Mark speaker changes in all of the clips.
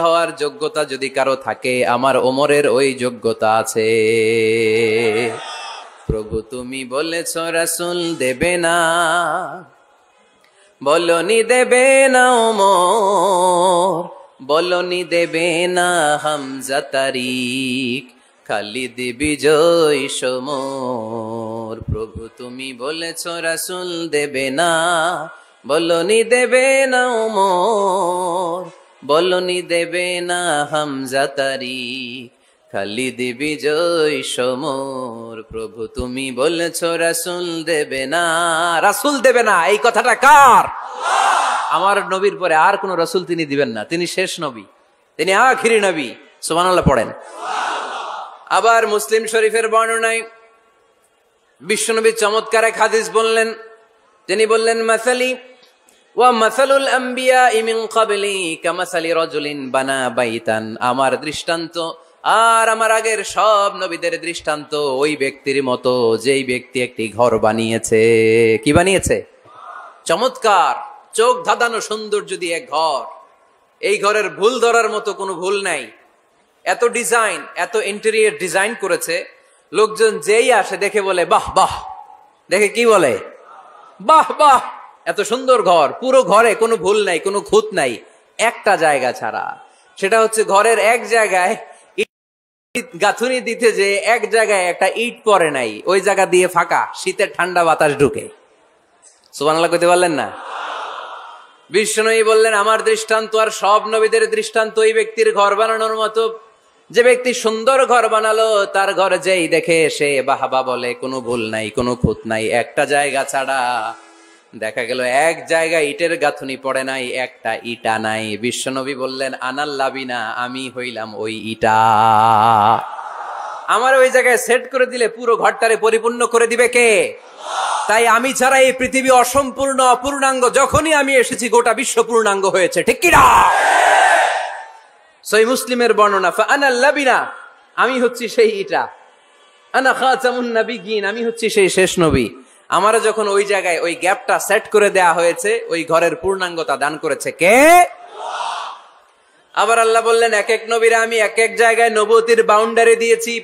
Speaker 1: হওয়ার যোগ্যতা যদি কারো থাকে, আমার ওমরের ওই যোগ্যতা আছে। প্রভু তুমি বলেছ রাসূল দেবে না, বলনি দেবে না ওমর, বলনি দেবে না হামজা তারিক, খালিদ বিজয় সমর। প্রভু তুমি বলেছ রাসূল দেবে না, বলনি দেবে না ওমর, বলনি দেবে না হামজা তারিক, খালিদ বিজয় সমর। প্রভু তুমি বলেছ রাসূল দেবে না। রাসূল দেবে না, এই কথাটা কার? আমার নবীর পরে আর কোন রাসূল তিনি দিবেন না। তিনি শেষ নবী, তিনি আখিরি নবী। সুবহানাল্লাহ পড়েন। আবার মুসলিম শরীফের বর্ণনায় বিশ্বনবী চমৎকার এক হাদিস বললেন। তিনি বললেন, মাসালি ওয়া মাসালুল আম্বিয়া মিন ক্বাবলি কামাসালি রাজুলিন বানা বাইতান। আমার দৃষ্টান্ত আর আমার আগের সব নবীদের দৃষ্টান্ত ওই ব্যক্তির মতো, যেই ব্যক্তি একটি ঘর বানিয়েছে। কি বানিয়েছে? চমৎকার, চোখ ধাঁধানো সৌন্দর্য দিয়ে এক ঘর। এই ঘরের ভুল ধরার মতো কোনো ভুল নাই। এত ডিজাইন, এত ইন্টেরিয়র ডিজাইন করেছে, লোকজন যেই আসে দেখে বলে বাহ বাহ। দেখে কি বলে? বাহ বাহ। এত সুন্দর ঘর, পুরো ঘরে কোনো ভুল নাই, কোনো খুঁত নাই, একটা জায়গা ছাড়া। সেটা হচ্ছে ঘরের এক জায়গায় গাঁথুনি দিতে যে এক জায়গায় একটা ইট পড়ে নাই, ওই জায়গা দিয়ে ফাঁকা, শীতের ঠান্ডা বাতাস ঢুকে। সুবহানাল্লাহ কইতে পারলেন না? বিশ্বনবী বললেন, আমার দৃষ্টান্ত আর সব নবীদের দৃষ্টান্ত ওই ব্যক্তির ঘর বানানোর মতো। যে ব্যক্তি সুন্দর ঘর বানালো, তার ঘর যেই দেখে সে বাহবা বলে, কোনো ভুল নাই, কোনো খুঁত নাই, একটা জায়গা ছাড়া। দেখা গেল এক জায়গায় ইটের গাঁথুনি পড়ে নাই, একটা ইটা নাই। বিশ্বনবী বললেন, আনাল লাবিনা, আমি হইলাম ওই ইটা। আমার ওই জায়গায় সেট করে দিলে পুরো ঘরটারে পরিপূর্ণ করে দিবে কে? তাই আমি ছাড়া এই পৃথিবী অসম্পূর্ণ, অপূর্ণাঙ্গ। যখনই আমি এসেছি গোটা বিশ্ব পূর্ণাঙ্গ হয়েছে। ঠিক কিনা? সহিহ মুসলিমের বর্ণনা, ফাআনাল লাবিনা, আমি হচ্ছি সেই ইটা। আনা খাতামুন নবিয়্যিন, আমি হচ্ছি সেই শেষ নবী। আমারা যখন ওই জায়গায় ওই গ্যাপটা সেট করে দেয়া হয়েছে, ওই ঘরের পূর্ণাঙ্গতা দান করেছে কে? আবার আল্লাহ বললেন, এক এক নবীরা আমি এক এক জায়গায় নবুয়তির বাউন্ডারি দিয়েছি।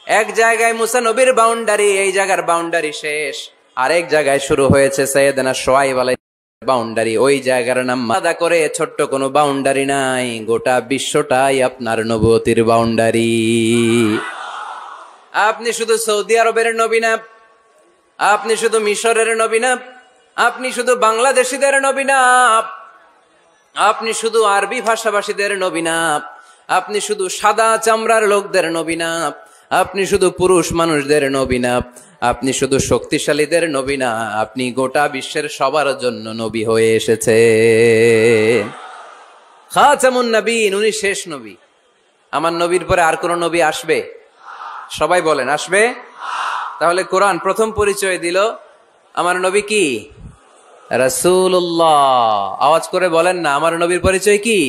Speaker 1: এক জায়গায় মুসা নবীর বাউন্ডারি, এই জায়গার বাউন্ডারি শেষ। আরেক জায়গায় শুরু হয়েছে সাইয়েদনা শুআয়ব আলাইহিস বাউন্ডারি। ওই জায়গার নাম মাদা করে ছোট্ট কোনো বাউন্ডারি নাই, গোটা বিশ্বটাই আপনার নবুয়তির বাউন্ডারি। আপনি শুধু সৌদি আরবের নবী না, আপনি শুধু মিশরের নবী না, আপনি শুধু বাংলাদেশিদের নবী না, আপনি শুধু আরবি ভাষাভাষীদের নবী না, আপনি শুধু সাদা চামড়ার লোকদের নবী না, আপনি শুধু পুরুষ মানুষদের নবী না, আপনি শুধু শক্তিশালীদের নবী না, আপনি গোটা বিশ্বের সবার জন্য নবী হয়ে এসেছে। খাতামুন নবিয়্যিন, উনি শেষ নবী। আমার নবীর পরে আর কোন নবী আসবে? সবাই বলেন, আসবে? তাহলে কোরআন প্রথম পরিচয় দিল আমার নবী কি? রাসূলুল্লাহ। আওয়াজ করে বলেন না, আমার নবীর পরিচয় কি?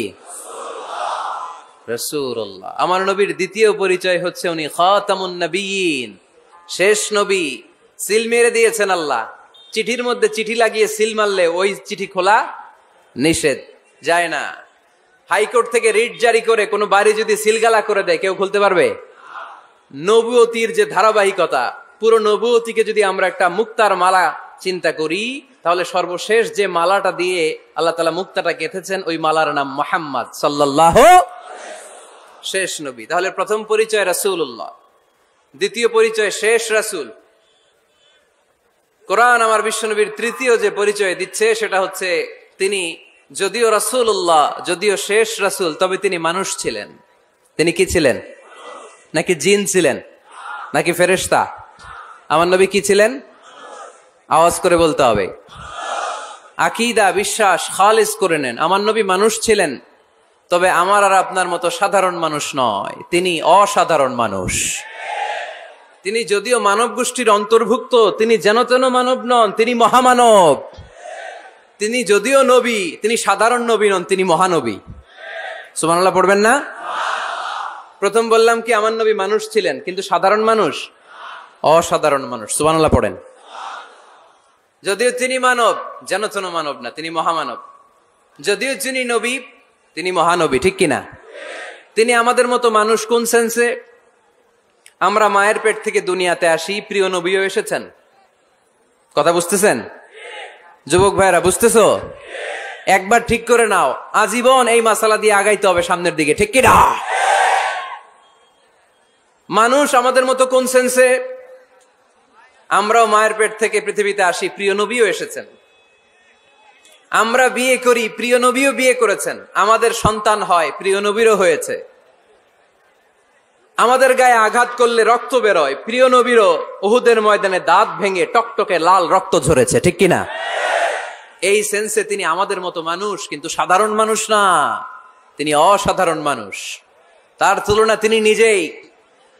Speaker 1: রাসূলুল্লাহ। আমার নবীর দ্বিতীয় পরিচয় হচ্ছে উনি খাতামুন নবিয়্যিন, শেষ নবী। সিল মেরে দিয়েছেন আল্লাহ। চিঠির মধ্যে চিঠি লাগিয়ে সিল মারলে ওই চিঠি খোলা নিষেধ, যায় না। হাইকোর্ট থেকে রিট জারি করে কোনো বাড়ি যদি সিলগালা করে দেয়, কেউ খুলতে পারবে? নবুয়তির যে ধারাবাহিকতা, পুরো নবুয়তিকে যদি আমরা একটা মুক্তার মালা চিন্তা করি, তাহলে সর্বশেষ যে মালাটা দিয়ে আল্লাহ তাআলা মুক্তাটা গেঁথেছেন, ওই মালার নাম মুহাম্মদ সাল্লাল্লাহু, শেষ নবী। তাহলে প্রথম পরিচয় রাসূলুল্লাহ, দ্বিতীয় পরিচয় শেষ রাসূল। কোরআন আমার বিশ্বনবীর তৃতীয় যে পরিচয় দিচ্ছে, সেটা হচ্ছে তিনি যদিও রাসূলুল্লাহ, যদিও শেষ রাসূল, তবে তিনি মানুষ ছিলেন। তিনি কি ছিলেন? নাকি জিন ছিলেন? নাকি ফেরেশতা? আমার নবী কি ছিলেন? আওয়াজ করে বলতে হবে। আকীদা, বিশ্বাস খালিস করে নেন। আমার নবী মানুষ ছিলেন, তবে আমার আর আপনার মতো সাধারণ মানুষ নয়, তিনি অসাধারণ মানুষ। তিনি যদিও মানব গোষ্ঠীর অন্তর্ভুক্ত, তিনি যেন তেন মানব নন, তিনি মহামানব। তিনি যদিও নবী, তিনি সাধারণ নবী নন, তিনি মহানবী। সুবহানাল্লাহ পড়বেন না? প্রথম বললাম কি আমার নবী মানুষ ছিলেন, কিন্তু সাধারণ মানুষ, অসাধারণ মানুষ। সুবহানাল্লাহ পড়েন। যদিও তিনি মানব, যেন তেন মানব না, তিনি মহামানব। যদিও তিনি নবী, তিনি মহানবী, ঠিক কিনা? তিনি আমাদের মতো মানুষ কোন সেন্সে? আমরা মায়ের পেট থেকে দুনিয়াতে আসি, প্রিয় নবীও এসেছেন। কথা বুঝতেছেন যুবক ভাইরা? বুঝতেছো? একবার ঠিক করে নাও, আজীবন এই মাসালা দিয়ে আগাইতে হবে সামনের দিকে, ঠিক কিনা? মানুষ আমাদের মতো কোন সেন্সে? আমরাও মায়ের পেট থেকে পৃথিবীতে আসি, প্রিয় নবীও এসেছেন। আমরা বিয়ে করি, প্রিয় নবীও বিয়ে করেছেন। আমাদের সন্তান হয়, প্রিয় নবীরও হয়েছে। আমাদের গায়ে আঘাত করলে রক্ত বেরোয়, প্রিয় নবীরও উহুদের ময়দানে দাঁত ভেঙে টকটকে লাল রক্ত ঝরেছে, ঠিক কিনা? এই সেন্সে তিনি আমাদের মতো মানুষ, কিন্তু সাধারণ মানুষ না, তিনি অসাধারণ মানুষ। তার তুলনা তিনি নিজেই।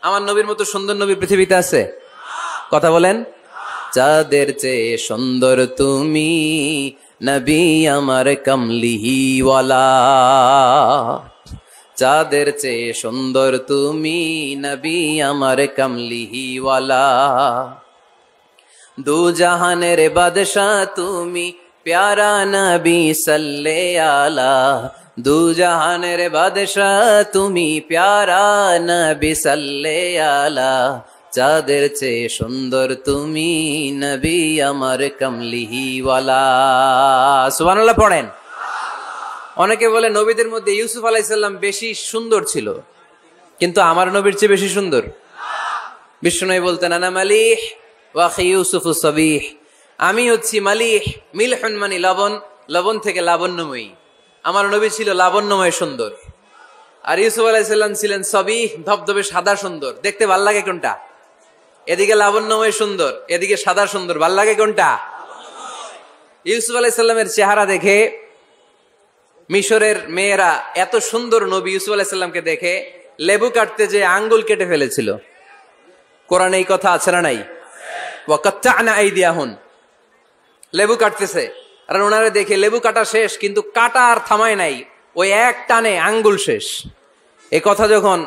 Speaker 1: আমার নবীর মতো সুন্দর নবী পৃথিবীতে আছে? কথা বলেন। চাঁদের চেয়ে সুন্দর তুমি নবী আমার কমলিহিওয়ালা, চাঁদের চেয়ে সুন্দর তুমি নবী আমার কমলিহিওয়ালা, দু জাহানের বাদশাহ তুমি প্যারা নবী সাল্লে আলা, দু জাহানের বাদশাহ তুমি প্যারা নবী সাল্লে আলা, চাঁদের চেয়ে সুন্দর তুমি নবী আমার কমলিহিওয়ালা। সুবহানাল্লাহ পড়েন। অনেকে বলে নবীদের মধ্যে ইউসুফ আলাইহিস সালাম বেশি সুন্দর ছিল, কিন্তু আমার নবীর চেয়ে বেশি সুন্দর? বিষ্ণু বলতেন আনা মালিহ ওয়া আখি ইউসুফু সাবিহ, আমি হচ্ছি মালিহ, মিলহুন মানে লবণ, লবণ থেকে লাবণ্যময়ী। আমার নবী ছিল লাবণ্যময় সুন্দর, আর ইউসুফ আলাইহিস সালাম ছিলেন সাবিহ, ধবধবে সাদা সুন্দর। দেখতে ভাল লাগে কোনটা? এদিকে লাবণ্যময় সুন্দর, এদিকে সাদা সুন্দর, ভাল লাগে কোনটা? ইউসুফ আলাইহিস সালামের চেহারা দেখে মিশরের মেয়েরা এত সুন্দর নবী ইউসুফ আলাইহিস সালামকে দেখে লেবু কাটতে যে আঙ্গুল কেটে ফেলেছিল। কোরআনে এই কথা আছে না নাই? ওয়া কাত্তা'না আইদিয়াহুন, লেবু কাটতেছে, আর ওনারে দেখে লেবু কাটা শেষ, কিন্তু কাটা আর থামায় নাই, ওই এক টানে আঙ্গুল শেষ। এই কথা যখন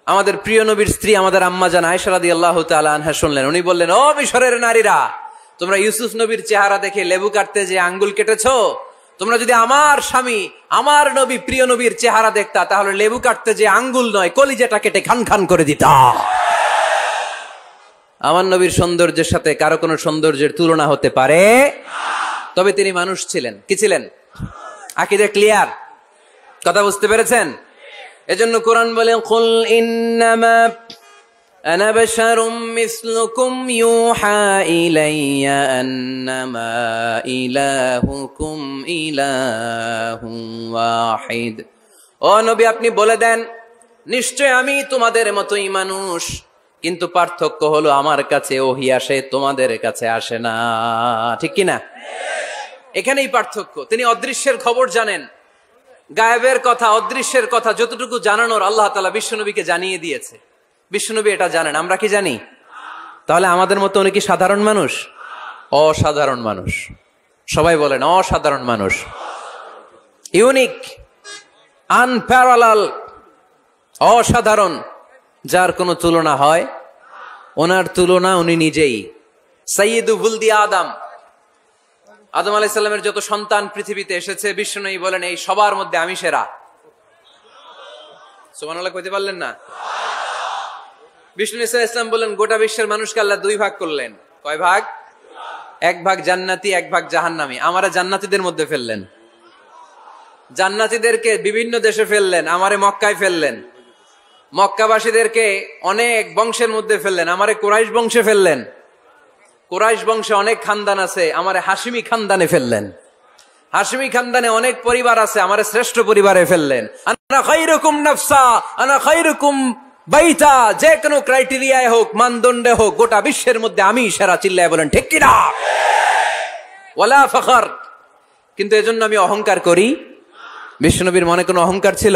Speaker 1: আমাদের প্রিয় নবীর স্ত্রী আমাদের আম্মা জান আয়েশা রাদিয়াল্লাহু তাআলা আনহা শুনলেন, উনি বললেন, ও মিশরের নারীরা, তোমরা ইউসুফ নবীর চেহারা দেখে লেবু কাটতে যে আঙ্গুল কেটেছো, তোমরা যদি আমার স্বামী আমার নবী প্রিয় নবীর চেহারা দেখতা, তাহলে লেবু কাটতে যে আঙ্গুল নয়, কলিজাটা কেটে খান খান করে দিতা। আমার নবীর সৌন্দর্যের সাথে কারো কোনো সৌন্দর্যের তুলনা হতে পারে? তবে তিনি মানুষ ছিলেন। কি ছিলেন? আকীদা ক্লিয়ার? কথা বুঝতে পেরেছেন? এজন্য কোরআন বলে, কুল ইন্নামা আনা বাশারুম মিসলুকুম ইউহা ইলাইয়া আন্নামা ইলাহুকুম ইলাহুন ওয়াহিদ। ও নবী, আপনি বলে দেন, নিশ্চয় আমি তোমাদের মতোই মানুষ, কিন্তু পার্থক্য হলো আমার কাছে ওহী আসে, তোমাদের কাছে আসে না। ঠিক কিনা? এখানেই পার্থক্য। তিনি অদৃশ্যের খবর জানেন, গায়েবের কথা, অদৃশ্যের কথা যতটুকু জানানোর আল্লাহ তাআলা বিশ্বনবীকে জানিয়ে দিয়েছে। বিশ্বনবী এটা জানেন, আমরা কি জানি? তাহলে আমাদের মতো উনি কি সাধারণ মানুষ? অসাধারণ মানুষ। সবাই বলেন অসাধারণ মানুষ। ইউনিক, আনপ্যারালাল, অসাধারণ, যার কোনো তুলনা হয়? ওনার তুলনা উনি নিজেই। সাইয়্যিদু ওয়ালদি আদম, আদম আলাইহিস সালামের যত সন্তান পৃথিবীতে এসেছে, বিশ্বনবী বলেন এই সবার মধ্যে আমি সেরা। সুবহানাল্লাহ কইতে পারলেন না? বিষ্ণু ইসলাম বলেন, গোটা বিশ্বের মানুষকে আল্লাহ দুই ভাগ করলেন। কয় ভাগ? এক ভাগ জান্নাতি, এক ভাগ জাহান্নামী। আমারে জান্নাতীদের মধ্যে ফেললেন। জান্নাতীদেরকে বিভিন্ন দেশে ফেললেন, আমারে মক্কায় ফেললেন। মক্কাবাসীদেরকে অনেক বংশের মধ্যে ফেললেন, আমারে কুরাইশ বংশে ফেললেন। কুরাইশ বংশে অনেক খানদান আছে, আমারে হাশিমি খানদানে ফেললেন। হাশিমি খানদানে অনেক পরিবার আছে, আমারে শ্রেষ্ঠ পরিবারে ফেললেন। আনা খায়রুকুম নাফসা আনা খায়রুকুম বাইতা, যে কোনো ক্রাইটেরিয়ায় হোক, মানদণ্ডে হোক, গোটা বিশ্বের মধ্যে আমি সেরা। চিল্লায় বলেন ঠিক কিনা? ওয়ালা ফখর। কিন্তু এজন্য আমি অহংকার করি? বিশ্বনবীর মনে কোনো অহংকার ছিল?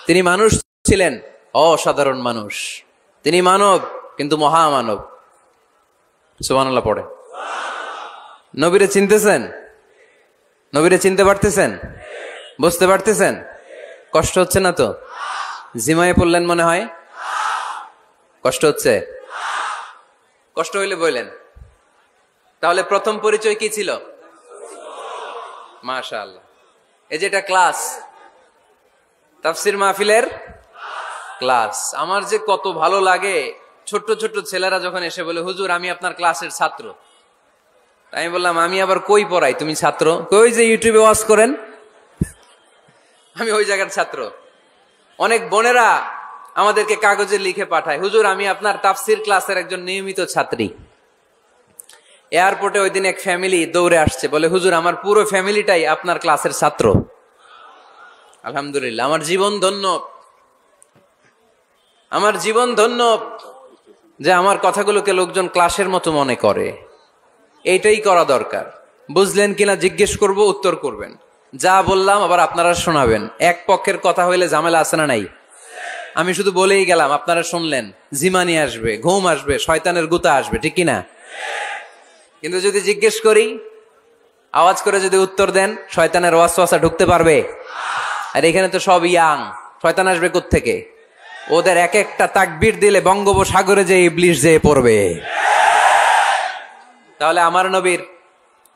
Speaker 1: তিনি মানুষ ছিলেন, অসাধারণ মানুষ। তিনি মানব, কিন্তু মহামানব। সুবহানাল্লাহ পড়ে। নবীরে চিনতেছেন? নবীরে চিনতে পারতেছেন? বুঝতে পারতেছেন? কষ্ট হচ্ছে না তো? জিমায়ে পড়লেন মনে হয়? কষ্ট হচ্ছে? কষ্ট হইলে বললেন। তাহলে প্রথম পরিচয় কি ছিল? মাশাআল্লাহ। এই যে এটা ক্লাস, তাফসির মাহফিলের ক্লাস। আমার যে কত ভালো লাগে, ছোট্ট ছোট্ট ছেলেরা যখন এসে বলে, হুজুর আমি আপনার ক্লাসের ছাত্র। আমি বললাম, আমি আবার কই পড়াই, তুমি ছাত্র? কই যে ইউটিউবে ওয়াজ করেন, আমি ওই জায়গার ছাত্র। অনেক বোনেরা আমাদেরকে কাগজে লিখে পাঠায়, হুজুর আমি আপনার তাফসির ক্লাসের একজন নিয়মিত ছাত্রী। এয়ারপোর্টে ওই দিন এক ফ্যামিলি দৌড়ে আসছে, বলে হুজুর আমার পুরো ফ্যামিলিটাই আপনার ক্লাসের ছাত্র। আলহামদুলিল্লাহ, আমার জীবন ধন্য, আমার জীবন ধন্য যে আমার কথাগুলোকে লোকজন ক্লাসের মতো মনে করে। এইটাই করা দরকার। বুঝলেন কিনা জিজ্ঞেস করব, উত্তর করবেন। যা বললাম আবার আপনারা শোনাবেন। এক পক্ষের কথা হইলে ঝামেলা আছে না নাই? আমি শুধু বলেই গেলাম, আপনারা শুনলেন, জিমানি আসবে, ঘুম আসবে, শয়তানের গুতা আসবে, ঠিক কিনা? কিন্তু যদি জিজ্ঞেস করি, আওয়াজ করে যদি উত্তর দেন, শয়তানের ওয়াসওয়াসা ঢুকতে পারবে? আর এখানে তো সব ইয়াং, শয়তান আসবে কোত্থেকে? ওদের এক একটা তাকবীর দিলে বঙ্গোপসাগরে যে ইবলিশ যেয়ে পড়বে। তাহলে আমার নবীর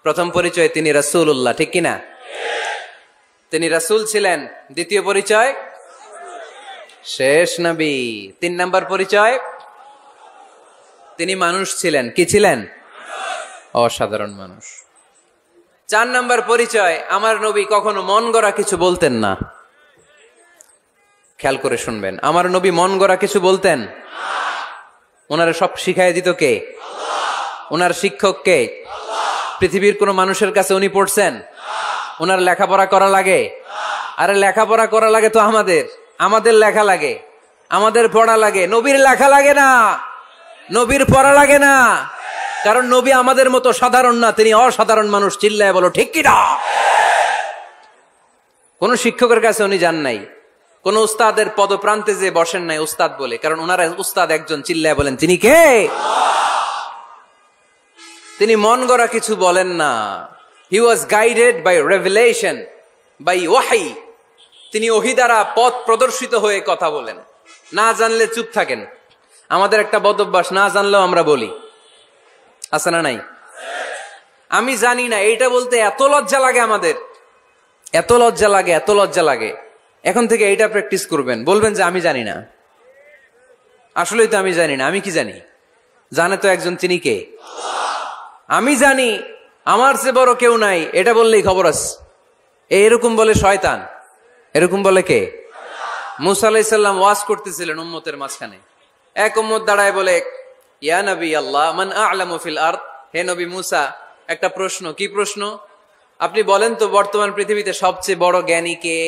Speaker 1: প্রথম পরিচয় তিনি রাসূলুল্লাহ, ঠিক কিনা? তিনি রাসূল ছিলেন। দ্বিতীয় পরিচয় শেষ নবী। 3 নাম্বার পরিচয় তিনি মানুষ ছিলেন। কি ছিলেন? অসাধারণ মানুষ। 4 নাম্বার পরিচয়, আমার নবী কখনো মন গড়া কিছু বলতেন না। খেয়াল করে শুনবেন, আমার নবী মন গড়া কিছু বলতেন? ওনারা সব শিখাই দিত কে? ওনার শিক্ষক কে? পৃথিবীর কোন মানুষের কাছে উনি পড়ছেন? ওনার লেখাপড়া করা লাগে? আরে লেখাপড়া করা লাগে তো আমাদের লেখা লাগে, আমাদের পড়া লাগে। নবীর লেখা লাগে না, নবীর পড়া লাগে না, কারণ নবী আমাদের মতো সাধারণ না, তিনি অসাধারণ মানুষ। চিল্লায় বলো ঠিক কিনা? কোন শিক্ষকের কাছে উনি যান নাই, কোন উস্তাদের পদপ্রান্তে যে বসেন নাই উস্তাদ বলে, কারণ ওনারা উস্তাদ একজন। চিল্লায় বলেন তিনি কে? তিনি মন গড়া কিছু বলেন না। He was guided by revelation, by ওয়াহি। তিনি ওহী দ্বারা পথ প্রদর্শিত হয়ে কথা বলেন। না জানলে চুপ থাকেন। আমাদের একটা বদ অভ্যাস, না জানলেও আমরা বলি, আছে না নাই? আমি জানি না, এইটা বলতে এত লজ্জা লাগে আমাদের, এত লজ্জা লাগে, এত লজ্জা লাগে। এখন থেকে এইটা প্র্যাকটিস করবেন, বলবেন যে আমি জানি না। আসলেই তো আমি জানি না। আমি কি জানি? জানে তো একজন, তিনি কে? আমি জানি, আমার চেয়ে বড় কেউ নাই, এটা বললেই খবর আছে। এরকম বলে শয়তান। এরকম বলে কে? মুসা আলাইহিস সালাম ওয়াজ করতেছিলেন উম্মতের মাঝখানে। এক উম্মত দাঁড়ায় বলে, ইয়া নবী আল্লাহ, মান আ'লামু ফিল আরদ। হে নবী মুসা, একটা প্রশ্ন। কি প্রশ্ন? আপনি বলেন তো বর্তমান পৃথিবীতে সবচেয়ে বড় জ্ঞানী কে?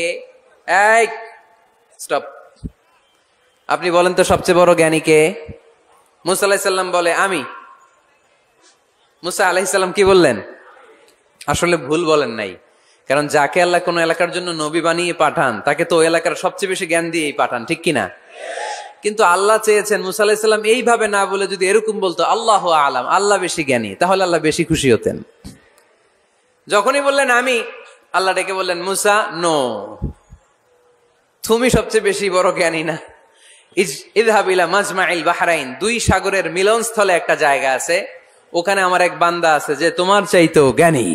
Speaker 1: এই স্টপ। আপনি বলেন তো সবচেয়ে বড় জ্ঞানী কে? মুসা আলাইহিস সালাম বলে আমি। মুসা আলাইহিস সালাম কি বললেন? আসলে ভুল বলেন নাই, কারণ যাকে আল্লাহ কোন এলাকার জন্য নবী বানিয়ে পাঠান, তাকে তো ওই এলাকার সবচেয়ে বেশি জ্ঞান দিয়েই পাঠান, ঠিক কিনা? কিন্তু আল্লাহ চেয়েছেন মুসা আলাইহিস সালাম এইভাবে না বলে যদি এরকম বলতো, আল্লাহু আ'লাম, আল্লাহ বেশি জ্ঞানী, তাহলে আল্লাহ বেশি খুশি হতেন। যখনই বললেন আমি, আল্লাহ ডেকে বললেন, মুসা নো, তুমি সবচেয়ে বেশি বড় জ্ঞানী না। ইযহাব ইলা মাজমাইল বাহরাইন, 2 সাগরের মিলনস্থলে একটা জায়গা আছে, ওখানে আমার এক বান্দা আছে যে তোমার চাইতেও জ্ঞানী।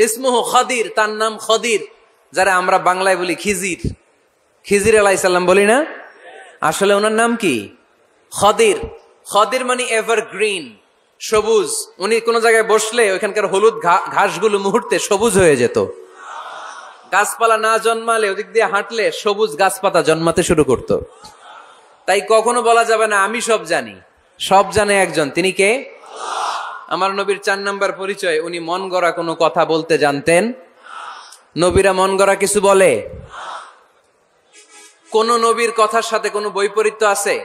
Speaker 1: ইসমুহু খাদির, তার নাম খদির, যারা আমরা বাংলায় বলি খিজির। খিজির আলাইহিস সালাম বলি না? আসলে ওনার নাম কি? খদির। খদির মানে এভারগ্রিন, সবুজ। উনি কোন জায়গায় বসলে ওইখানকার হলুদ ঘাসগুলো মুহূর্তে সবুজ হয়ে যেত। গাছপালা না জন্মালে ওদিক দিয়ে হাঁটলে সবুজ গাছপাতা জন্মাতে শুরু করত। তাই কখনো বলা যাবে না আমি সব জানি। সব জানে একজন, তিনি কে? আমার নবীর 4 নাম্বার পরিচয়, উনি মন গড়া কোনো কথা বলতে জানতেন। নবীরা মন গড়া কিছু বলে? কোন নবীর কথার সাথে কোনো বৈপরীত্য আছে?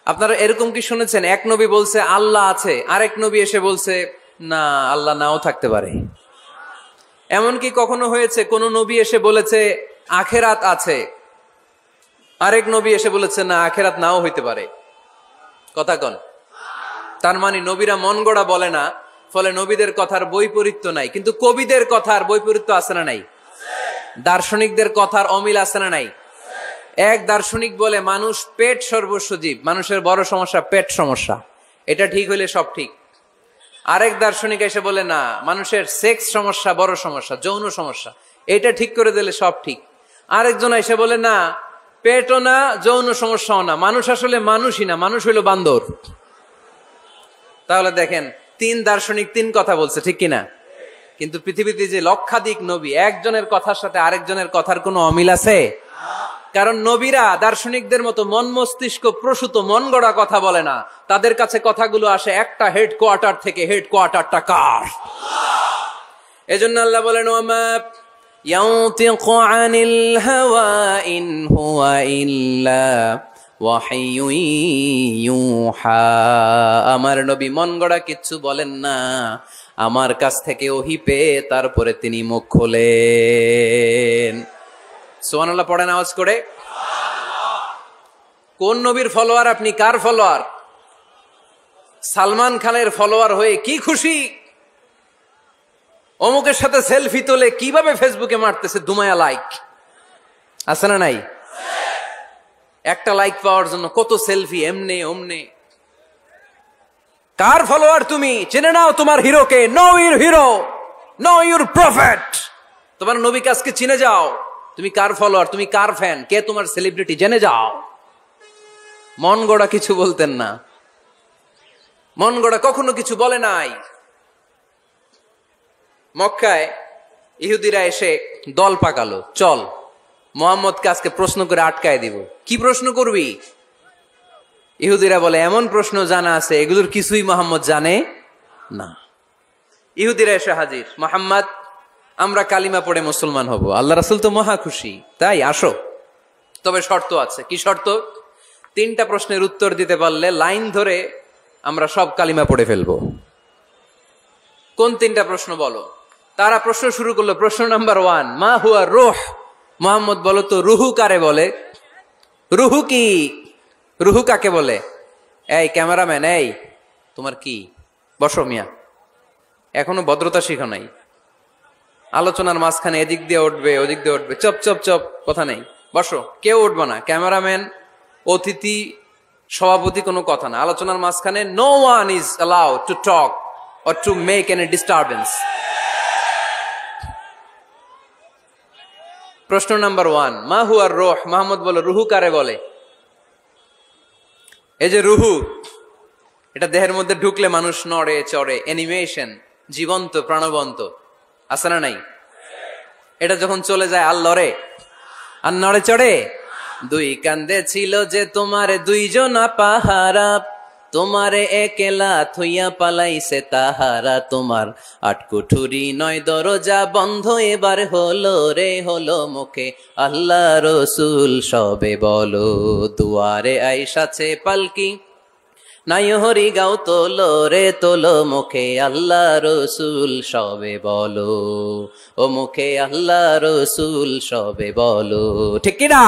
Speaker 1: আপনারা এরকম কি শুনেছেন, এক নবী বলছে আল্লাহ আছে, আরেক নবী এসে বলছে না, আল্লাহ নাও থাকতে পারে? এমনকি কখনো হয়েছে কোন নবী এসে বলেছে আখেরাত আছে, আরেক নবী এসে বলেছে না, আখেরাত নাও হইতে পারে? কথা কন। তার মানে নবীরা মন গড়া বলে না, ফলে নবীদের কথার বৈপরীত্য নাই। কিন্তু কবিদের কথার বৈপরীত্য আছে না নাই? দার্শনিকদের কথার অমিল আছে না নাই? এক দার্শনিক বলে মানুষ পেট সর্বস্ব জীব, মানুষের বড় সমস্যা পেট সমস্যা, এটা ঠিক হইলে সব ঠিক। আরেক দার্শনিক এসে বলে না, মানুষের সেক্স সমস্যা বড় সমস্যা, যৌন সমস্যা, এটা ঠিক করে দিলে সব ঠিক। আরেকজন এসে বলে না, পেটও না, যৌন সমস্যাও না, মানুষ আসলে মানুষই না, মানুষ হইল বান্দর। তাহলে দেখেন, 3 দার্শনিক 3 কথা বলছে, ঠিক কিনা? কিন্তু পৃথিবীতে যে লক্ষাধিক নবী, একজনের কথার সাথে আরেকজনের কথার কোনো অমিল আছে? কারণ নবীরা দার্শনিকদের মতো মন মস্তিষ্ক প্রসূত মন গড়া কথা বলে না, তাদের কাছে কথাগুলো আসে একটা হেডকোয়ার্টার থেকে। হেডকোয়ার্টারটা কার? এজন্য আল্লাহ বলেন, ওমা ইয়ানতিকু আনিল হাওয়া ইন হুয়া ইল্লা ওয়াহয়ুন ইউহা। আমার নবী মন গড়া কিচ্ছু বলেন না, আমার কাছ থেকে ওহী পেয়ে তারপরে তিনি মুখ খোলেন। সুবহানাল্লাহ পড়েন আওয়াজ করে। কোন নবীর ফলোয়ার আপনি? কার ফলোয়ার? সালমান খানের ফলোয়ার হয়ে কি খুশি? অমুকের সাথে সেলফি তোলে কিভাবে ফেসবুকে মারতেছে দুমায়া লাইক, আছে না নাই? একটা লাইক পাওয়ার জন্য কত সেলফি, এমনে ওমনে। কার ফলোয়ার তুমি? চেনে নাও তোমার হিরোকে। Know your hero, know your prophet. তোমার নবীকে আজকে চিনে যাও। তুমি কার ফলোয়ার, তুমি কার ফ্যান, কে তোমার সেলিব্রিটি, জেনে যাও। মন গড়া কিছু বলতেন না, মন গড়া কখনো কিছু বলে নাই। মক্কায় ইহুদিরা এসে দল পাকালো, চল মুহাম্মদকে আজকে প্রশ্ন করে আটকায় দিব। কি প্রশ্ন করবি? ইহুদিরা বলে, এমন প্রশ্ন জানা আছে এগুলোর কিছুই মুহাম্মদ জানে না। ইহুদিরা এসে হাজির, মুহাম্মদ আমরা কালিমা পড়ে মুসলমান হব। আল্লাহ রাসূল তো মহা খুশি, তাই আসো, তবে শর্ত আছে। কি শর্ত? 3টা প্রশ্নের উত্তর দিতে পারলে লাইন ধরে আমরা সব কালিমা পড়ে ফেলবো। কোন 3টা প্রশ্ন বলো? তারা প্রশ্ন শুরু করলো। প্রশ্ন নাম্বার 1, মা হুয়া রূহ। মুহাম্মদ বলো তো, রুহু কারে বলে? রুহু কি? রুহু কাকে বলে? এই ক্যামেরাম্যান, এই তোমার কি? বসো মিয়া, এখনো ভদ্রতা শিখো নাই। আলোচনার মাঝখানে এদিক দিয়ে উঠবে ওদিক দিয়ে উঠবে, চপ চপ চপ, কথা নেই, বসো। কেউ উঠবে না, ক্যামেরাম্যান, অতিথি, সভাপতি, কোনো কথা না। আলোচনার মাঝখানে no one is allowed to talk or to make any disturbance. প্রশ্ন নাম্বার 1, মা হুয়া রূহ। মুহাম্মদ বলো, রুহু কারে বলে? এই যে রুহু, এটা দেহের মধ্যে ঢুকলে মানুষ নড়ে চড়ে, অ্যানিমেশন, জীবন্ত প্রাণবন্ত, আছে না নাই? এটা যখন চলে যায় আর লড়ে আর নড়ে চড়ে। 2 কান্দে ছিল যে তোমার 2 জনা পাহারা, তোমারে একলা থইয়া পালাইছে তাহারা। তোমার 8 কুঠুরি 9 দরজা বন্ধ এবার হলো রে, হলো মুখে আল্লাহ রসুল সবে বলো। দুয়ারে আইসাছে পালকি, নাই হরি গাও তোলো রে তোলো, মুখে আল্লাহ রসুল সবে বলো। ও মুখে আল্লাহ রসুল সবে বলো, ঠিক কিনা?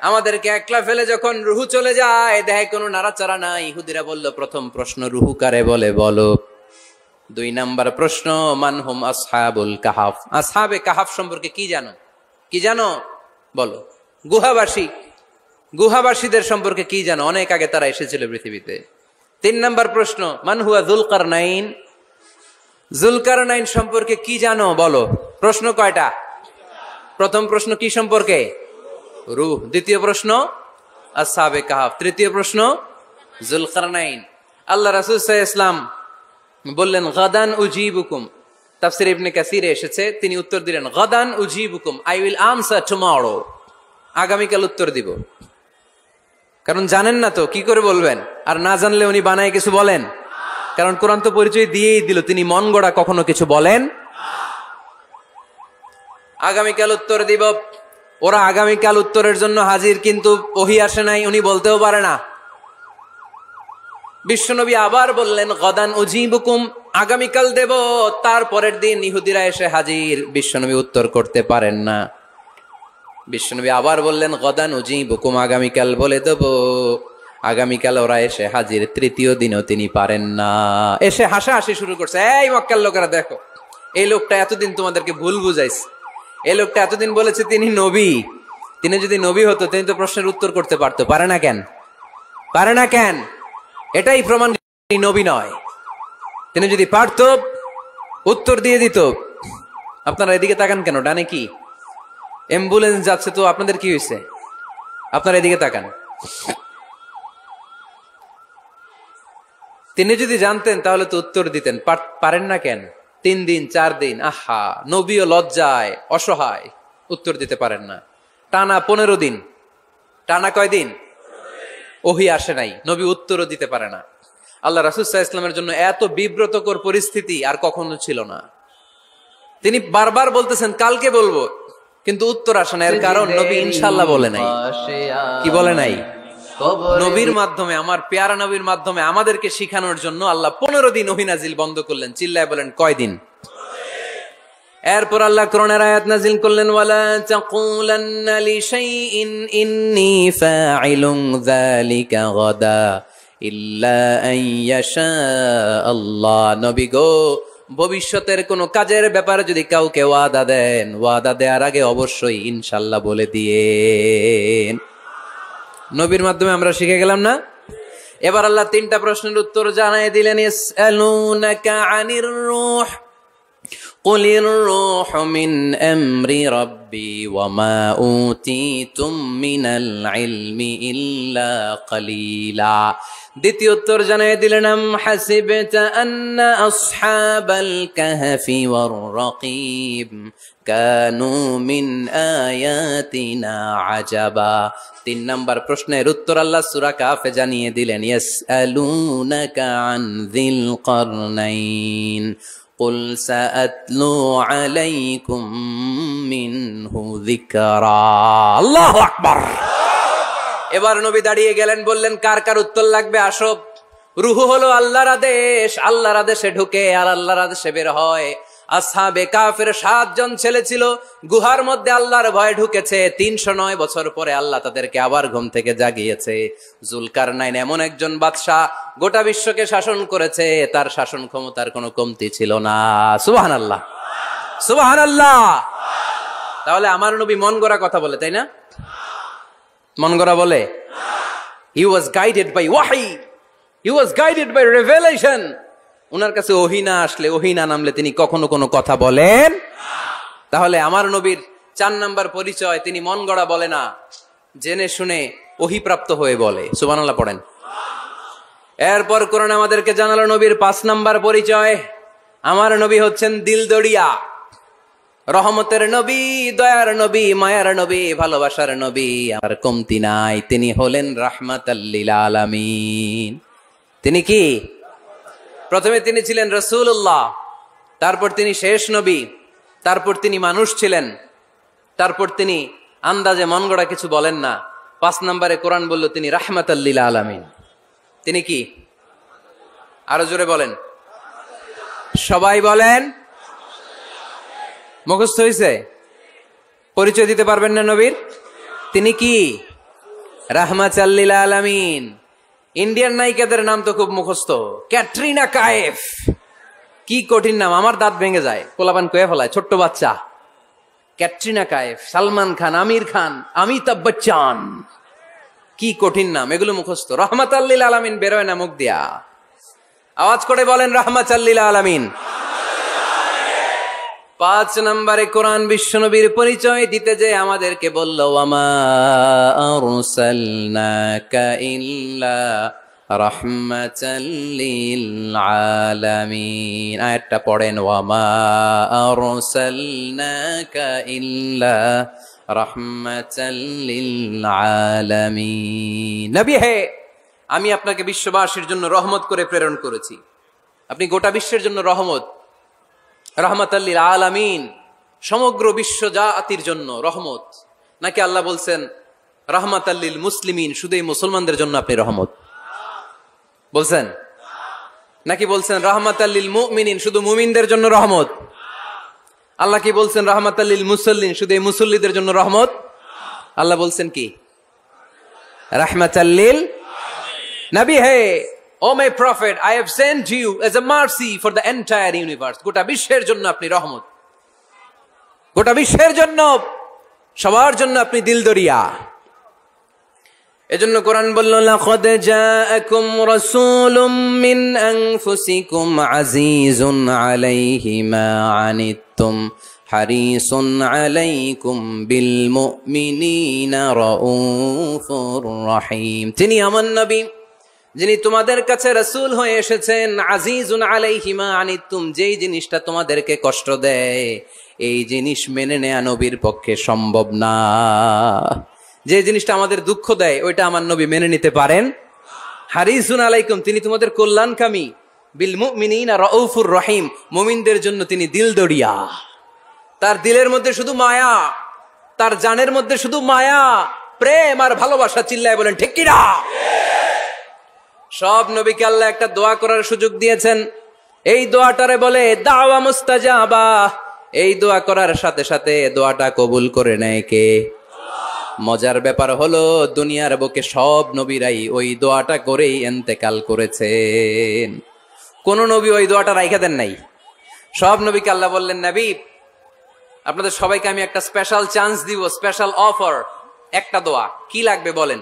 Speaker 1: আমাদেরকে একলা ফেলে যখন রুহু চলে যায়, দেহে কোনো নাড়াচাড়া নাই। ইহুদিরা বলল, প্রথম প্রশ্ন রুহু কারে বলে বলো। 2 নাম্বার প্রশ্ন, মানহুম আসহাবুল কাহাফ। আসহাবে কাহাফ সম্পর্কে কি জানো? কি জানো বলো। গুহাবাসী, গুহাবাসীদের সম্পর্কে কি জানো? অনেক আগে তারা এসেছিল পৃথিবীতে। 3 নাম্বার প্রশ্ন, মান হুয়া যুলকারনাইন। যুলকারনাইন সম্পর্কে কি জানো বলো। প্রশ্ন কয়টা? প্রথম প্রশ্ন কি সম্পর্কে? রূহ। দ্বিতীয় প্রশ্ন আসহাবে কাহাফ। তৃতীয় প্রশ্ন যুলকারনাইন। আল্লাহ রাসূল সাল্লাল্লাহু আলাইহি ওয়াসাল্লাম বললেন, গাদান উজিবুকুম। তাফসীর ইবনে কাসিরে এসেছে, তিনি উত্তর দিলেন, গাদান উজিবুকুম, আই উইল আনসার টুমরো। আগামীকাল উত্তর দিব। কারণ জানেন না তো কি করে বলবেন, আর না জানলে উনি বানায় কিছু বলেন। কারণ কোরআন তো পরিচয় দিয়েই দিল, তিনি মন গড়া কখনো কিছু বলেন। আগামীকাল উত্তর দিব। ওরা আগামীকাল উত্তরের জন্য হাজির, কিন্তু ওহী আসে নাই, উনি বলতেও পারে না। বিশ্বনবী আবার বললেন, গদান উজিবুকুম, আগামীকাল দেব। তারপরের দিন ইহুদিরা এসে হাজির, বিশ্বনবী উত্তর করতে পারেন না। বিশ্বনবী আবার বললেন, গদান উজিবুকুম, আগামীকাল বলে দেব। আগামীকাল ওরা এসে হাজির, তৃতীয় দিনও তিনি পারেন না। এসে হাসাহাসি শুরু করছে, এই মক্কার লোকেরা দেখো, এই লোকটা এতদিন তোমাদেরকে ভুল বুঝাইছে। এই লোকটা এতদিন বলেছে তিনি নবী। তিনি যদি নবী হতো তিনি তো প্রশ্নের উত্তর করতে পারতো, পারে না কেন? পারে না কেন? এটাই প্রমাণ তিনি নবী নয়। তিনি যদি পারত উত্তর দিয়ে দিত। আপনারা এদিকে তাকান কেন? ডানে কি? অ্যাম্বুলেন্স যাচ্ছে, তো আপনাদের কি হয়েছে? আপনারা এদিকে তাকান। তিনি যদি জানতেন তাহলে তো উত্তর দিতেন, পারেন না কেন? 3 দিন 4 দিন, আহা, নবীও লজ্জায় অসহায়, উত্তর দিতে পারেন না। টানা 15 দিন, টানা কয় দিন ওহী আসে নাই, নবী উত্তরও দিতে পারে না। আল্লাহ রাসূল সাল্লাল্লাহু আলাইহি ওয়াসাল্লামের জন্য এত বিব্রতকর পরিস্থিতি আর কখনো ছিল না। তিনি বারবার বলতেছেন কালকে বলবো, কিন্তু উত্তর আসে না। এর কারণ নবী ইনশাআল্লাহ বলে নাই। কি বলে নাই? নবীর মাধ্যমে, আমার পেয়ারা নবীর মাধ্যমে আমাদেরকে শিখানোর জন্য আল্লাহ 15 দিন ওহী নাজিল বন্ধ করলেন। চিল্লায় বলেন কয়দিন? এরপর আল্লাহ কোরআনের আয়াত নাজিল করলেন, ওয়ালা তাকুলান্না লিশাইইন ইন্নী ফাইলুন যালিকা গাদা ইল্লা আন ইয়াশা আল্লাহ। নবী গো, ভবিষ্যতের কোন কাজের ব্যাপারে যদি কাউকে ওয়াদা দেন, ওয়াদা দেওয়ার আগে অবশ্যই ইনশাআল্লাহ বলে দিয়েন। নবীর মাধ্যমে আমরা শিখে গেলাম না? এবার আল্লাহ 3টা প্রশ্নের উত্তর জানাই দিলেন। ইয়াসআলুনাকা আনির রূহ কুলির রূহু মিন আমরি রাব্বি ওয়া মা উতিতুম মিনাল ইলমি ইল্লা কালিলা। দ্বিতীয় উত্তর জানাই দিলেন, আম হাসিবতা আন্না আসহাবাল কাহফি ওয়ার রাকিব কানু মিন আয়াতিনা আজাবা। 3 নাম্বার প্রশ্নের উত্তর আল্লাহ সূরা কাহফে জানিয়ে দিলেন, ইয়াসআলুনাকা আন যিল কারনাইন কুল সাআতলু আলাইকুম মিনহু যিকরা। আল্লাহু আকবার। এবার নবী দাঁড়িয়ে গেলেন, বললেন কার কার উত্তর লাগবে আসো। রূহ হলো আল্লাহর আদেশ, আল্লাহর আদেশে ঢুকে আর আল্লাহর আদেশে বের হয়। আসহাবে কাফের 7 জন ছেলে ছিল, গুহার মধ্যে আল্লাহর ভয়ে ঢুকেছে। 309 বছর পরে আল্লাহ তাদেরকে আবার ঘুম থেকে জাগিয়েছে। জুলকারনাইন এমন একজন বাদশা, গোটা বিশ্বকে শাসন করেছে, তার শাসন ক্ষমতার কোনো কমতি ছিল না। সুবহানাল্লাহ, সুবহানাল্লাহ। তাহলে আমার নবী মন গড়া কথা বলে, তাই না? মন গড়া বলে? He was guided by wahi, he was guided by revelation. উনার কাছে ওহী না আসলে, ওহী না নামলে তিনি কখনো কোনো কথা বলেন। তাহলে আমার নবীর 4 নাম্বার পরিচয়, তিনি মন গড়া বলে না, জেনে শুনে ওহী প্রাপ্ত হয়ে বলে। সুবহানাল্লাহ পড়েন। এরপর কোরআন আমাদেরকে জানালো নবীর 5 নাম্বার পরিচয়, আমার নবী হচ্ছেন দিলদরিয়া, রহমতের নবী, দয়ার নবী, মায়ার নবী, ভালোবাসার নবী, আর কমতি নাই। তিনি হলেন রাহমাতাল লিল আলামিন। তিনি কি? প্রথমে তিনি ছিলেন রাসূলুল্লাহ, তারপর তিনি শেষ নবী, তারপর তিনি মানুষ ছিলেন, তারপর তিনি আন্দাজে মন গড়া কিছু বলেন না। 5 নম্বরে কোরআন বলল তিনি রাহমাতাল লিল আলামিন। তিনি কি? আরো জোরে বলেন, সবাই বলেন। মুখস্থ হয়েছে? পরিচয় দিতে পারবেন না নবীর? তিনি কি? রাহমাতাল লিল আলামিন। ইন্ডিয়ান নায়িকাদের নাম তো খুব মুখস্থ। ক্যাটরিনা কাইফ, কি কঠিন নাম, আমার দাঁত ভেঙে যায়, পোলাপান কয়ে ফেলায়, ছোট্ট বাচ্চা। ক্যাটরিনা কাইফ, সালমান খান, আমির খান, অমিতাভ বচ্চন, কি কঠিন নাম, এগুলো মুখস্থ। রাহমাতাল লিল আলামিন বেরোয় না মুখ দিয়া। আওয়াজ করে বলেন রাহমাতাল লিল আলামিন। 5 নম্বরে কোরআন বিশ্বনবীর পরিচয় দিতে যে আমাদেরকে বলল, ওয়ামা আরসালনাকা ইল্লা রাহমাতাল লিল আলামিন। আয়াতটা পড়েন, ওয়ামা আরসালনাকা ইল্লা রাহমাতাল লিল আলামিন। নবী হে, আমি আপনাকে বিশ্ববাসীর জন্য রহমত করে প্রেরণ করেছি। আপনি গোটা বিশ্বের জন্য রহমত, রাহমাতাল লিল আলামিন, সমগ্র বিশ্ব জাতির জন্য রহমত। নাকি আল্লাহ বলছেন রাহমাতাল লিল মুসলিমিন, শুধু এই মুসলমানদের জন্য আপনি রহমত বলছেন? নাকি বলছেন রাহমাতাল লিল মুমিনিন, শুধু মুমিনদের জন্য রহমত? আল্লাহ কি বলছেন রাহমাতাল লিল মুসাল্লিন, শুধু এই মুসল্লিদের জন্য রহমত? আল্লাহ বলছেন কি? রাহমাতাল লিল নবী হে, O my prophet, I have sent you as a mercy for the entire universe. গোটা বিশ্বের জন্য আপনি রহমত, গোটা বিশ্বের জন্য, সবার জন্য আপনি দিলদরিয়া। এজন্য কোরআন বলল, লাকাদ জাআকুম রাসূলুম মিন আনফুসিকুম আজিজুন আলাইহি মা আনিতুম হারিসুন আলাইকুম বিল মুমিনিনা রাউফুর রহিম। তিনি আমার নবী, যিনি তোমাদের কাছে রাসূল হয়ে এসেছেন। আজিজুন আলাইহি মা আনিতুম, যেই জিনিসটা তোমাদেরকে কষ্ট দেয় এই জিনিস মেনে নেয়া নবীর পক্ষে সম্ভব না। যে জিনিসটা আমাদের দুঃখ দেয় ওইটা আমার নবী মেনে নিতে পারেন। হারিসুন আলাইকুম, তিনি তোমাদের কল্যাণকামী। বিল মুমিনিনা রাউফুর রহিম, মুমিনদের জন্য তিনি দিলদরিয়া। তার দিলের মধ্যে শুধু মায়া, তার জানের মধ্যে শুধু মায়া, প্রেম আর ভালোবাসা। চিল্লায় বলেন ঠিক কিনা? সব নবীকে আল্লাহ একটা দোয়া করার সুযোগ দিয়েছেন। এই দোয়াটারে বলে দাওয়া মুস্তাজাবা। এই দোয়া করার সাথে সাথে দোয়াটা কবুল করে নেয় কে? মজার ব্যাপার হলো দুনিয়ার বুকে সব নবীরাই ওই দোয়াটা করেই ইন্তেকাল করেছেন। কোন নবী ওই দোয়াটা রাইখা দেন নাই। সব নবীকে আল্লাহ বললেন, নবী আপনাদের সবাইকে আমি একটা স্পেশাল চান্স দিব, স্পেশাল অফার। একটা দোয়া, কি লাগবে বলেন,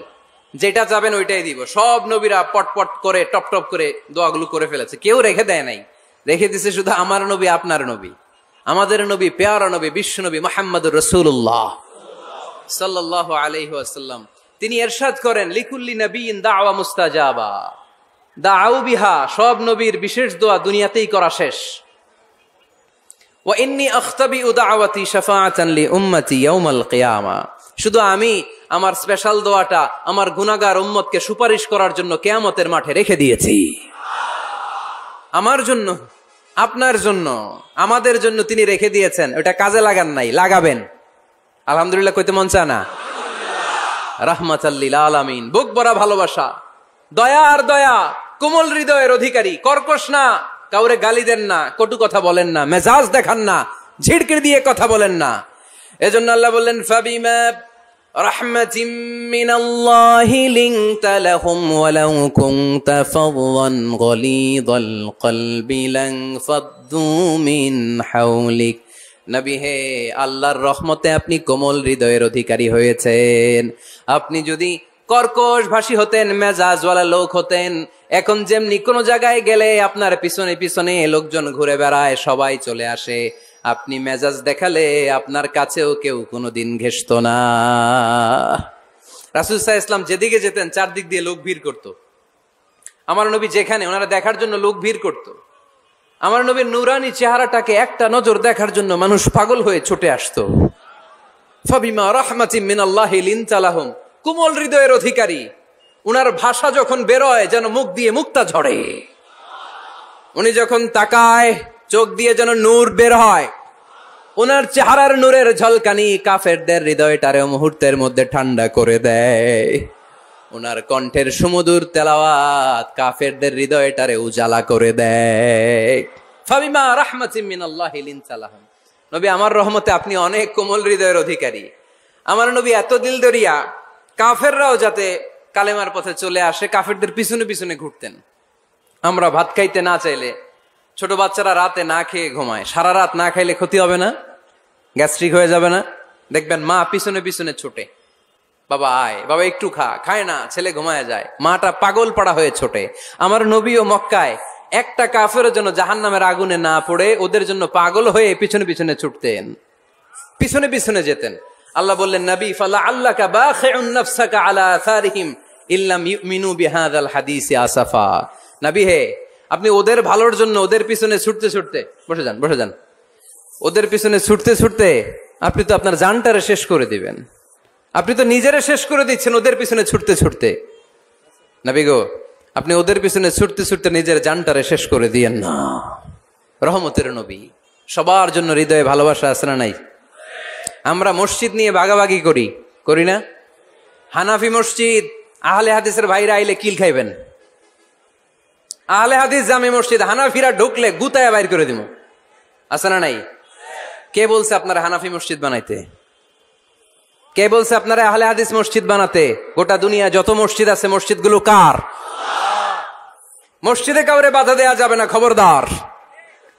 Speaker 1: যেটা চাবেন ওইটাই দিব। সব নবীরা পটপট করে টপ টপ করে দোয়াগুলো করে ফেলেছে, কেউ রেখে দেয় নাই। রেখে দিছে শুধু আমার নবী, আপনার নবী, আমাদের নবী, পেয়ারা নবী, বিশ্ব নবী মুহাম্মদুর রাসূলুল্লাহ সাল্লাল্লাহু আলাইহি ওয়াসাল্লাম। তিনি ইরশাদ করেন, লিকুল্লি নবিয়্যিন দাওয়া মুস্তাজাবা দাউ বিহা। সব নবীর বিশেষ দোয়া দুনিয়াতেই করা শেষ। ওয়া ইন্নী আখতাবিউ দাওয়াতি শাফাআতান লি উম্মতি ইয়াউমাল কিয়ামা। শুধু আমি আমার স্পেশাল দোয়াটা আমার গুনাহগার উম্মতকে সুপারিশ করার জন্য কিয়ামতের মাঠে রেখে দিয়েছি। আমার জন্য, আপনার জন্য, আমাদের জন্য তিনি রেখে দিয়েছেন। ওটা কাজে লাগান নাই, লাগাবেন। আলহামদুলিল্লাহ কইতে মন চায় না? রাহমাতাল লিল আলামিন, বুক ভরা ভালোবাসা, দয়া আর দয়া, কোমল হৃদয়ের অধিকারী, কর্কশ না, কাউরে গালি দেন না, কটু কথা বলেন না, মেজাজ দেখান না, ঝিড়কির দিয়ে কথা বলেন না। এজন্য আল্লাহ বললেন, ফাবিমা রাহমাতিম মিনাল্লাহি লিনতা লাহুম ওয়ালাউ কুনতা ফাদদান গলিযাল কলবি লানফাদ্দু মিন হাওলিক। নবী হে, আল্লাহর রহমতে আপনি কোমল হৃদয়ের অধিকারী হয়েছেন। আপনি যদি কর্কশ ভাষী হতেন, মেজাজওয়ালা লোক হতেন, এখন যেমনি কোনো জায়গায় গেলে আপনার পিছনে পিছনে লোকজন ঘুরে বেড়ায়, সবাই চলে আসে, আপনি মেজাজ দেখালে আপনার কাছেও কেউ কোনোদিন ঘেষত না। রাসূল সাল্লাল্লাহু আলাইহি ওয়াসাল্লাম যেদিকে যেতেন চারদিক দিয়ে লোক ভিড় করত। আমার নবী যেখানে, ওনারা দেখার জন্য লোক ভিড় করত। আমার নবীর নূরানি চেহারাটাকে একটা নজর দেখার জন্য মানুষ পাগল হয়ে ছুটে আসতো। ফাবিমা রাহমাতিম মিনাল্লাহি লিনতা লাহুম, কোমল হৃদয়ের অধিকারী। উনার ভাষা যখন বেরোয় যেন মুখ দিয়ে মুক্তা ঝরে। উনি যখন তাকায় চোখ দিয়ে যেন নূর বের হয়। উনার চেহারার নূরের ঝলকানি কাফেরদের হৃদয়টারে মুহূর্তের মধ্যে ঠান্ডা করে দেয়। উনার কণ্ঠের সুমধুর তেলাওয়াত কাফেরদের হৃদয়টারে উজালা করে দেয়। ফাবিমা রাহমাতিম মিনাল্লাহি লিনতা লাহুম, নবী আমার রহমতে আপনি অনেক কোমল হৃদয়ের অধিকারী। আমার নবী এত দিলদরিয়া, কাফেররাও যাতে কালেমার পথে চলে আসে কাফেরদের পিছনে পিছনে ঘুরতেন। আমরা ভাত খাইতে না চাইলে, ছোট বাচ্চারা রাতে না খেয়ে ঘুমায়, সারা রাত না খাইলে ক্ষতি হবে না? গ্যাস্ট্রিক হয়ে যাবে না? দেখবেন মা পিছনে পিছনে ছোটে, বাবা আয়, বাবা একটু খা, খায় না, ছেলে ঘুমায় যায়, মাটা পাগল পাড়া হয়ে ছোটে। আমার নবীও মক্কায় একটা কাফেরের জন্য জাহান্নামের আগুনে না পড়ে ওদের জন্য পাগল হয়ে পিছনে পিছনে ছুটতেন, পিছনে পিছনে যেতেন। আল্লাহ বললেন, নবী ফালা আল্লাকা বাখিউন নাফসাকা আলা আসারিহিম ইল্লাম ইউমিনু বিহাযাল হাদিসি আসাফা। নবী হে, আপনি ওদের ভালোর জন্য ওদের পিছনে ছুটতে ছুটতে, বসে যান বসে যান, ওদের পিছনে ছুটতে ছুটতে আপনি তো আপনার জানটারে শেষ করে দিবেন। আপনি তো নিজেরা শেষ করে দিচ্ছেন ওদের পিছনে ছুটতে ছুটতে। নবী গো, আপনি ওদের পিছনে ছুটতে ছুটতে নিজের জানটারে শেষ করে দিয়েন না। রহমতের নবী, সবার জন্য হৃদয়ে ভালোবাসা আছে না নাই? আমরা মসজিদ নিয়ে ভাগাভাগি করি, করি না? হানাফি মসজিদ, আহলে হাদিসের ভাইরা আইলে কিল খাইবেন। আহলে হাদিস জামে মসজিদ, হানাফিরা ঢুকলে গুতায়া বাইর করে দিব, আছে না নাই? কে বলছে আপনারা হানাফি মসজিদ বানাইতে? কে বলছে আপনারা আহলে হাদিস মসজিদ বানাতে? গোটা দুনিয়া যত মসজিদ আছে মসজিদগুলো কার? মসজিদে কাউরে বাধা দেয়া যাবে না, খবরদার।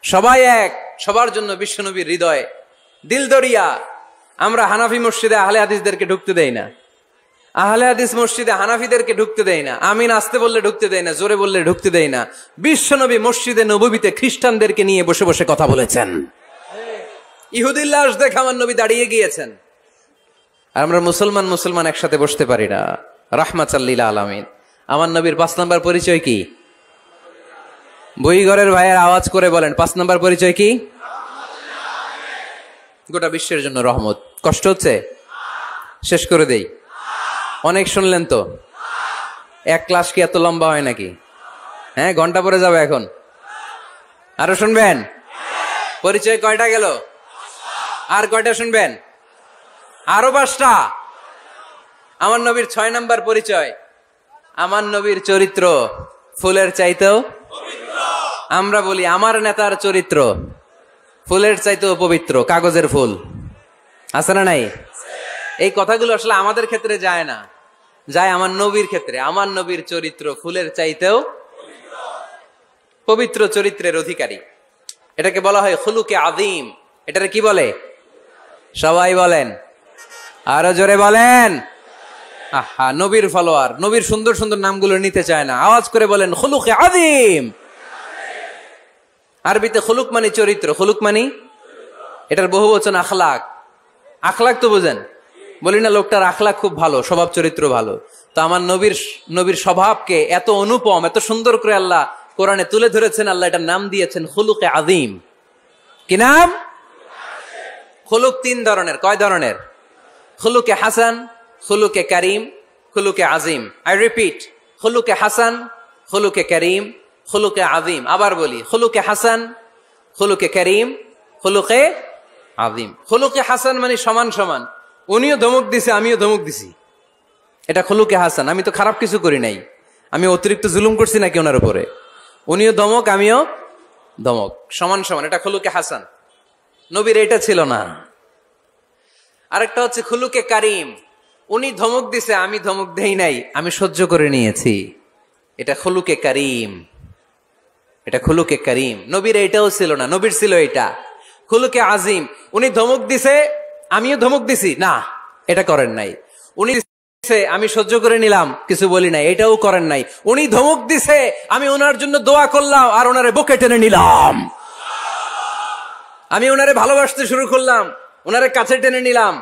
Speaker 1: সবাই এক, সবার জন্য বিশ্বনবীর হৃদয় দিলদরিয়া। আমরা হানাফি মসজিদে আহলে হাদিসদেরকে ঢুকতে দেই না, আহলে হাদিস মসজিদে হানাফিদেরকে ঢুকতে দেই না, আমিন আসতে বললে ঢুকতে দেই না, জোরে বললে ঢুকতে দেই না। বিশ্বনবী মসজিদে নববীতে খ্রিস্টানদেরকে নিয়ে বসে বসে কথা বলেছেন, ইহুদির লাশ দেখে আমার নবী দাঁড়িয়ে গিয়েছেন। আর আমরা মুসলমান একসাথে বসতে পারি না। রাহমাতাল লিল আলামিন। আমার নবীর 5 নাম্বার পরিচয় কি? বইঘরের ভাইয়ের আওয়াজ করে বলেন, 5 নাম্বার পরিচয় কি? গোটা বিশ্বের জন্য রহমত। কষ্ট হচ্ছে? শেষ করে দেই। অনেক শুনলেন তো। এক ক্লাস কি এত লম্বা হয় নাকি? হ্যাঁ, ঘন্টা পরে যাবে এখন। আরো শুনবেন? পরিচয় কয়টা গেল? আর কয়টা শুনবেন? আরো 5টা। আমার নবীর 6 নাম্বার পরিচয়, আমার নবীর চরিত্র ফুলের চাইতেও আমরা বলি আমার নেতার চরিত্র ফুলের চাইতেও পবিত্র, কাগজের ফুল। আছে না নাই? এই কথাগুলো আসলে আমাদের ক্ষেত্রে যায় না, যায় আমার নবীর ক্ষেত্রে। আমার নবীর চরিত্র ফুলের চাইতেও পবিত্র চরিত্রের অধিকারী। এটাকে বলা হয় খুলুকে আযীম। এটারে কি বলে? সবাই বলেন, আরো জোরে বলেন। আহা, নবীর ফলোয়ার, নবীর সুন্দর সুন্দর নামগুলো নিতে চায় না, আওয়াজ করে বলেন খুলুকে আযীম। আরবিতে খুলুক মানে চরিত্র, খুলুক মানে এটার বহুবচন আখলাক। আখলাক তো বুঝেন, বলি না লোকটার আখলাক খুব ভালো, স্বভাব চরিত্র ভালো। তো আমার নবীর স্বভাবকে এত অনুপম, এত সুন্দর করে আল্লাহ কোরআনে তুলে ধরেছেন। আল্লাহ এটার নাম দিয়েছেন খুলুকে আযীম। কি নাম? খুলুক 3 ধরনের। কয় ধরনের? খুলুকে হাসান, খুলুকে কারীম, খুলুকে আযীম। আই রিপিট, খুলুকে হাসান, খুলুকে কারীম, খুলুকে আযীম। আবার বলি, খুলুকে হাসান, খুলুকে কারীম, খুলুকে আযীম। খুলুকে হাসান মানে সমান সমান, উনিও ধমক দিছে আমিও ধমক দিছি, এটা খুলুকে হাসান। আমি তো খারাপ কিছু করি নাই, আমি অতিরিক্ত জুলুম করছি নাকি ওনার উপরে? উনিও ধমক আমিও ধমক, সমান সমান, এটা খুলুকে হাসান। নবীর এটা ছিল না। আরেকটা হচ্ছে খুলুকে কারীম, উনি ধমক দিছে আমি ধমক দেই নাই, আমি সহ্য করে নিয়েছি, এটা খুলুকে কারীম। এটা খুলুকে কারীম। নবীর এটাও ছিল না, নবীর ছিল এটা খুলুকে আযীম। উনি ধমক দিছে আমিও ধমক দিছি, না এটা করেন নাই। উনি দিছে আমি সহ্য করে নিলাম, কিছু বলি নাই, এটাও করেন নাই। উনি ধমক দিছে আমি ওনার জন্য দোয়া করলাম আর ওনারে বুকে টেনে নিলাম, আমি ওনারে ভালোবাসতে শুরু করলাম, ওনারে কাছে টেনে নিলাম,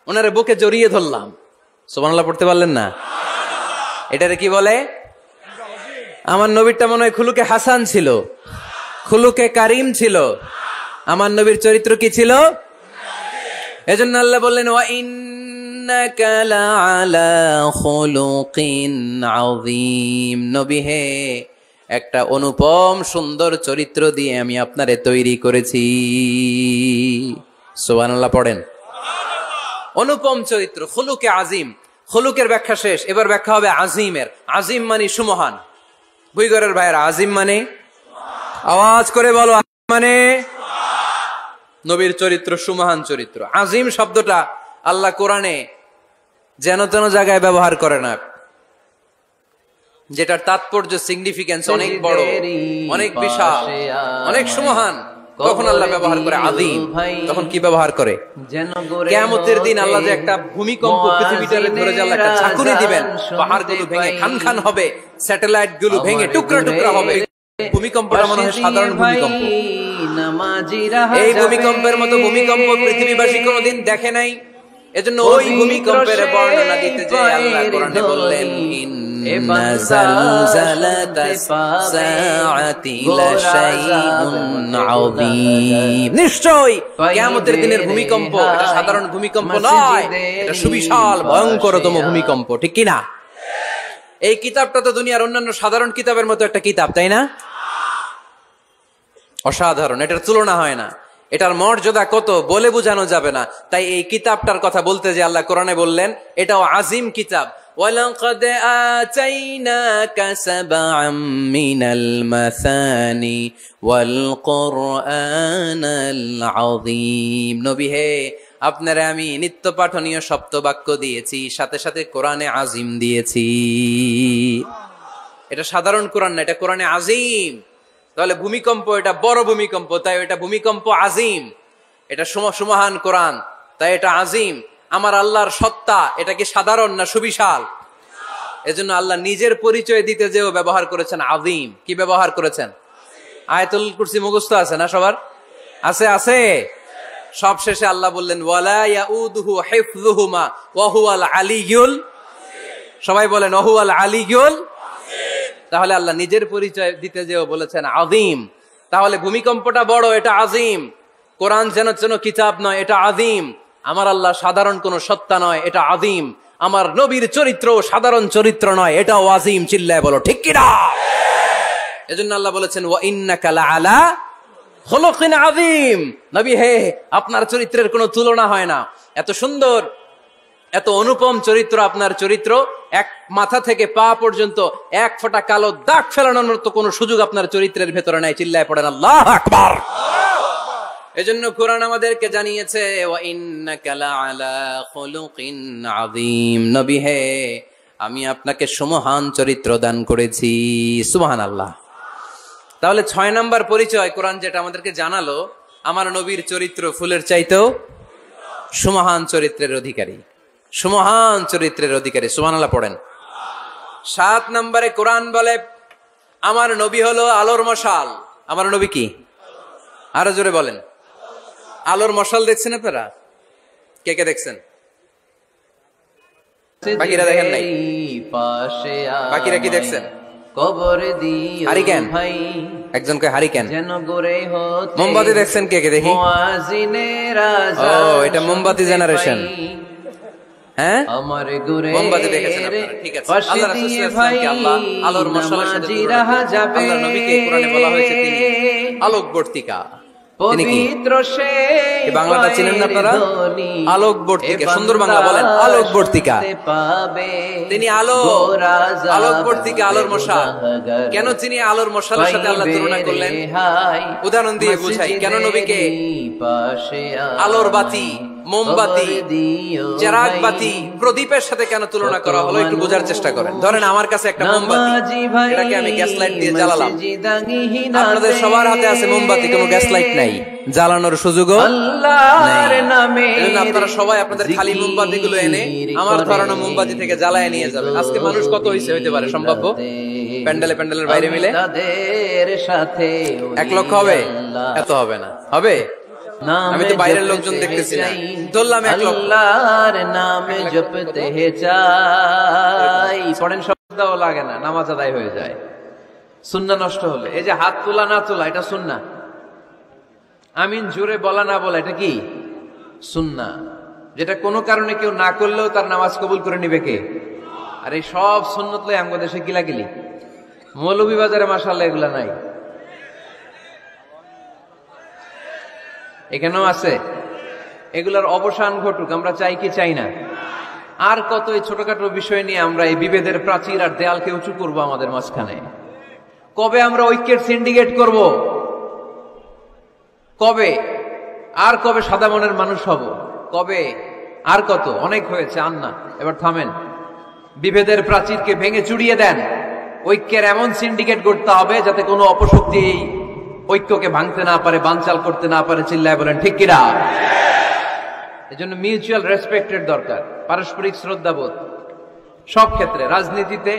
Speaker 1: ওনারে বুকে জড়িয়ে ধরলাম। সুবহানাল্লাহ পড়তে পারলেন না? এটারে কি বলে? আমার নবীরটা মনে হয় খুলুকে হাসান ছিল, খুলুকে কারীম ছিল। আমার নবীর চরিত্র কি ছিল? এজন্য আল্লাহ বললেন ওয়া ইন্নাকা লাআলা খুলুকিন আযীম। নবী হে, একটা অনুপম সুন্দর চরিত্র দিয়ে আমি আপনারে তৈরি করেছি। সুবহানাল্লাহ পড়েন। অনুপম চরিত্র, খুলুকে আযীম। খুলুকের ব্যাখ্যা শেষ, এবার ব্যাখ্যা হবে আযীমের। আযীম মানে সুমহান। বুইগরের ভাইয়েরা, আযীম মানে? আওয়াজ করে বলো, মানে নবীর চরিত্র সুমহান চরিত্র। আযীম শব্দটা আল্লাহ কোরআনে যেন তেন জায়গায় ব্যবহার করে না, যেটার তাৎপর্য সিগনিফিকেন্স অনেক বড়, অনেক বিশাল, অনেক সুমহান। তখন আল্লাহ ব্যবহার করে আযীম। তখন কি ব্যবহার করে? কিয়ামতের দিন আল্লাহ যে একটা ভূমিকম্প পৃথিবীটারে ধরে যে আল্লাহ একটা ঝাঁকুনি দিবেন, পাহাড়গুলো ভেঙে খান খান হবে, স্যাটেলাইট গুলো ভেঙে টুকরা টুকরা হবে। ভূমিকম্পটা মনে হয় সাধারণ ভূমিকম্প। এই ভূমিকম্পের মতো ভূমিকম্প পৃথিবীবাসী কোনোদিন দেখে নাই। এজন্য ওই ভূমিকম্পের বর্ণনা দিতে যে আল্লাহ কোরআনে বললেন ইন্না জালজালাতাস সাআতি লাশাইউন আযীম। নিশ্চয় কিয়ামতের দিনের ভূমিকম্প এটা সাধারণ ভূমিকম্প নয়, এটা সুবিশাল ভয়ঙ্করতম ভূমিকম্প। ঠিক কি না? এই কিতাবটা তো দুনিয়ার অন্যান্য সাধারণ কিতাবের মতো একটা কিতাব, তাই না? অসাধারণ, এটার তুলনা হয় না। এটার মর্যাদা কত বলে বোঝানো যাবে না। তাই এই কিতাবটার কথা বলতে যে আল্লাহ কোরআনে বললেন এটাও আযীম কিতাব। ওয়ালাকাদ আতাইনাকা সাবআম মিনাল মাসানি ওয়াল কুরআনাল আযীম। নবী হে, আপনারে আমি নিত্য পাঠনীয় সপ্তবাক্য দিয়েছি, সাথে সাথে কোরআনে আযীম দিয়েছি। এটা সাধারণ কোরআন না, এটা কোরআনে আযীম। তাহলে ভূমিকম্প এটা বড় ভূমিকম্প, তাই এটা ভূমিকম্প আযীম। এটা সুমহান কোরআন, তাই এটা আযীম। আমার আল্লাহর সত্তা এটা কি সাধারণ না সুবিশাল? এজন্য আল্লাহ নিজের পরিচয় দিতে যেও ব্যবহার করেছেন আযীম। কি ব্যবহার করেছেন? আয়াতুল কুরসি মুখস্থ আছে না সবার? আছে আছে। সব শেষে আল্লাহ বললেন ওয়ালা ইয়াউদুহু হিফযুহুমা ওয়া হুয়াল আলিয়্যুল, সবাই বলেন ওয়া হুয়াল আলিয়্যুল। তাহলে আল্লাহ নিজের পরিচয় দিতে যেও বলেছেন আযীম। তাহলে ভূমিকম্পটা বড়, এটা আযীম। কোরআন যেন যেন কিতাব নয়, এটা আযীম। আমার আল্লাহ সাধারণ কোন সত্তা নয়, এটা আযীম। আমার নবীর চরিত্র সাধারণ চরিত্র নয়, এটাও আযীম। চিল্লায় বলো ঠিক কি না? এজন্য আল্লাহ বলেছেন ওয়া ইন্নাকা লাআলা খুলুকিন আযীম। নবী হে, আপনার চরিত্রের কোনো তুলনা হয় না। এত সুন্দর, এত অনুপম চরিত্র আপনার চরিত্র। এক মাথা থেকে পা পর্যন্ত এক ফোঁটা কালো দাগ ফেলানোর মতো কোনো সুযোগ আপনার চরিত্রের ভেতরে নাই। চিল্লায় পড়েন আল্লাহু আকবার। এজন্য কোরআন আমাদেরকে জানিয়েছে ওয়া ইন্নাকা লাআলা খুলুকিন আযীম। নবী হে, আমি আপনাকে সুমহান চরিত্র দান করেছি। সুবহানাল্লাহ। তাহলে 6 নাম্বার পরিচয় কোরআন যেটা আমাদেরকে জানালো, আমার নবীর চরিত্র ফুলের চাইতেও সুমহান চরিত্রের অধিকারী, সুমহান চরিত্রের অধিকারী। সুবহানাল্লাহ পড়েন। 7 নম্বরে কোরআন বলে আমার নবী হলো আলোর মশাল। আমার নবী কি? আরো জোরে বলেন। আলোর মশাল দেখছেন আপনারা? কে কে দেখছেন? বাকিরা দেখেন নাই? বাকিরা কি দেখছেন?
Speaker 2: কবর দিও
Speaker 1: হারিকেন
Speaker 2: ভাই,
Speaker 1: একজন কয় হারিকেন।
Speaker 2: যেন গরে হতে
Speaker 1: মোমবাতি দেখছেন কে কে? দেখি।
Speaker 2: মুয়াজ্জিনের আযান।
Speaker 1: ও, এটা মোমবাতি জেনারেশন। হ্যাঁ,
Speaker 2: আমার গুরে
Speaker 1: মোমবাতি দেখেছেন আপনারা, ঠিক আছে। আল্লাহ রাসূল সাল্লাল্লাহু আলাইহি ওয়াসাল্লামকে আল্লাহ আলোর মশালের সাথে তুলনা করেছেন। আল্লাহ নবীকে কোরআনে বলা হয়েছে তিনি আলোকবর্তিকা। তিনি কি?
Speaker 2: পবিত্র সেই
Speaker 1: এই বাংলাটা চিনেন না আপনারা? আলোকবর্তিকা। সুন্দর বাংলা বলেন আলোকবর্তিকা। তিনি আলো, আলোকবর্তিকা, আলোর মশাল। কেন তিনি আলোর মশালের সাথে আল্লাহ তুলনা করলেন? উদাহরণ দিয়ে বুঝাই কেন নবীকে আলোর বাতি, মোমবাতি, চেরাগ বাতি, প্রদীপের সাথে কেন তুলনা করা হলো একটু বোঝার চেষ্টা করেন। ধরেন আমার কাছে একটা মোমবাতি, এটাকে আমি গ্যাস লাইট দিয়ে জ্বালালাম। আপনাদের সবার হাতে আছে মোমবাতি, কোনো গ্যাস লাইট নাই, জ্বালানোর সুযোগও নাই। এজন্য আপনারা সবাই আপনাদের খালি মোমবাতি গুলো এনে আমার ধরানো মোমবাতি থেকে জ্বালায় নিয়ে যাবেন। আজকে মানুষ কত হইতে পারে সম্ভাব্য? প্যান্ডেলে প্যান্ডেলের বাইরে মিলে 1 লক্ষ হবে? এত হবে না। হবে? আমি তো বাইরের লোকজন দেখতেছি না, ধরলাম 1 লক্ষ।
Speaker 2: আল্লাহর নামে জপতে চাই। পড়েন, শব্দও লাগে না, নামাজ আদায় হয়ে যায়। সুন্নাহ নষ্ট হলে এই যে হাত তোলা না তোলা, এটা সুন্নাহ। আমিন জোরে বলা না বলা, এটা কি? সুন্নাহ। যেটা কোনো কারণে কেউ না করলেও তার নামাজ কবুল করে নিবে কে? আর এই সব সুন্নত লই আমগো দেশে কিলাকিলি। মৌলভীবাজারে মাশাআল্লাহ এগুলা নাই, এখানেও আছে। এগুলার অবসান ঘটুক, আমরা চাই কি চাই না? আর কত এই ছোটখাটো বিষয় নিয়ে আমরা এই বিভেদের প্রাচীর আর দেয়ালকে উঁচু করবো আমাদের মাঝখানে? কবে আমরা ঐক্যের সিন্ডিকেট করব? কবে? আর কবে সাদা মনের মানুষ হব? কবে? আর কত? অনেক হয়েছে, আন না, এবার থামেন। বিভেদের প্রাচীরকে ভেঙে চুড়িয়ে দেন। ঐক্যের এমন সিন্ডিকেট করতে হবে যাতে কোনো অপশক্তি ঐক্যকে ভাঙতে না পারে, বানচাল করতে না পারে। চিল্লায় বলেন ঠিক কিনা? এজন্য মিউচুয়াল রেসপেক্টের দরকার, পারস্পরিক শ্রদ্ধাবোধ সব ক্ষেত্রে, রাজনীতিতে,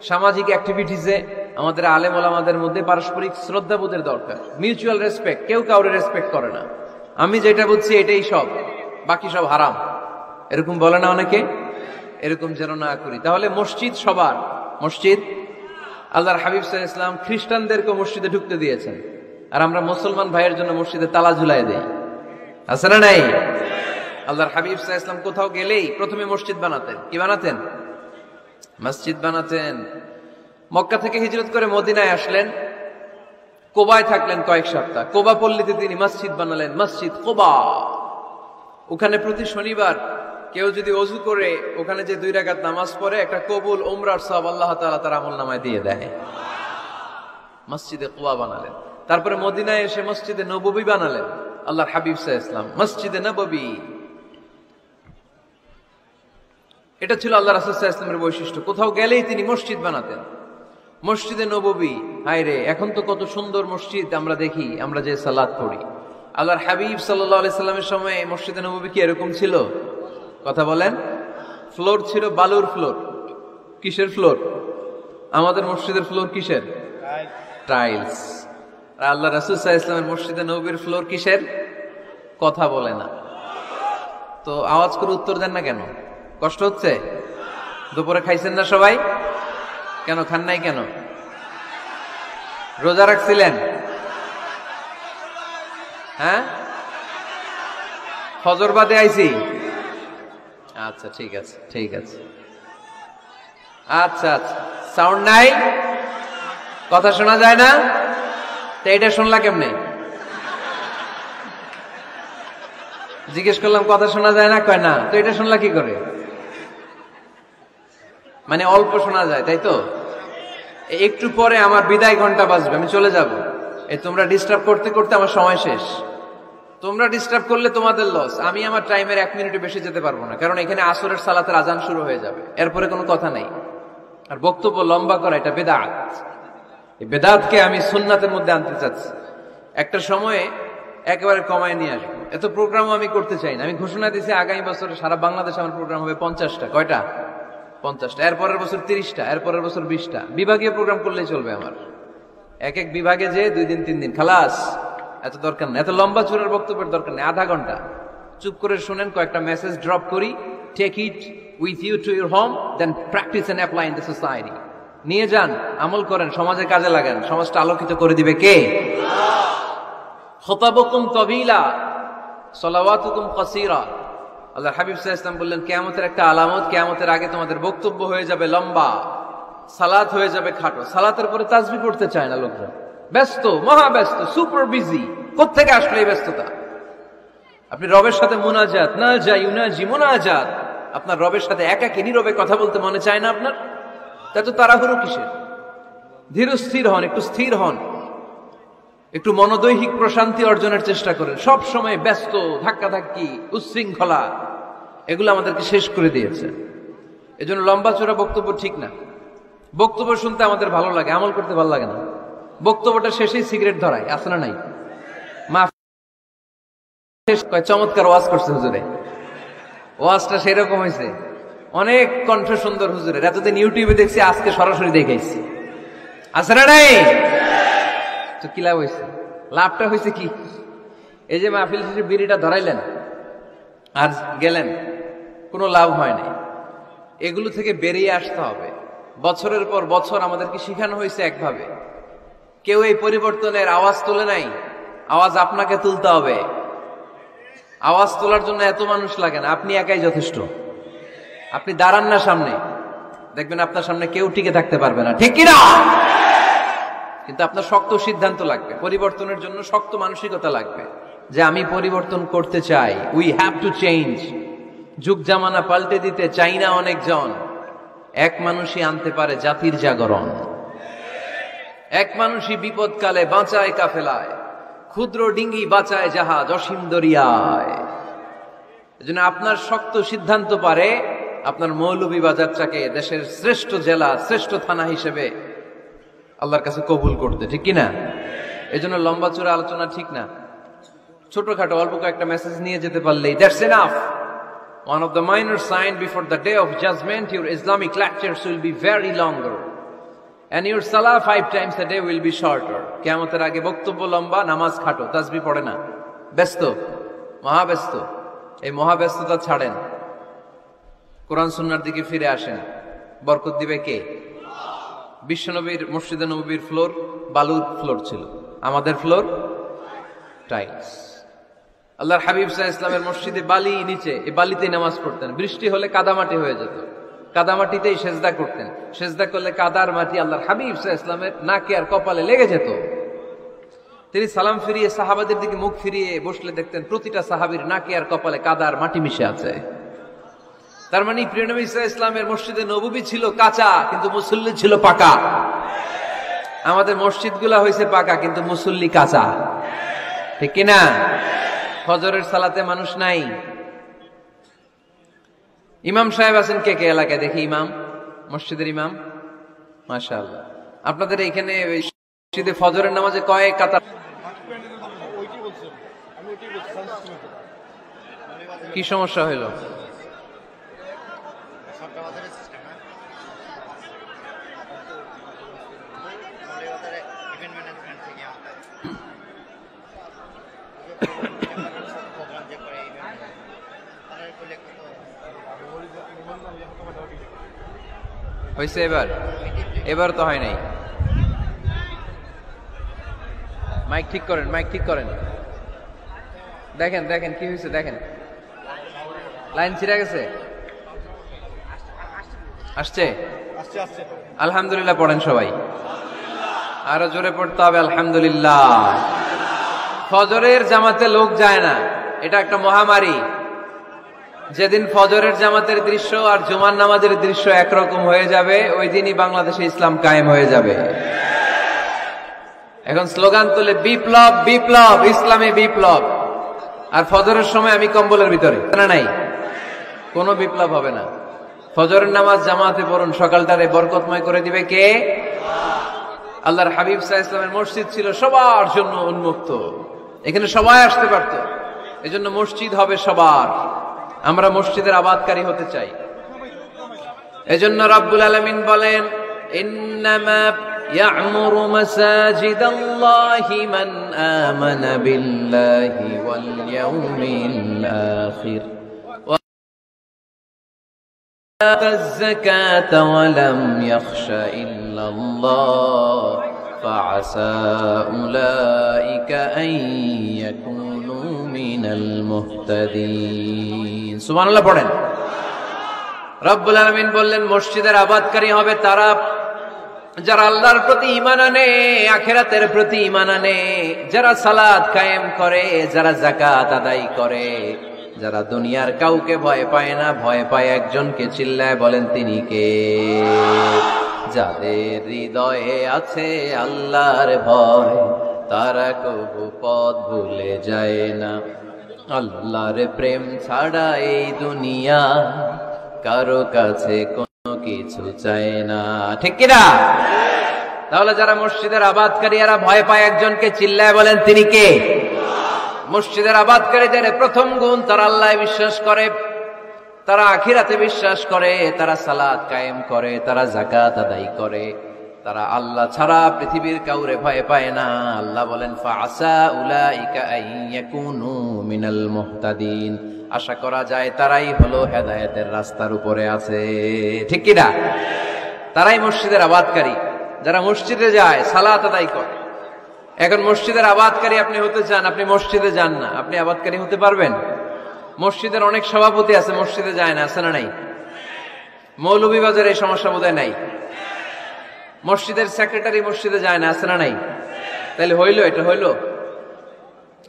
Speaker 2: সামাজিক অ্যাক্টিভিটিসে আমাদের আলেম ওলামাদের মধ্যে পারস্পরিক শ্রদ্ধাবোধের দরকার। Mutual respect. কেউ কাউরে রেসপেক্ট করে না। আমি যেটা বুঝছি এটাই সব, বাকি সব হারাম, এরকম বলে না অনেকে? এরকম যেন না করি। তাহলে মসজিদ সবার। মসজিদ, আল্লাহর হাবিব সাল্লাল্লাহু আলাইহি ওয়াসাল্লাম খ্রিস্টানদেরকে মসজিদে ঢুকতে দিয়েছেন, আর আমরা মুসলমান ভাইয়ের জন্য মসজিদে তালা ঝুলাই দেই। আছে না নাই? আল্লাহর হাবিব সাল্লাল্লাহু আলাইহি ওয়াসাল্লাম কোথাও গেলেই প্রথমে মসজিদ বানাতেন। কি বানাতেন? মসজিদ বানাতেন। মক্কা থেকে হিজরত করে মদিনায় আসলেন, কোবায় থাকলেন কয়েক সপ্তাহ। কোবা পল্লীতে তিনি মসজিদ বানালেন, মসজিদ কোবা। ওখানে প্রতি শনিবার কেউ যদি ওযু করে ওখানে যে 2 রাকাত নামাজ পড়ে, একটা কবুল উমরার সওয়াব আল্লাহ তাআলা তার আমলনামায় দিয়ে দেয়। মসজিদে কোবা বানালেন। তারপরে মদিনায় এসে মসজিদে নববী বানালেন আল্লাহর হাবিব সাল্লাল্লাহু আলাইহি ওয়াসাল্লাম, মসজিদে নববী। এটা ছিল আল্লাহ রাসূল সাল্লাল্লাহু আলাইহি ওয়াসাল্লামের বৈশিষ্ট্য। কোথাও গেলেই তিনি মসজিদ বানাতেন। মসজিদে নববী, হায় রে, এখন তো কত সুন্দর মসজিদ আমরা দেখি, আমরা যে সালাত পড়ি। আল্লাহর হাবিব সাল্লাল্লাহু আলাইহি সাল্লামের সময় মসজিদে নববী কি এরকম ছিল? কথা বলেন। ফ্লোর ছিল বালুর ফ্লোর। কিসের ফ্লোর? আমাদের মসজিদের ফ্লোর কিসের? টাইলস। আর আল্লাহ রাসূল সাল্লাল্লাহু আলাইহি ওয়াসাল্লামের মসজিদে নববীর ফ্লোর কিসের? কথা বলে না। তো আওয়াজ করে উত্তর দেন না কেন? কষ্ট হচ্ছে? দুপুরে খাইছেন না সবাই? কেন খান নাই কেন? রোজা রাখছিলেন? হ্যাঁ, ফজর বাদে আইছি। আচ্ছা ঠিক আছে, ঠিক আছে। আচ্ছা আচ্ছা, সাউন্ড নাই, কথা শোনা যায় না? তো এটা শুনলা কেমনে? জিজ্ঞেস করলাম কথা শোনা যায় না, কয় না। তো এটা শুনলা কি করে? মানে অল্প শোনা যায়, তাই তো? একটু পরে আমার বিদায় ঘন্টা বাজবে, আমি চলে যাব। এই তোমরা ডিস্টার্ব করতে করতে আমার সময় শেষ। তোমরা ডিস্টার্ব করলে তোমাদের লস। আমি আমার টাইমের 1 মিনিটে বেশি যেতে পারবো না, কারণ এখানে আসরের সালাতের আজান শুরু হয়ে যাবে, এরপরে কোনো কথা নাই। আর বক্তব্য লম্বা করা এটা বেদাত। এই বেদাতকে আমি সুন্নাতের মধ্যে আনতে চাচ্ছি। একটা সময়ে একেবারে কমায় নিয়ে আসবো। এত প্রোগ্রামও আমি করতে চাই না। আমি ঘোষণা দিয়েছি আগামী বছরে সারা বাংলাদেশে আমার প্রোগ্রাম হবে 50টা। কয়টা? 50টা। এরপরের বছর 30টা, এরপরের বছর 20টা। বিভাগীয় প্রোগ্রাম করলেই চলবে আমার। এক এক বিভাগে যে 2 দিন 3 দিন খালাস। এত দরকার নেই, এত লম্বা চূড়ার বক্তব্যের দরকার নেই। আধা ঘন্টা চুপ করে শুনেন, কয়েকটা মেসেজ ড্রপ করি, take it with you to your home, then practice and apply in the society. নিয়ে যান, আমল করেন, সমাজে কাজে লাগান। সমাজটা আলোকিত করে দিবে কে? খুতাবুকুম তাবিলা সালাওয়াতুকুম কাসীরা। আল্লাহর হাবিব সাল্লাল্লাহু আলাইহি ওয়াসাল্লাম বললেন, কিয়ামতের একটা আলামত, কিয়ামতের আগে তোমাদের বক্তব্য হয়ে যাবে লম্বা, সালাত হয়ে যাবে খাটো। সালাতের পরে তাসবিহ পড়তে চায় না লোকজন, ব্যস্ত, মহা ব্যস্ত, সুপার বিজি। কোত্থেকে আসলে এই ব্যস্ততা? আপনি রবের সাথে মুনাজাত, না যাই ইউনাজি মুনাজাত, আপনার রবের সাথে একাকী নীরবে কথা বলতে মনে চায় না আপনার? এত তাড়াহুড়ো কিসের? ধীর স্থির হন, একটু স্থির হন, একটু মনোদৈহিক প্রশান্তি অর্জনের চেষ্টা করেন। সব সময় ব্যস্ত, ধাক্কাধাক্কি, উচ্ছৃঙ্খলা, এগুলো আমাদেরকে শেষ করে দিয়েছে। এজন্য লম্বা চোরা বক্তব্য ঠিক না। বক্তব্য শুনতে আমাদের ভালো লাগে, আমল করতে ভালো লাগে না। বক্তব্যটা শেষেই সিগারেট ধরায়, আছে না নাই? মা শেষ কয় চমৎকার ওয়াজ করছে হুজুরে, ওয়াজটা সেরকম হয়েছে, অনেক কণ্ঠ সুন্দর হুজুরের। এতদিন ইউটিউবে দেখছি, আজকে সরাসরি দেখাইছি, আছে না নাই? তো কি লাভ হয়েছে? লাভটা হয়েছে কি? এই যে মাহফিল শেষে বিড়িটা ধরাইলেন আর গেলেন, কোনো লাভ হয় নাই। এগুলো থেকে বেরিয়ে আসতে হবে। বছরের পর বছর আমাদেরকে শিখানো হয়েছে একভাবে, কেউ এই পরিবর্তনের আওয়াজ তোলে নাই। আওয়াজ আপনাকে তুলতে হবে। আওয়াজ তোলার জন্য এত মানুষ লাগে না, আপনি একাই যথেষ্ট। আপনি দাঁড়ান না সামনে, দেখবেন আপনার সামনে কেউ টিকে থাকতে পারবে না, ঠিক কিনা? কিন্তু আপনার শক্ত সিদ্ধান্ত লাগবে, পরিবর্তনের জন্য শক্ত মানসিকতা লাগবে, যে আমি পরিবর্তন করতে চাই। We have to change. যুগ জামানা পাল্টে দিতে চাই না অনেকজন। এক মানুষই আনতে পারে জাতির জাগরণ। এক মানুষই বিপদকালে বাঁচায় কাফেলায়, ক্ষুদ্র ডিঙ্গি বাঁচায় জাহাজ অসীম দরিয়ায়। এজন্য আপনার শক্ত সিদ্ধান্ত পারে আপনার মৌলভীবাজারটাকে দেশের শ্রেষ্ঠ জেলা, শ্রেষ্ঠ থানা হিসেবে আল্লাহর কাছে কবুল করতে, ঠিক কিনা? এজন্য লম্বা চূড়া আলোচনা ঠিক না। ছোটখাটো অল্প কয়েকটা মেসেজ নিয়ে যেতে পারলেই that's enough. One of the minor signs before the day of judgment, your Islamic lectures will be very longer. And your salah 5 times a day will be shorter. কিয়ামতের আগে বক্তব্য লম্বা, নামাজ খাটো, তাসবিহ পড়ে না, ব্যস্ত, মহাব্যস্ত। এই মহাব্যস্ততা ছাড়েন, কোরআন সুন্নাহর দিকে ফিরে আসেন। বরকত দিবে কে? বিশ্বনবীর মসজিদে নববীর ফ্লোর বালুর ফ্লোর ছিল, আমাদের ফ্লোর টাইলস। আল্লাহর হাবিব সাল্লাল্লাহু আলাইহি ওয়াসাল্লামের মসজিদে বালি নিচে, এই বালিতেই নামাজ পড়তেন। বৃষ্টি হলে কাদামাটি হয়ে যেত, কাদামাটিতেই সেজদা করতেন। সেজদা করলে কাদার মাটি আল্লাহর হাবিব সাল্লাল্লাহু আলাইহি ওয়াসাল্লামের নাকে আর কপালে লেগে যেত। তিনি সালাম ফিরিয়ে সাহাবাদের দিকে মুখ ফিরিয়ে বসলে দেখতেন প্রতিটা সাহাবীর নাকে আর কপালে কাদার মাটি মিশে আছে। তার মানে প্রিয় নবী সাল্লাল্লাহু আলাইহি ওয়াসাল্লামের মসজিদে নববী ছিল কাঁচা, কিন্তু মুসল্লি ছিল পাকা। আমাদের মসজিদগুলা হয়েছে পাকা, কিন্তু মুসল্লি কাঁচা, ঠিক কিনা? ফজরের সালাতে মানুষ নাই। ইমাম সাহেব আছেন কে কে এলাকায়? দেখি ইমাম, মসজিদের ইমাম, মাশাআল্লাহ। আপনাদের এখানে মসজিদে ফজরের নামাজে কয় কাতার? কি সমস্যা হইল? হয়েছে? এবার তো হয় নাই। মাইক ঠিক করেন, মাইক ঠিক করেন। দেখেন দেখেন কি হয়েছে, দেখেন লাইন ছিঁড়ে গেছে। আসছে? আলহামদুলিল্লাহ পড়েন সবাই, আরো জোরে পড়তে হবে আলহামদুলিল্লাহ। ফজরের জামাতে লোক যায় না, এটা একটা মহামারী। যেদিন ফজরের জামাতের দৃশ্য আর জুমার নামাজের দৃশ্য একরকম হয়ে যাবে, ওই দিনই বাংলাদেশে ইসলাম কায়েম হয়ে যাবে। এখন স্লোগান তোলে বিপ্লব বিপ্লব, ইসলামে বিপ্লব। আর ফজরের সময় আমি কম্বলের ভিতরে, না নাই, কোনো বিপ্লব হবে না। ফজরের নামাজ জামাতে পড়ুন, সকালটারে বরকতময় করে দিবে কে? আল্লাহর হাবিব সাল্লাল্লাহু আলাইহি ওয়াসাল্লামের মসজিদ ছিল সবার জন্য উন্মুক্ত, এখানে সবাই আসতে পারত। এজন্য মসজিদ হবে সবার। আমরা মসজিদের আবাদকারী হতে চাই। এজন্য রাব্বুল আলামিন বলেন, ইন্নামা ইয়া'মুরু মাসাজিদাল্লাহি মান আমানা বিল্লাহি ওয়াল ইয়াউমিল আখির ওয়া আতাজ যাকাতা ওয়া লাম ইয়াখশা ইল্লাল্লাহ ফাআসা উলাইকা আন ইয়াকুনু মিনাল মুহতাদিন। সুবহানাল্লাহ পড়েন। রব্বুল আলামিন বললেন, মসজিদের আবাদকারী হবে তারা যারা আল্লাহর প্রতি ঈমান আনে, আখিরাতের প্রতি ঈমান আনে, যারা সালাত কায়েম করে, যারা যাকাত আদায় করে, যারা দুনিয়ার কাউকে ভয় পায় না, ভয় পায় একজনকে, চিল্লায় বলেন তিনি কে? যাদের হৃদয়ে আছে আল্লাহর ভয়, তারা কবু পথ ভুলে যায় না। আল্লাহর প্রেম ছাড়া এই দুনিয়া কারো কাছে কোনো কিছু চায় না, ঠিক কিনা? তাহলে যারা মসজিদের আবাদকারী, এরা ভয় পায় একজনকে, চিল্লায় বলেন তিনি কে? মসজিদের আবাদকারীদের প্রথম গুণ, তারা আল্লাহয় বিশ্বাস করে, তারা আখিরাতে বিশ্বাস করে, তারা সালাত কায়েম করে, তারা যাকাত আদায় করে, তারা আল্লাহ ছাড়া পৃথিবীর কাউরে ভয় পায় না। আল্লাহ বলেন, ফাআসা উলাইকা আন ইয়াকুনু মিনাল মুহতাদিন। আশা করা যায় তারাই হলো হেদায়েতের রাস্তার উপরে আছে, ঠিক কি না? তারাই মসজিদের আবাদকারী, যারা মসজিদে যায়, সালাত আদায় করে। এখন মসজিদের আবাদকারী আপনি হতে চান, আপনি মসজিদে যান না, আপনি আবাদকারী হতে পারবেন? মসজিদের অনেক সভাপতি আছে, মসজিদে যায় না, আছে না নাই? মৌলভীবাজারে এই সমস্যা বোধহয় নাই। মসজিদের সেক্রেটারি মসজিদে যায় না, আছে না নাই? তাহলে হইলো, এটা হইলো,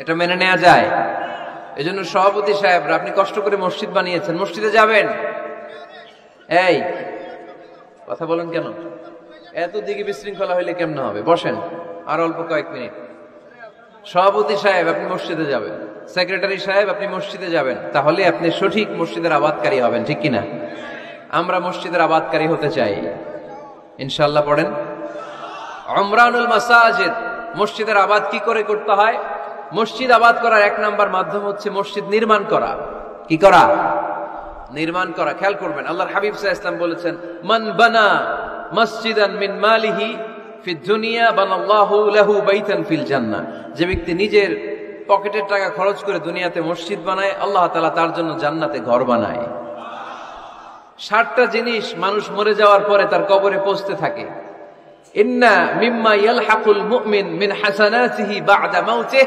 Speaker 2: এটা মেনে নেওয়া যায়? এজন্য সভাপতি সাহেবরা, আপনি কষ্ট করে মসজিদ বানিয়েছেন, মসজিদে যাবেন। এই কথা বলেন কেন? এত দিকে বিশৃঙ্খলা হইলে কেমন হবে? বসেন আর অল্প কয়েক মিনিট। সভাপতি সাহেব আপনি মসজিদে যাবেন, সেক্রেটারি সাহেব আপনি মসজিদে যাবেন, তাহলে আপনি সঠিক মসজিদের আবাদকারী হবেন, ঠিক কিনা? আমরা মসজিদের আবাদকারী হতে চাই ইনশাআল্লাহ। পড়েন উমরানুল মাসাজিদ। মসজিদের আবাদ কি করে করতে হয়? মসজিদ আবাদ করার এক নাম্বার মাধ্যম হচ্ছে মসজিদ নির্মাণ করা। কি করা? নির্মাণ করা। খেয়াল করবেন, আল্লাহর হাবিব সাল্লাল্লাহু আলাইহি ওয়াসাল্লাম বলেছেন, মান বানা মসজিদান মিন মালিহি ফিদ দুনিয়া বানাল্লাহু লাহু বাইতান ফিল জান্নাহ। যে ব্যক্তি নিজের পকেটের টাকা খরচ করে দুনিয়াতে মসজিদ বানায়, আল্লাহ তাআলা তার জন্য জান্নাতে ঘর বানায়। 60টা জিনিস মানুষ মরে যাওয়ার পরে তার কবরে পৌঁছতে থাকে। ইন্না মিম্মা ইয়ালহাকুল মুমিন মিন হাসানাতিহি বা'দা মাউতিহি।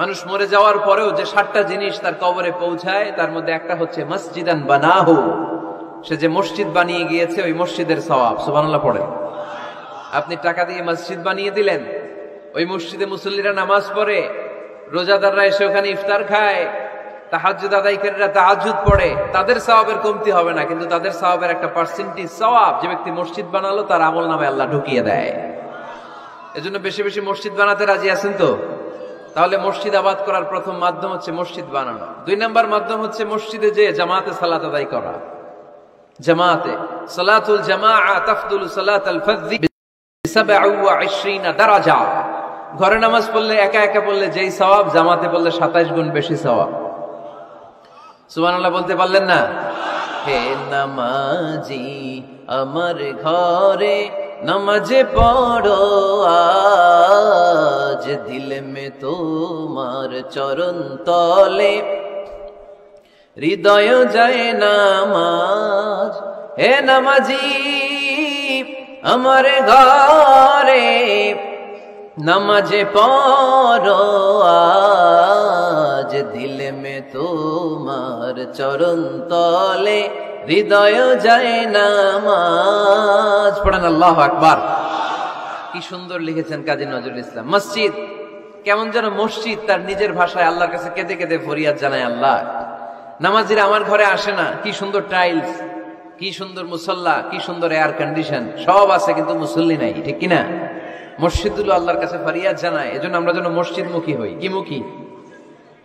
Speaker 2: মানুষ মরে যাওয়ার পরেও যে 60টা জিনিস তার কবরে পৌঁছায়, তার মধ্যে একটা হচ্ছে মসজিদান বানাহু। সে যে মসজিদ বানিয়ে গিয়েছে, ওই মসজিদের সওয়াব। সুবহানাল্লাহ পড়ে। আপনি টাকা দিয়ে মসজিদ বানিয়ে দিলেন, ওই মসজিদে মুসল্লিরা নামাজ পড়ে, রোজাদাররা এসে ওখানে ইফতার খায়, তাহাজ্জুদ আদায়কারীরা তাহাজ্জুদ পড়ে, তাদের সওয়াবের কমতি হবে না, কিন্তু তাদের সওয়াবের একটা পার্সেন্টেজ সওয়াব যে ব্যক্তি মসজিদ বানালো তার আমলনামায় আল্লাহ ঢুকিয়ে দেয়। এজন্য বেশি বেশি মসজিদ বানাতে রাজি আছেন তো? তাহলে মসজিদ আবাদ করার প্রথম মাধ্যম হচ্ছে মসজিদ বানানো। 2 নাম্বার মাধ্যম হচ্ছে মসজিদে যে জামাতে সালাত আদায় করা। জামাতে সালাতুল জামাআ তাফদুলু সালাতাল ফাযযি বি27 দারাজা। ঘরে নামাজ পড়লে, একা একা পড়লে যেই সওয়াব, জামাতে পড়লে 27 গুণ বেশি সওয়াব। সুবহানাল্লাহ বলতে পারলেন না? হে নামাজি আমার ঘরে নামাজে পড়ো আজ, দিল মে তোমার চরণ তলে হৃদয় যায় নামাজ। হে নামাজি
Speaker 1: আমার ঘরে নামাজে পড়ো আজ, দিল মে তোমার চরণ তলে হৃদয় যায় নামাজ। পড়েন আল্লাহু আকবার। কি সুন্দর লিখেছেন কাজী নজরুল ইসলাম। মসজিদ কেমন যেন মসজিদ তার নিজের ভাষায় আল্লাহর কাছে কেঁদে কেঁদে ফরিয়াদ জানায়, আল্লাহ নামাজিরা আমার ঘরে আসে না, কি সুন্দর টাইলস, কি সুন্দর মুসল্লা, কি সুন্দর এয়ার কন্ডিশন, সব আছে কিন্তু মুসল্লি নাই, ঠিক কিনা? মসজিদগুলো আল্লাহর কাছে ফরিয়াদ জানায়। এজন্য আমরা যেন মসজিদ মুখী হই। কি মুখী?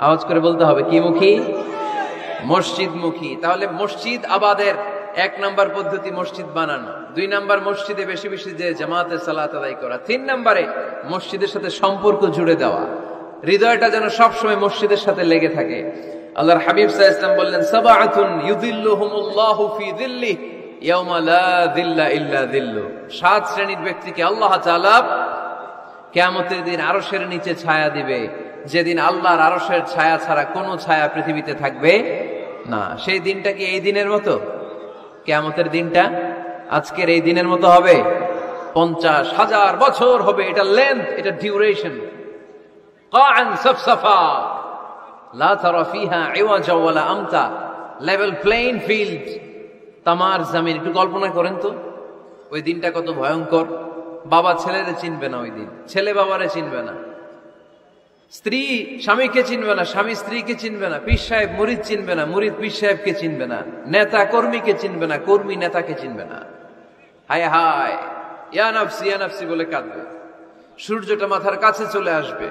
Speaker 1: আওয়াজ করে বলতে হবে, কি মুখী? মসজিদ মুখী। তাহলে মসজিদ আবাদের 1 নাম্বার পদ্ধতি মসজিদ বানানো, 2 নাম্বার মসজিদে বেশি বেশি যে জামাতে সালাত আদায় করা, 3 নাম্বারে মসজিদের সাথে সম্পর্ক জুড়ে দেওয়া, হৃদয়টা যেন সবসময় মসজিদের সাথে লেগে থাকে। আল্লাহর হাবিব সাল্লাল্লাহু আলাইহি ওয়াসাল্লাম বললেন, সাবআতুন ইউযিল্লুহুমুল্লাহু ফি যিল্লিহি ইয়াওমা লা যিল্লা ইল্লা যিল্লু। 7 শ্রেণীর ব্যক্তিকে আল্লাহ তাআলা কিয়ামতের দিন আরশের নিচে ছায়া দিবে, যেদিন আল্লাহর আরশের ছায়া ছাড়া কোনো ছায়া পৃথিবীতে থাকবে না। সেই দিনটা কি এই দিনের মতো? কিয়ামতের দিনটা আজকের এই দিনের মতো হবে? 50,000 বছর হবে। এটা লেন্থ, এটা ডিউরেশন। কাআন সাফসাফা লা তারা ফিহা ইওয়াজা ওয়ালা আমতা, লেভেল প্লেইং ফিল্ড, তামার জমিন। একটু কল্পনা করেন তো ওই দিনটা কত ভয়ঙ্কর। বাবা ছেলেরে চিনবে না ওই দিন, ছেলে বাবারে চিনবে না, স্ত্রী স্বামীকে চিনবে না, স্বামী স্ত্রীকে চিনবে না, পীর সাহেব মুরিদ চিনবে না, মুরিদ পীর সাহেবকে চিনবে না, নেতা কর্মীকে চিনবে না, কর্মী নেতাকে চিনবে না। হায় হায়, ইয়া নাফসি ইয়া নাফসি বলে কাঁদবে। সূর্যটা মাথার কাছে চলে আসবে,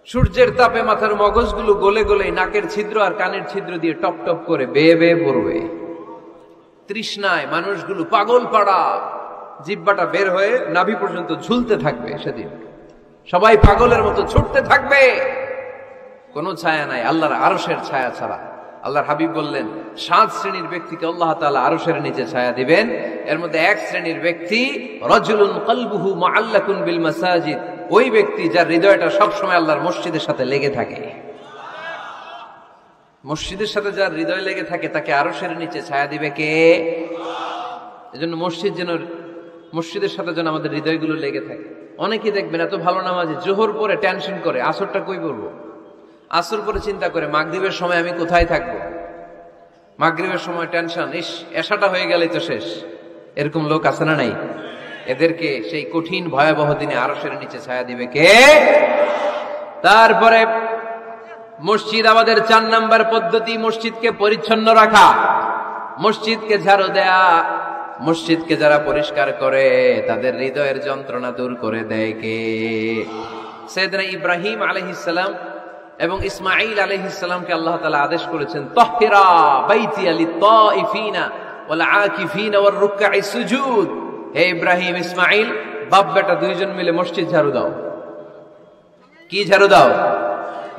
Speaker 1: সূর্যের তাপে মাথার মগজগুলো গলে গলে নাকের ছিদ্র আর কানের ছিদ্র দিয়ে টপ টপ করে বেয়ে বেয়ে পড়বে। তৃষ্ণায় মানুষগুলো পাগল পাড়া, জিহ্বাটা বের হয়ে নাভি পর্যন্ত ঝুলতে থাকবে। সেদিন সবাই পাগলের মতো ছুটতে থাকবে, কোনো ছায়া নাই আল্লাহর আরশের ছায়া ছাড়া। আল্লাহর হাবিব বললেন, 7 শ্রেণীর ব্যক্তিকে আল্লাহ তাআলা আরশের নিচে ছায়া দিবেন। এর মধ্যে 1 শ্রেণীর ব্যক্তি রাজুলুন কলবুহু মুআল্লাকুন বিল মাসাজিদ, ওই ব্যক্তি যার হৃদয়টা সবসময় আল্লাহর মসজিদের সাথে লেগে থাকে। মসজিদের সাথে যার হৃদয় লেগে থাকে তাকে আরশের নিচে ছায়া দিবে কে? এজন্য মসজিদের সাথে যেন আমাদের হৃদয়গুলো লেগে থাকে। অনেকে দেখবেন এত ভালো নামাজি, জোহর পরে টেনশন করে আসরটা কই পড়বো, আসর পরে চিন্তা করে মাগরিবের সময় আমি কোথায় থাকবো, মাগরিবের সময় টেনশন, ইস এশাটা হয়ে গেলেই তো শেষ। এরকম লোক আছে না নাই? এদেরকে সেই কঠিন ভয়াবহ দিনে আরশের নিচে ছায়া দিবে কে? তারপরে মসজিদ আমাদের 4 নাম্বার পদ্ধতি, মসজিদকে পরিচ্ছন্ন রাখা, মসজিদকে ঝাড়ু দেয়া। মসজিদকে যারা পরিষ্কার করে তাদের হৃদয়ের যন্ত্রণা দূর করে দেয় কে? সাইয়েদনা ইব্রাহিম আলাইহিস সালাম এবং ইসমাঈল আলাইহিস সালামকে আল্লাহ তাআলা আদেশ করেছেন, তাহহিরা বাইতিয়া লিত-তাইফিনা ওয়াল আকিফিনা ওয়ার রুকআইস সুজুদ। হে ইব্রাহিম, ইসমাঈল, বাপ বেটা দুইজন মিলে মসজিদ ঝাড়ু দাও। কি ঝাড়ু দাও?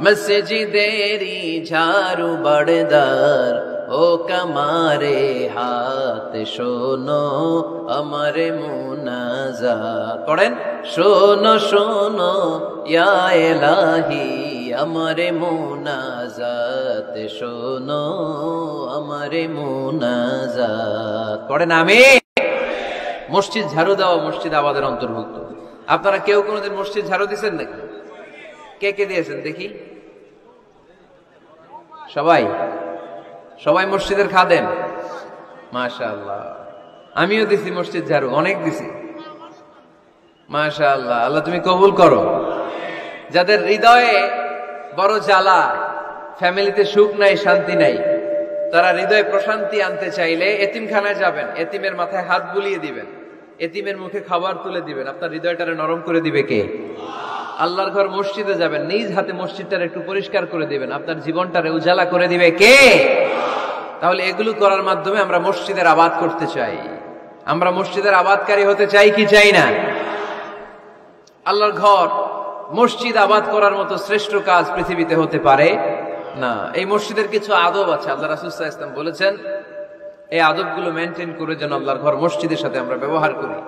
Speaker 1: মসজিদেরি ঝাড়ু বড়দার ও কামারে হাত শোনো আমারে মুনাজাত। পড়েন, শোনো শোনো ইয়া ইলাহি আমারে মুনাজাত, শোনো আমারে মুনাজাত। পড়েন আমিন। মসজিদ ঝাড়ু দেওয়া মসজিদ আবাদের অন্তর্ভুক্ত। আপনারা কেউ কোনোদিন মসজিদ ঝাড়ু দিয়েছেন নাকি? কে কে দিয়েছেন দেখি? সবাই? সবাই মসজিদের খাদেম? মাশাআল্লাহ। আমিও দিছি মসজিদ ঝাড়ু, অনেক দিছি। মাশাআল্লাহ, আল্লাহ তুমি কবুল করো। যাদের হৃদয়ে বড় জ্বালা, ফ্যামিলিতে সুখ নাই, শান্তি নাই, তারা হৃদয়ে প্রশান্তি আনতে চাইলে এতিমখানায় যাবেন, এতিমের মাথায় হাত বুলিয়ে দিবেন, এতিমের মুখে খাবার তুলে দিবেন। আপনার হৃদয়টারে নরম করে দিবে কে? আল্লাহর ঘর মসজিদে যাবেন, নিজ হাতে মসজিদটারে একটু পরিষ্কার করে দিবেন, আপনার জীবনটারে উজালা করে দিবে কে? তাহলে এগুলো করার মাধ্যমে আমরা মসজিদের আবাদ করতে চাই। আমরা মসজিদের আবাদকারী হতে চাই কি চাই না? আল্লাহর ঘর মসজিদ আবাদ করার মতো শ্রেষ্ঠ কাজ পৃথিবীতে হতে পারে না। এই মসজিদের কিছু আদব আছে, আল্লাহ রাসূল সাল্লাল্লাহু আলাইহি ওয়াসাল্লাম বলেছেন এই আদবগুলো মেনটেন করে যেন আল্লাহর ঘর মসজিদের সাথে আমরা ব্যবহার করি।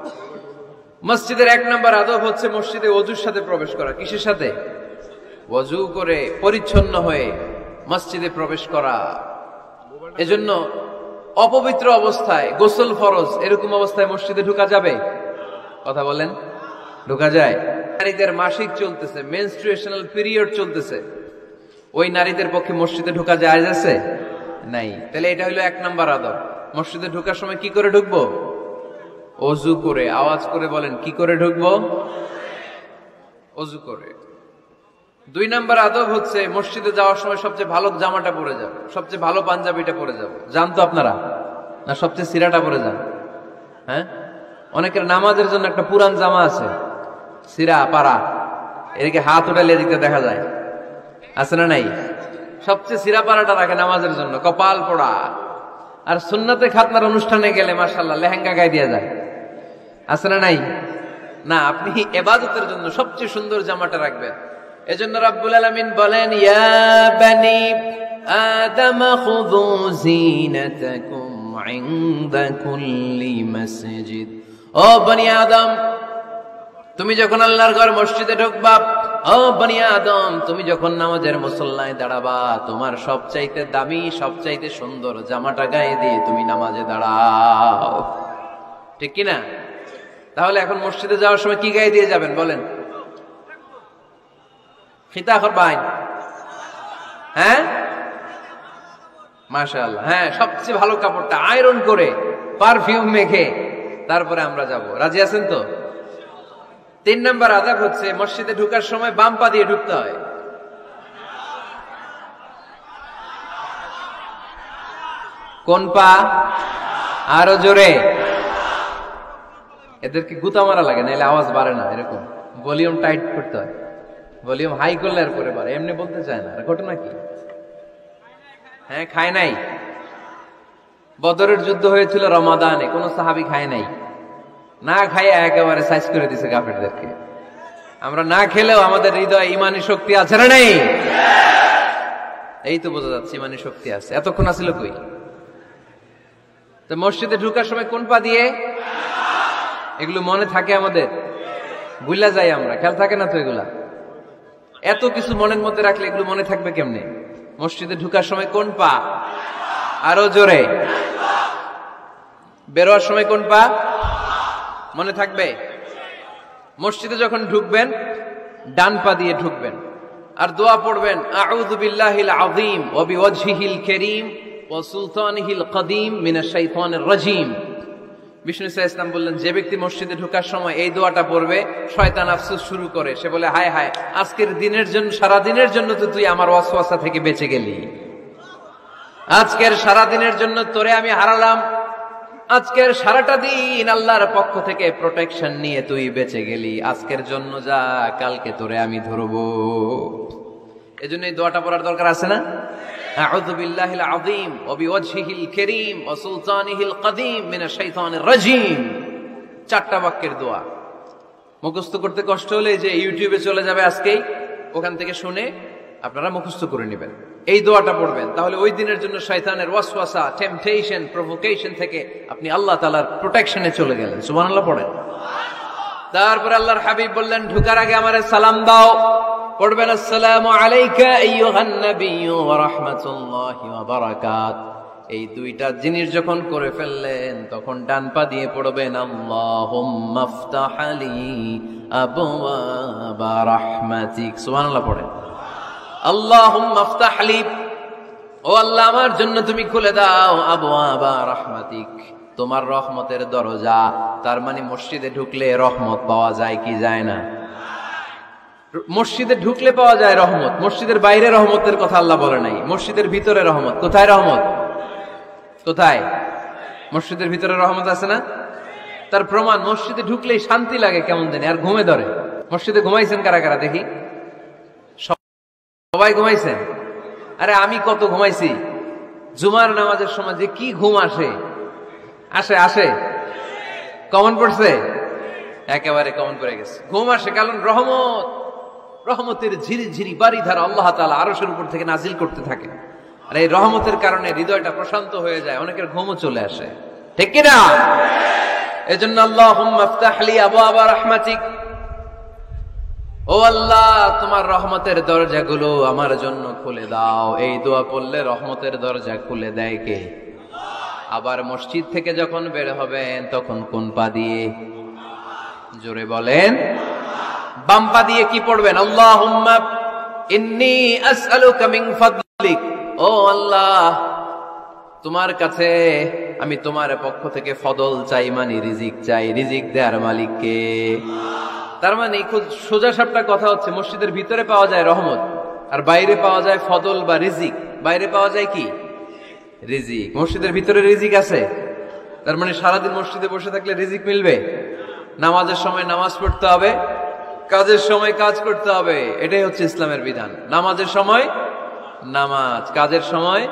Speaker 1: মসজিদের 1 নম্বর আদব হচ্ছে মসজিদে ওযুর সাথে প্রবেশ করা। কিসের সাথে? ওযু করে পরিচ্ছন্ন হয়ে মসজিদে প্রবেশ করা। এজন্য
Speaker 2: অপবিত্র অবস্থায়, গোসল ফরজ, এরকম অবস্থায় মসজিদে ঢোকা যাবে? কথা বলেন, ঢোকা যায়? নারীদের মাসিক চলতেছে, মেনস্ট্রুয়েশনাল পিরিয়ড চলতেছে, ওই নারীদের পক্ষে মসজিদে ঢোকা জায়েজ আছে? নাই। তাহলে এটা হলো 1 নাম্বার আদব। মসজিদে ঢোকার সময় কি করে ঢুকবো? অজু করে। আওয়াজ করে বলেন, কি করে ঢুকবো? অজু করে। 2 নাম্বার আদব হচ্ছে মসজিদে যাওয়ার সময় সবচেয়ে ভালো জামাটা পরে যাবো, সবচেয়ে ভালো পাঞ্জাবিটা পরে যাবো। জান তো আপনারা? না সবচেয়ে সিরাটা পরে যান? হ্যাঁ, অনেকের নামাজের জন্য একটা পুরান জামা আছে, সিরা পাড়া, এদিকে হাত উঠালে এদিকে দেখা যায়, আছে না নাই? সবচেয়ে সিরা পাড়াটা রাখে নামাজের জন্য, কপাল পোড়া। আর সুন্নতে খাতনার অনুষ্ঠানে গেলে মাশাআল্লাহ লেহেঙ্গা গায়ে দিয়ে যায়, আছে না নাই? না, আপনি ইবাদতের জন্য সবচেয়ে সুন্দর জামাটা রাখবেন। এজন্য রাব্বুল আলামিন বলেন, ইয়া বানি আদম খুযু যিনাতাকুম ইনদা কুল্লি মসজিদ। ও বনি আদম, তুমি যখন আল্লাহর ঘর মসজিদে ঢুকবা, ও বনি আদম, তুমি যখন নামাজের মুসল্লায় দাঁড়াবা, তোমার সবচাইতে দামি, সবচাইতে সুন্দর জামাটা গায়ে দিয়ে তুমি নামাজে দাঁড়াও। ঠিক কিনা? তাহলে এখন মসজিদে যাওয়ার সময় কি গায়ে দিয়ে যাবেন বলেন? খিতা করবাই? হ্যাঁ, মাশাআল্লাহ। হ্যাঁ, সবচেয়ে ভালো কাপড়টা আয়রন করে, পারফিউম মেখে তারপরে আমরা যাব। রাজি আছেন তো? 3 নাম্বার আদব হচ্ছে মসজিদে ঢোকার সময় বাম পা দিয়ে ঢুকতে হয়। কোন পা? আরো জোরে। এদেরকে গুতা মারা লাগে, নাহলে আওয়াজ বাড়ে না। এরকম ভলিউম টাইট করতে হয়, ভলিউম হাই করলে আর পরে বাড়ে, এমনি বলতে চায় না। ঘটনা কি? হ্যাঁ, খায় নাই। বদরের যুদ্ধ হয়েছিল রমাদানে, কোন সাহাবী খায় নাই, না খাইয়ে একেবারে সাইজ করে দিছে কাফেরদেরকে। আমরা না খেলেও আমাদের হৃদয়ে ইমানি শক্তি আছে না নেই? এই তো বোঝা যাচ্ছে ইমানি শক্তি আছে। এতক্ষণ আছিল কই? তো মসজিদে ঢোকার সময় কোন পা দিয়ে? এগুলো মনে থাকে আমাদের? ভুলা যাই আমরা, খেয়াল থাকে না তো এগুলা? এত কিছু মনের মধ্যে রাখলে এগুলো মনে থাকবে কেমনে? মসজিদে ঢোকার সময় কোন পা? আরো জোরে। বেরোয়ার সময় কোন পা? মনে থাকবে? মসজিদে যখন ঢুকবেন ডান পা দিয়ে ঢুকবেন, আর দোয়া পড়বেন, আউযু বিল্লাহিল আযীম ওয়া বিওয়াজহিল কারীম ওয়া সুলতানিহিল কদীম মিনাশ শাইতানির রাজীম। বিষ্ণু ইসা ইসলাম বললেন, যে ব্যক্তি মসজিদে ঢোকার সময় এই দোয়াটা পড়বে, শয়তান আফসোস শুরু করে, সে বলে, হায় হায়, আজকের দিনের জন্য, সারা দিনের জন্য তো তুই আমার ওয়াসওয়াসা থেকে বেঁচে গেলি, আজকের সারা দিনের জন্য তোরে আমি হারালাম, আজকের সারাটা দিন আল্লাহর পক্ষ থেকে প্রোটেকশন নিয়ে তুই বেঁচে গেলি, আজকের জন্য যা, কালকে তোরে আমি ধরবো। এজন্য এই দোয়াটা পড়ার দরকার আছে না? আউযু বিল্লাহিল আযীম ওয়া বিওয়াজহিল কারীম ওয়া সুলতানিহিল কদীম মিনাশ শাইতানির রাজীম। 4টা বাক্যের দোয়া। মুখস্থ করতে কষ্ট হলে যে ইউটিউবে চলে যাবে আজকেই, ওখান থেকে শুনে আপনারা মুখস্থ করে নেবেন, এই দোয়াটা পড়বেন। তাহলে ওই দিনের জন্য শয়তানের ওয়াসওয়াসা, টেম্পটেশন, প্রভোকেশন থেকে আপনি আল্লাহ তাআলার প্রোটেকশনে চলে গেলেন। সুবহানাল্লাহ পড়েন। তারপর আল্লাহর হাবিব বললেন, ঢোকার আগে আমারে সালাম দাও। পড়বেন, আসসালামু আলাইকা আইয়ুহান নাবিয়্যু ওয়া রাহমাতুল্লাহি ওয়া বারাকাত। এই 2টা জিনিস যখন করে ফেললেন, তখন ডান পা দিয়ে পড়বেন, আল্লাহুম্মা আফতাহ লি আবওয়াবা রাহমাতিক। সুবহানাল্লাহ পড়েন। আল্লাহুম্মা আফতাহ লি, ও আল্লাহ আমার জন্য তুমি খুলে দাও, আবওয়াবা রাহমাতিক, তোমার রহমতের দরজা। তার মানে মসজিদে ঢুকলে রহমত পাওয়া যায় কি যায় না? মসজিদে ঢুকলে পাওয়া যায় রহমত, মসজিদের বাইরে রহমতের কথা আল্লাহ বলে নাই। মসজিদের ভিতরে রহমত। কোথায় রহমত? কোথায়? মসজিদের ভিতরে রহমত আছে না? তার প্রমাণ, মসজিদে ঢুকলেই শান্তি লাগে কেমন জানি, আর ঘুমে ধরে। মসজিদে ঘুমাইছেন কারা কারা দেখি? সবাই ঘুমাইছেন? আরে আমি কত ঘুমাইছি। জুমার নামাজের সময় যে কি ঘুম আসে, আসে আসে, কমন পড়ছে, একেবারে কমন পড়ে গেছে। ঘুম আসে কারণ রহমত, রহমতের ঝিরি ঝিরি বাড়ি ধারা আল্লাহ তাআলা আরশের উপর থেকে নাজিল করতে থাকে, আর এই রহমতের কারণে হৃদয়টা প্রশান্ত হয়ে যায়, অনেকের ঘুমও চলে আসে। ঠিক কি না? এজন্য আল্লাহুম্মা আফতাহ লি আবওয়াবা রাহমাতিক, ও আল্লাহ তোমার রহমতের দরজাগুলো আমার জন্য খুলে দাও। এই দোয়া পড়লে রহমতের দরজা খুলে দেয় কে? আবার মসজিদ থেকে যখন বের হবেন তখন কোন পা দিয়ে? জোরে বলেন। বাম পা দিয়ে কি পড়বেন? আল্লাহুম্মা ইন্নী আসআলুকা মিন ফাদলিক, ও আল্লাহ তোমার কাছে আমি তোমার পক্ষ থেকে ফদল চাই, মানে রিজিক চাই। রিজিক দেয়ার মালিক কে? তার মানে খুব সোজা সাপটা কথা হচ্ছে, মসজিদের ভিতরে পাওয়া যায় রহমত, আর বাইরে পাওয়া যায় ফদল বা রিজিক। বাইরে পাওয়া যায় কি? রিজিক। মসজিদের ভিতরে রিজিক আছে, তার মানে সারাদিন মসজিদে বসে থাকলে রিজিক মিলবে? নামাজের সময় নামাজ পড়তে হবে, কাজের সময় কাজ করতে হবে, এটাই হচ্ছে ইসলামের বিধান। নামাজের সময় নামাজ, কাজের সময়।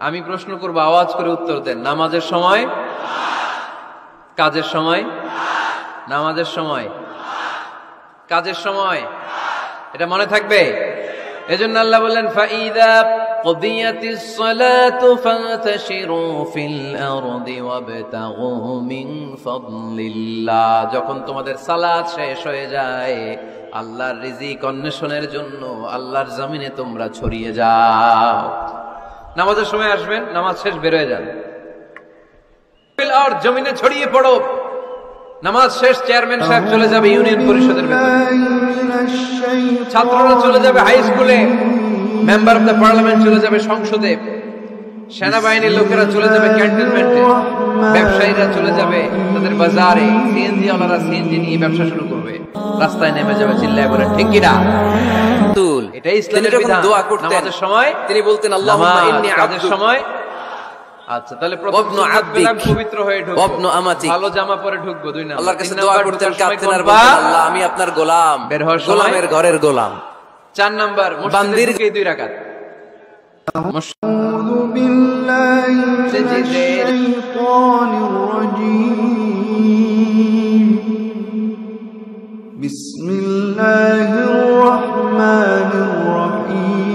Speaker 2: আমি প্রশ্ন করব, আওয়াজ করে উত্তর দেন। নামাজের সময়, কাজের সময়, নামাজের সময়, কাজের সময়, এটা মনে থাকবে। এজন্য আল্লাহ বললেন ফাইদা কুদিয়াতিস সালাতু ফান্তাশিরু ফিল আরদি ওয়াবতাগু মিন ফাদলিল্লাহ। যখন তোমাদের সালাত শেষ হয়ে যায়, আল্লাহর রিজিক অন্বেষণের জন্য আল্লাহর জমিনে তোমরা ছড়িয়ে যাও। নামাজের সময় আসবেন, নামাজ শেষ বের হয়ে যান, ফিল আরদ জমিনে ছড়িয়ে পড়ো। নামাজ শেষ চেয়ারম্যান সাহেব চলে যাবে ইউনিয়ন পরিষদের ভেতরে, ছাত্ররা চলে যাবে হাই স্কুলে, মেম্বার অফ দ্য পার্লামেন্ট চলে যাবে সংসদে, সেনাবাহিনীর লোকেরা চলে যাবে ক্যান্টনমেন্টে, ব্যবসায়ীরা চলে যাবে তাদের বাজারে, সিএনজি ওয়ালারা সিএনজি নিয়ে ব্যবসা শুরু করবে, রাস্তায় নেমে যাবে চিল্লায় বলে ঠিক কিনা? এটাই ইসলামের বিধান। দোয়া করতেন নামাজের সময়, তিনি বলতেন আল্লাহুম্মা ইন্নী কাজের সময়। আচ্ছা, তাহলে প্রথম পবিত্র হয়ে ঢুকবো, ভালো জামা পরে ঢুকবো। 2 নাম্বার আল্লাহর কাছে দোয়া করতেন, কাঁদতেন আর বলতেন আল্লাহ আমি আপনার গোলাম, গোলামের ঘরের গোলাম। 4 নাম্বার মসজিদের 2 রাকাত। আউযু বিল্লাহি মিনাশ শাইতানির রাজীম। বিসমিল্লাহির রাহমানির রাহিম।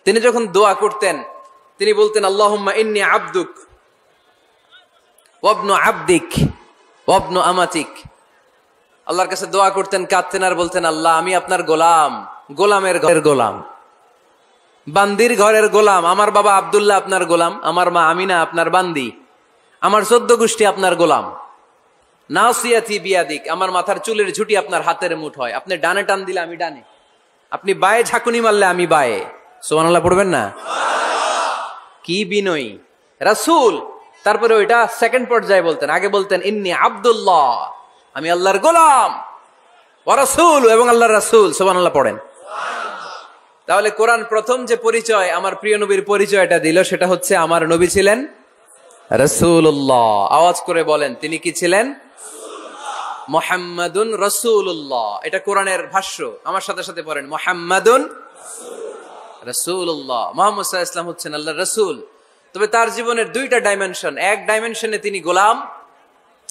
Speaker 2: তিনি যখন দোয়া করতেন তিনি বলতেন আল্লাহুম্মা ইন্নী আবদুক ওয়া ইবনু আবদিক ওয়া ইবনু আমাতিক। আল্লাহর কাছে দোয়া করতেন, কাঁদতেন আর বলতেন আল্লাহ আমি আপনার গোলাম, গোলামের ঘরের গোলাম, বান্দির ঘরের গোলাম। আমার বাবা আব্দুল্লাহ আপনার গোলাম, আমার মা আমিনা আপনার বান্দি, আমার 14 গোষ্ঠী আপনার গোলাম। নাসিয়াতি বিয়াদিক, আমার মাথার চুলের ঝুঁটি আপনার হাতের মুঠোয়, আপনি ডানে টান দিলে আমি ডানে, আপনি বায়ে ঝাঁকুনি মারলে আমি বায়ে। সুবহানাল্লাহ পড়বেন না? কি বিনয়ী রাসূল। তারপরে ওইটা সেকেন্ড পর্যায়ে বলতেন, আগে বলতেন ইন্নী আব্দুল্লাহ, আমি আল্লাহর গোলাম, ওয়া রাসূল, এবং আল্লাহর রাসূল। সুবহানাল্লাহ পড়েন। তাহলে কোরআন প্রথম যে পরিচয় আমার প্রিয় নবীর পরিচয়টা দিল, সেটা হচ্ছে আমার নবী ছিলেন রাসূলুল্লাহ। আওয়াজ করে বলেন তিনি কি ছিলেন? মুহাম্মাদুন রাসূলুল্লাহ। এটা কোরআনের ভাষ্য, আমার সাথে সাথে পড়েন মুহাম্মাদুন রাসূলুল্লাহ। মুহাম্মদ সাল্লাল্লাহু আলাইহি ওয়াসাল্লাম হচ্ছেন আল্লাহর রাসূল। তবে তার জীবনের 2টা ডাইমেনশন, এক ডাইমেনশনে তিনি গোলাম,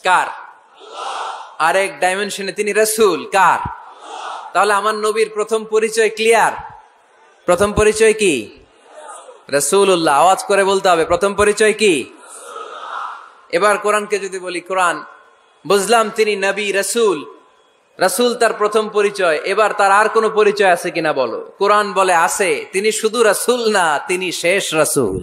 Speaker 2: কার? আর এক ডাইমেনশনে তিনি রাসূল, কার? তাহলে আমার নবীর প্রথম পরিচয় ক্লিয়ার। প্রথম পরিচয় কি? রাসূলুল্লাহ। আওয়াজ করে বলতে হবে প্রথম পরিচয় কি? এবার কোরআনকে যদি বলি, কোরআন বুঝলাম তিনি নবী রাসূল, রাসূল তার প্রথম পরিচয়, এবার তার আর কোন পরিচয় আছে কিনা বলো? কোরআন বলে আছে। তিনি শুধু রাসূল না, তিনি শেষ রাসূল।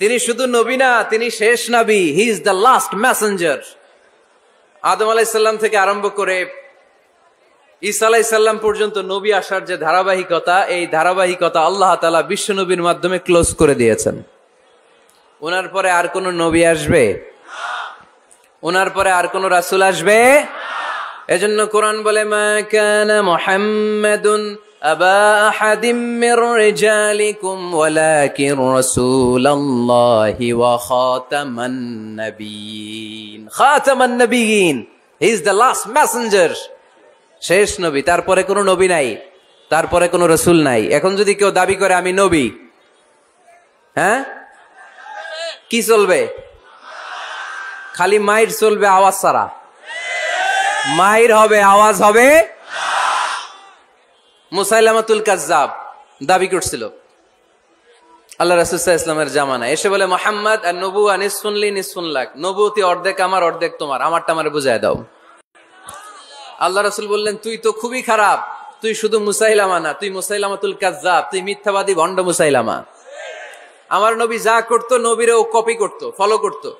Speaker 2: তিনি শুধু নবী না, তিনি শেষ নবী। He is the last messenger. Adam আলাইহিস সালাম থেকে আরম্ভ করে ঈসা আলাইহিস সালাম পর্যন্ত নবী আসার যে ধারাবাহিকতা, এই ধারাবাহিকতা আল্লাহ তাআলা বিশ্ব নবীর মাধ্যমে ক্লোজ করে দিয়েছেন। ওনার পরে আর কোন নবী আসবে? ওনার পরে আর কোন রাসূল আসবে? এজন্য কোরআন বলে মা কানা মুহাম্মাদুন আবা আহাদিম মির রিজালিকুম ওয়ালাকিন রাসূলুল্লাহি ওয়া খাতামান নাবিয়িন। খাতামান নাবিয়িন, he is the last messenger, শেষ নবী। তারপরে কোনো নবী নাই, তারপরে কোনো রাসূল নাই। এখন যদি কেউ দাবি করে আমি নবী, হ্যাঁ কি চলবে? খালি মাইর চলবে, আওয়াজ ছাড়া। মাইর হবে, আওয়াজ হবে। মুসাইলামাতুল কাজ্জাব দাবি করছিল আল্লাহ রাসূল সাল্লাল্লাহু আলাইহি ওয়াসাল্লামের জামানায়, এসে বলে মুহাম্মদ আর নবুয়া নিসফুন লি নিসফুন লাক, নবুয়তি অর্ধেক আমার অর্ধেক তোমার, আমারটা আমারে বুঝায় দাও। আল্লাহ রাসূল বললেন তুই তো খুবই খারাপ,
Speaker 1: তুই শুধু মুসাইলামা না, তুই মুসাইলামাতুল কাজ্জাব, তুই মিথ্যাবাদী ভণ্ড মুসাইলামা। আমার নবী যা করতো নবীরে ও কপি করতো, ফলো করতো।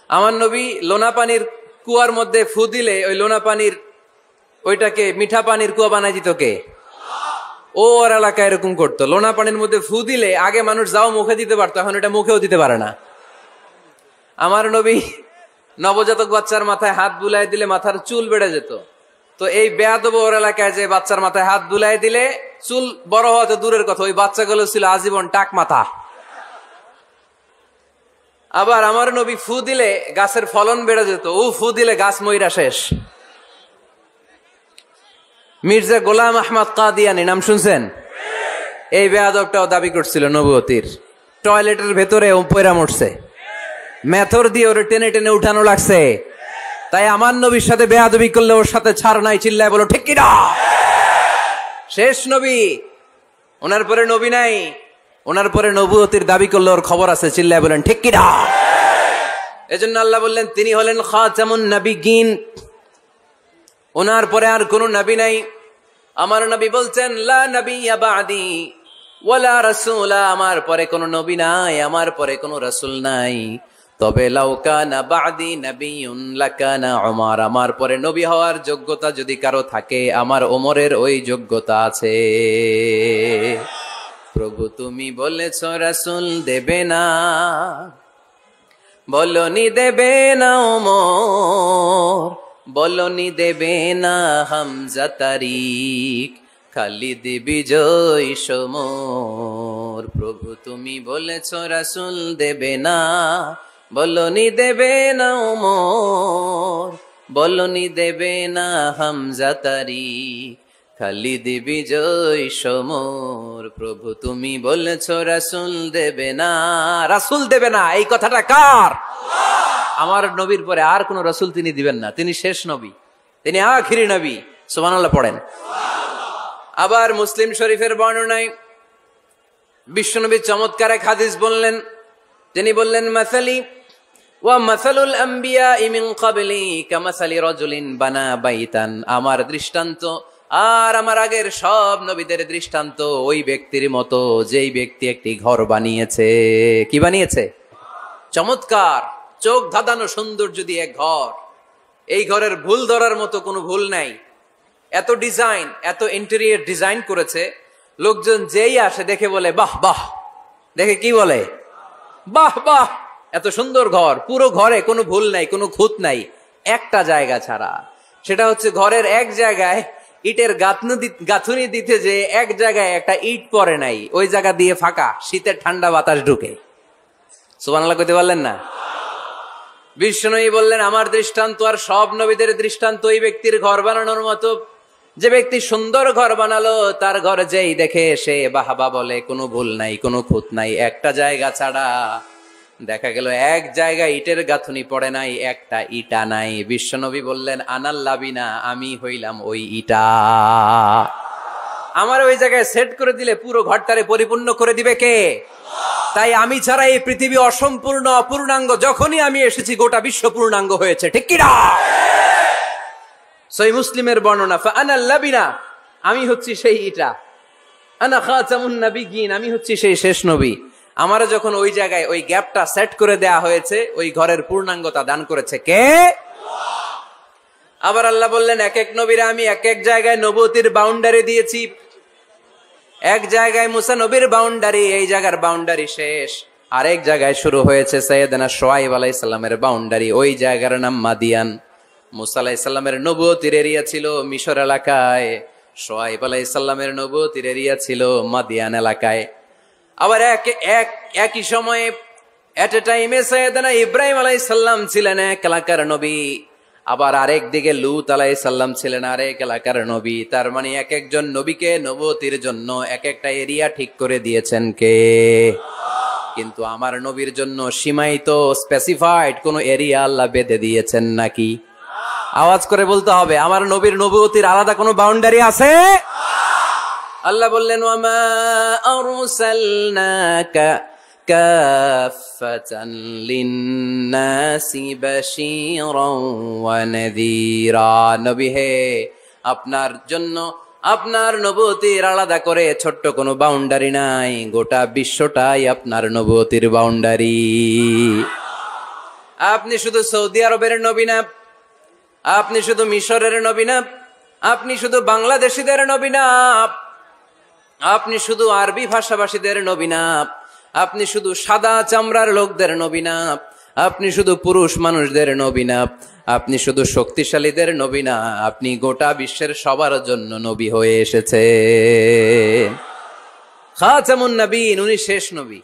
Speaker 1: আমার নবী লোনা পানির কুয়ার মধ্যে ফু দিলে ওই লোনা পানির ওইটাকে মিঠা পানির কুয়া বানাই দিত কে? ও ওর এলাকায় এরকম করতো। লোনা পানির মধ্যে ফু দিলে আগে মানুষ যাও মুখে দিতে পারতো, এখন এটা মুখেও দিতে পারে না। আমার নবী নবজাতক বাচ্চার মাথায় হাত বুলাই দিলে মাথার চুল বেড়ে যেত। তো এই বেয়াদব ওর এলাকায় যে বাচ্চার মাথায় হাত বুলাই দিলে চুল বড় হওয়া তো দূরের কথা, ওই বাচ্চাগুলো ছিল আজীবন টাক মাথা। আবার আমার নবী ফু দিলে গাছের ফলন বেড়ে যেত, ও ফু দিলে গাছ মইরা শেষ। মির্জা গোলাম আহমদ কাদিয়ানি নাম শুনছেন? এই বেয়াদবটাও দাবি করছিল নবুয়তির। টয়লেটের ভেতরে ও পয়রা মরছে, মেথর দিয়ে ওরে টেনে টেনে উঠানো লাগছে। তাই আমার নবীর সাথে বেয়াদবি করলে ওর সাথে ছাড় নাই, চিল্লায় বলো ঠিক কিনা? শেষ নবী, ওনার পরে নবী নাই, ওনার পরে নবুয়তির দাবি করলে ওর খবর আছে, চিল্লায় বলেন ঠিক কিনা? এজন্য আল্লাহ বললেন তিনি হলেন খাতামুন নবিয়্যিন, ওনার পরে আর কোন নবী নাই। আমার নবী বলছেন লা নবিয়্যা বা'দি ওয়ালা রাসূলা, আমার পরে কোন নবী নাই, আমার পরে কোন রাসূল নাই। তবে লাউ কানা বা'দি নবিয়্যুন লাকানা উমর, আমার পরে নবী হওয়ার যোগ্যতা যদি কারো থাকে আমার ওমরের ওই যোগ্যতা আছে। প্রভু তুমি বলেছ রাসূল দেবে না, বলনি দেবে না ওমর, বলনি দেবে না হামজা তারিক, খালিদ বিজয় সমর। প্রভু তুমি বলেছ রাসূল দেবে না, বলনি দেবে না ওমর, বলনি দেবে না হামজা তারিক, খালিদ বিজয় সমর। প্রভু তুমি বলেছ রাসূল দেবে না, রাসূল দেবে না, এই কথাটা কার? আমার নবীর পরে আর কোন রাসূল তিনি দিবেন না, তিনি শেষ নবী, তিনি আখিরি নবী। সুবহানাল্লাহ পড়েন। আবার মুসলিম শরীফের বর্ণনায় বিশ্বনবী চমৎকার এক হাদিস বললেন, তিনি বললেন মাসালি ওয়া মাসালুল আম্বিয়া মিন ক্বাবলি কামাসালি রাজুলিন বানা বাইতান, আমার দৃষ্টান্ত আর আমার আগের সব নবীদের দৃষ্টান্ত ওই ব্যক্তির মতো যেই ব্যক্তি একটি ঘর বানিয়েছে। কি বানিয়েছে? চমৎকার, চোখ ধাঁধানো সৌন্দর্য দিয়ে এক ঘর। এই ঘরের ভুল ধরার মতো কোনো ভুল নাই। এত ডিজাইন, এত ইন্টেরিয়র ডিজাইন করেছে, লোকজন যেই আসে দেখে বলে বাহ বাহ, দেখে কি বলে? বাহ বাহ, এত সুন্দর ঘর। পুরো ঘরে কোনো ভুল নাই, কোনো খুঁত নাই, একটা জায়গা ছাড়া। সেটা হচ্ছে ঘরের এক জায়গায় ইটের গাঁথুনি দিতে যে এক জায়গায় একটা ইট পড়ে নাই, ওই জায়গা দিয়ে ফাঁকা, শীতের ঠান্ডা বাতাস ঢুকে। সুবহানাল্লাহ কইতে পারলেন না? বিশ্বনবী বললেন আমার দৃষ্টান্ত আর সব নবীদের দৃষ্টান্ত ওই ব্যক্তির ঘর বানানোর মতো, যে ব্যক্তি সুন্দর ঘর বানালো তার ঘর যেই দেখে সে বাহাবা বলে, কোনো ভুল নাই, কোনো খুঁত নাই, একটা জায়গা ছাড়া। দেখা গেল এক জায়গায় ইটের গাঁথুনি পড়ে নাই, একটা ইটা নাই। বিশ্বনবী বললেন আনাল লাবিনা, আমি হইলাম ওই ইটা। আমার ওই জায়গায় সেট করে দিলে পুরো ঘরটারে পরিপূর্ণ করে দিবে কে? তাই আমি ছাড়া এই পৃথিবী অসম্পূর্ণ, অপূর্ণাঙ্গ। যখনই আমি এসেছি গোটা বিশ্ব পূর্ণাঙ্গ হয়েছে, ঠিক কি না? সহিহ মুসলিমের বর্ণনা, ফাআনাল লাবিনা, আমি হচ্ছি সেই ইটা, আনা খাতামুন নবিয়্যিন, আমি হচ্ছি সেই শেষ নবী। আমারে যখন ওই জায়গায় ওই গ্যাপটা সেট করে দেয়া হয়েছে, ওই ঘরের পূর্ণাঙ্গতা দান করেছে কে? আবার আল্লাহ বললেন এক এক নবীরা আমি এক এক জায়গায় নবুয়তির বাউন্ডারি দিয়েছি। এক জায়গায় মুসা নবীর বাউন্ডারি, এই জায়গার বাউন্ডারি শেষ। আরেক জায়গায় শুরু হয়েছে সাইয়েদনা শুআয়ব আলাইহিস সালামের বাউন্ডারি, ওই জায়গার নাম মাদিয়ান। মুসা আলাইহিস সালামের নবুয়তির এরিয়া ছিল মিশর এলাকায়, শুআয়ব আলাইহিস সালামের নবুয়তির এরিয়া ছিল মাদিয়ান এলাকায়। আবার একই সময়ে এট এ টাইমে সাইয়েদনা ইব্রাহিম আলাইহিস সালাম ছিলেন এক এলাকার নবী, আবার আরেক দিকে লূত আলাইহিস সালাম ছিলেন আরেক এলাকার নবী। তার মানে এক একজন নবীকে নবুয়তির জন্য এক একটা এরিয়া ঠিক করে দিয়েছেন কে? কিন্তু আমার নবীর জন্য সীমায়িত, স্পেসিফাইড কোন এরিয়া আল্লাহ বেঁধে দিয়েছেন নাকি? আওয়াজ করে বলতে হবে, আমার নবীর নবুয়তির আলাদা কোনো বাউন্ডারি আছে? আল্লাহ বললেন ওয়ামা আরসালনাকা কাফাতান লিন্নাসি বাশীরান ওয়া নাযীরা, নবী হে আপনার জন্য আপনার নবুয়তির আলাদা করে ছোট্ট কোনো বাউন্ডারি নাই, গোটা বিশ্বটাই আপনার নবুয়তির বাউন্ডারি। আপনি শুধু সৌদি আরবের নবী না, আপনি শুধু মিশরের নবী না, আপনি শুধু বাংলাদেশিদের নবী না, আপনি শুধু আরবি ভাষাভাষীদের নবী না, আপনি শুধু সাদা চামড়ার লোকদের নবী না, আপনি শুধু পুরুষ মানুষদের নবী না, আপনি শুধু শক্তিশালীদের নবী না, আপনি গোটা বিশ্বের সবার জন্য নবী হয়ে এসেছে। খাতামুন নবীন, উনি শেষ নবী।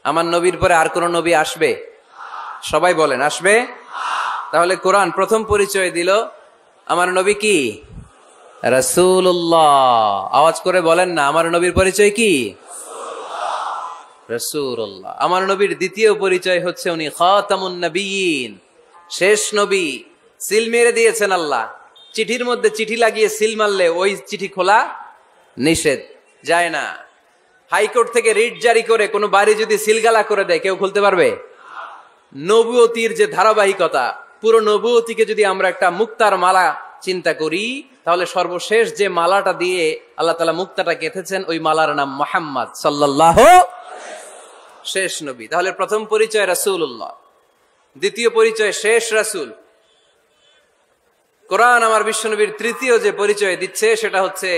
Speaker 1: আমার নবীর পরে আর কোন নবী আসবে? সবাই বলেন আসবে। তাহলে কোরআন প্রথম পরিচয় দিল আমার নবী কি? রাসূলুল্লাহ। আওয়াজ করে বলেন না, আমার নবীর পরিচয় কি? রাসূলুল্লাহ। আমার নবীর দ্বিতীয় পরিচয় হচ্ছে উনি খাতামুন নবীন, শেষ নবী। সিল মেরে দিয়েছেন আল্লাহ। চিঠির মধ্যে চিঠি লাগিয়ে সিল মারলে ওই চিঠি খোলা নিষেধ, যায় না। হাইকোর্ট থেকে রিট জারি করে কোনো বাড়ি যদি সিলগালা করে দেয় কেউ খুলতে পারবে? নবুয়তির যে ধারাবাহিকতা, পুরো নবুয়তিকে যদি আমরা একটা মুক্তার মালা চিন্তা করি, তাহলে সর্বশেষ যে মালাটা দিয়ে আল্লাহ তাআলা মুক্তাটা গেঁথেছেন ওই মালার নাম মুহাম্মদ সাল্লাল্লাহু, শেষ নবী। তাহলে প্রথম পরিচয় রাসূলুল্লাহ, দ্বিতীয় পরিচয় শেষ রাসূল। কোরআন আমার বিশ্বনবীর তৃতীয় যে পরিচয় দিচ্ছে সেটা হচ্ছে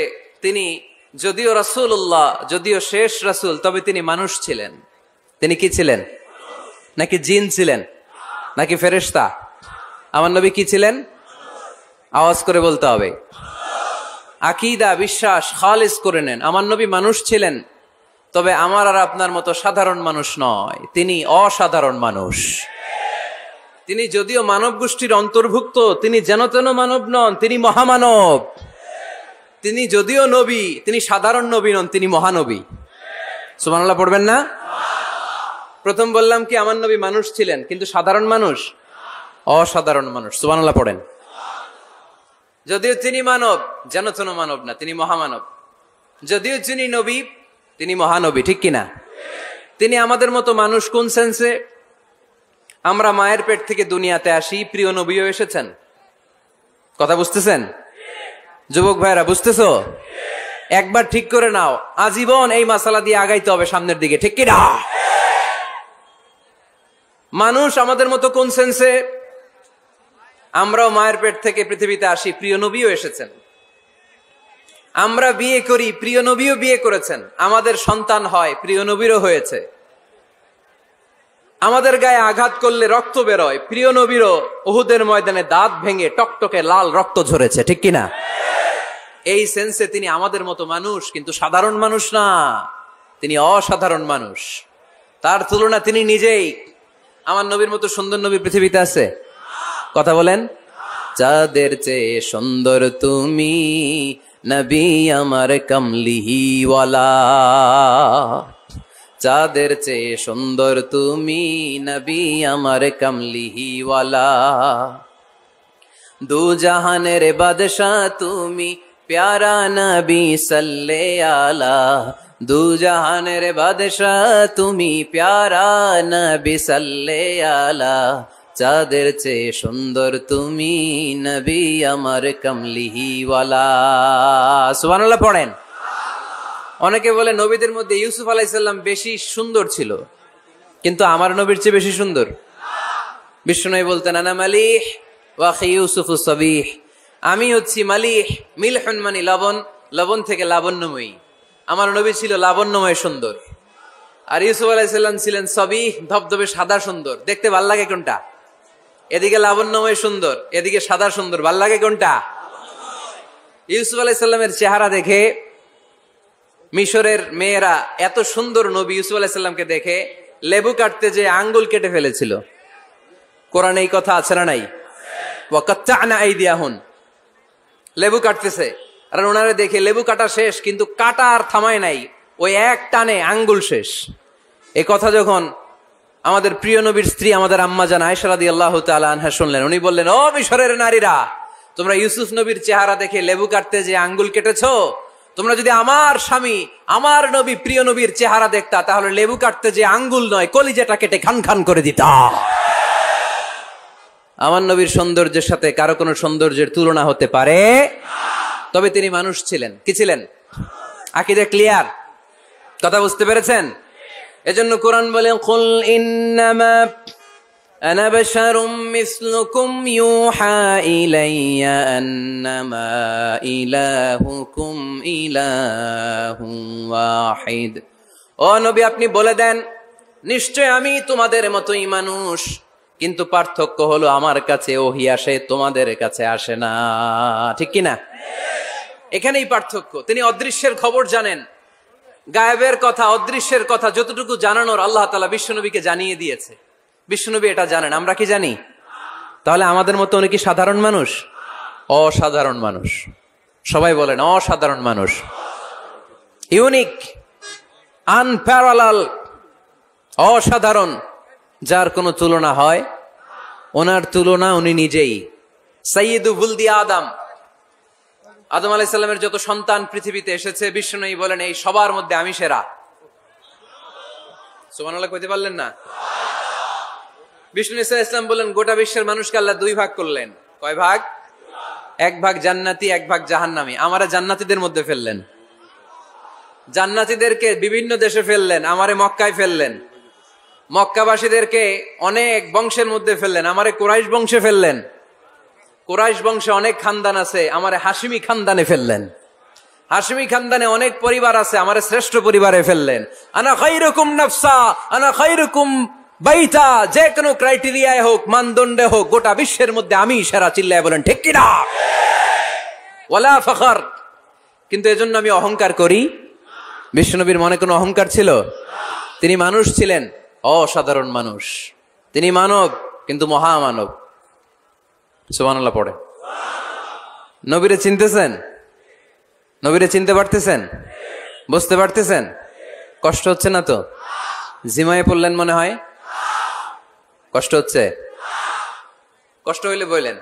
Speaker 1: তিনি যদিও রাসূলুল্লাহ, যদিও শেষ রাসূল, তবে তিনি মানুষ ছিলেন। তিনি কি ছিলেন? নাকি জিন ছিলেন? নাকি ফেরেশতা? আমার নবী কি ছিলেন? আওয়াজ করে বলতে হবে। আকীদা, বিশ্বাস খালিস করে নেন। আমার নবী মানুষ ছিলেন, তবে আমার আর আপনার মতো সাধারণ মানুষ নয়, তিনি অসাধারণ মানুষ। তিনি যদিও মানব গোষ্ঠীর অন্তর্ভুক্ত, তিনি যেন তেন মানব নন, তিনি মহামানব। তিনি যদিও নবী, তিনি সাধারণ নবী নন, তিনি মহানবী। সুবহানাল্লাহ পড়বেন না? প্রথম বললাম কি আমার নবী মানুষ ছিলেন, কিন্তু সাধারণ মানুষ, অসাধারণ মানুষ। সুবহানাল্লাহ পড়েন। যদিও তিনি মানব, যেন তেন মানব না, তিনি মহামানব। যদিও তিনি নবী, তিনি মহানবী। ঠিক কিনা? তিনি আমাদের মতো মানুষ কোন সেন্সে? আমরা মায়ের পেট থেকে দুনিয়াতে আসি, প্রিয় নবীও এসেছেন। কথা বুঝতেছেন? যুবক ভাইরা বুঝতেছো? একবার ঠিক করে নাও, আজীবন এই মাসালা দিয়ে আগাইতে হবে সামনের দিকে। ঠিক কিনা? মানুষ আমাদের মতো কোন সেন্সে? আমরাও মায়ের পেট থেকে পৃথিবীতে আসি, প্রিয় নবীও এসেছেন। আমরা বিয়ে করি, প্রিয় নবীও বিয়ে করেছেন। আমাদের সন্তান হয়, প্রিয় নবীরও হয়েছে। আমাদের গায়ে আঘাত করলে রক্ত বেরোয়, প্রিয় নবীরও উহুদের ময়দানে দাঁত ভেঙে টকটকে লাল রক্ত ঝরেছে। ঠিক কিনা? এই সেন্সে তিনি আমাদের মতো মানুষ, কিন্তু সাধারণ মানুষ না, তিনি অসাধারণ মানুষ। তার তুলনা তিনি নিজেই। আমার নবীর মতো সুন্দর নবী পৃথিবীতে আছে? কথা বলেন। চাঁদের চেয়ে সুন্দর তুমি নবী আমার কমলিওয়ালা, চাঁদের চেয়ে সুন্দর তুমি নবী আমার কমলিওয়ালা, দু জাহানের বাদশাহ তুমি প্যারা নবী সাল্লে আলা, দু জাহানের বাদশাহ তুমি প্যারা নবী সাল্লে আলা, চাঁদের চেয়ে সুন্দর তুমি নবী আমার কমলিওয়ালা। সুবহানাল্লাহ পড়েন। অনেকে বলে নবীদের মধ্যে ইউসুফ আলাইহিস সালাম বেশি সুন্দর ছিল, কিন্তু আমার নবীর চেয়ে বেশি সুন্দর? বিশ্বনবী বলতেন আনা মালিহ ওয়া আখি ইউসুফু সাবিহ, আমি হচ্ছি মালিহ, মিলহুন মানে লবণ, লবণ থেকে লাবণ্যময়ী। আমার নবী ছিল লাবণ্যময় সুন্দর, আর ইউসুফ আলাইহিস সালাম ছিলেন সাবিহ, ধবধবে সাদা সুন্দর। দেখতে ভাল লাগে কোনটা? এদিকে লাবণ্যময় সুন্দর, এদিকে সাদা সুন্দর, ভাল লাগে কোনটা? ইউসুফ আলাইহিস সালামের চেহারা দেখে মিশরের মেয়েরা এত সুন্দর নবী ইউসুফ আলাইহিস সালামকে দেখে লেবু কাটতে যে আঙ্গুল কেটে ফেলেছিল। কোরআনে এই কথা আছে না নাই? ওয়া কাত্তা'না আইদিয়াহুন, লেবু কাটতেছে, আর ওনারে দেখে লেবু কাটা শেষ, কিন্তু কাটা আর থামায় নাই, ওই এক টানে আঙ্গুল শেষ। এই কথা যখন আমাদের প্রিয় নবীর স্ত্রী আমাদের আম্মা জান আয়েশা রাদিয়াল্লাহু তাআলা আনহা শুনলেন, উনি বললেন, ও মিশরের নারীরা, তোমরা ইউসুফ নবীর চেহারা দেখে লেবু কাটতে যে আঙ্গুল কেটেছো, তোমরা যদি আমার স্বামী আমার নবী প্রিয় নবীর চেহারা দেখতা, তাহলে লেবু কাটতে যে আঙ্গুল নয় কলিজাটা কেটে খান খান করে দিতা। আমার নবীর সৌন্দর্যের সাথে কারো কোনো সৌন্দর্যের তুলনা হতে পারে? তবে তিনি মানুষ ছিলেন। কি ছিলেন? আকীদা ক্লিয়ার? কথা বুঝতে পেরেছেন? এজন্য কোরআন বলে কুল ইন্নামা আনা বাশারুম মিসলুকুম ইউহা ইলাইয়া আন্নামা ইলাহুকুম ইলাহুন ওয়াহিদ। ও নবী, আপনি বলে দেন, নিশ্চয় আমি তোমাদের মতোই মানুষ, কিন্তু পার্থক্য হলো আমার কাছে ওহী আসে, তোমাদের কাছে আসে না। ঠিক কি না? এখানেই পার্থক্য। তিনি অদৃশ্যের খবর জানেন, গায়েবের কথা, অদৃশ্যের কথা যতটুকু জানানোর আল্লাহ তাআলা বিশ্বনবীকে জানিয়ে দিয়েছে। বিশ্বনবী এটা জানেন, আমরা কি জানি? তাহলে আমাদের মতো উনি কি সাধারণ মানুষ? অসাধারণ মানুষ। সবাই বলেন অসাধারণ মানুষ। ইউনিক, আনপ্যারালাল, অসাধারণ, যার কোনো তুলনা হয়? ওনার তুলনা উনি নিজেই। সাইয়্যিদু ওয়ালদি আদম, আদম আলাইহিস সালামের যত সন্তান পৃথিবীতে এসেছে, বিশ্বনবী বলেন এই সবার মধ্যে আমি সেরা। সুবহানাল্লাহ কইতে পারলেন না? বিষ্ণু ইসলাম বলেন গোটা বিশ্বের মানুষকে আল্লাহ দুই ভাগ করলেন। কয় ভাগ? এক ভাগ জান্নাতি, এক ভাগ জাহান্নামী। আমারে জান্নাতীদের মধ্যে ফেললেন, জান্নাতীদেরকে বিভিন্ন দেশে ফেললেন, আমারে মক্কায় ফেললেন। মক্কাবাসীদেরকে অনেক বংশের মধ্যে ফেললেন, আমারে কুরাইশ বংশে ফেললেন। কুরাইশ বংশে অনেক খানদান আছে, আমারে হাশিমি খানদানে ফেললেন। হাশিমি খানদানে অনেক পরিবার আছে, আমারে শ্রেষ্ঠ পরিবারে ফেললেন। আনা খায়রুকুম নাফসা আনা খায়রুকুম বাইতা, যে কোনো ক্রাইটেরিয়ায় হোক, মানদণ্ডে হোক, গোটা বিশ্বের মধ্যে আমি সেরা। চিল্লায় বলেন ঠিক কি না? ওয়ালা ফখর। কিন্তু এজন্য আমি অহংকার করি? বিশ্বনবীর মনে কোনো অহংকার ছিল? তিনি মানুষ ছিলেন, অসাধারণ মানুষ। তিনি মানব, কিন্তু মহামানব। সুবহানাল্লাহ পড়ে। নবীরে চিনতেছেন? নবীরে চিনতে পারতেছেন? বুঝতে পারতেছেন? কষ্ট হচ্ছে না তো? জিমায়ে পড়লেন মনে হয়? কষ্ট হচ্ছে? কষ্ট হইলে বললেন।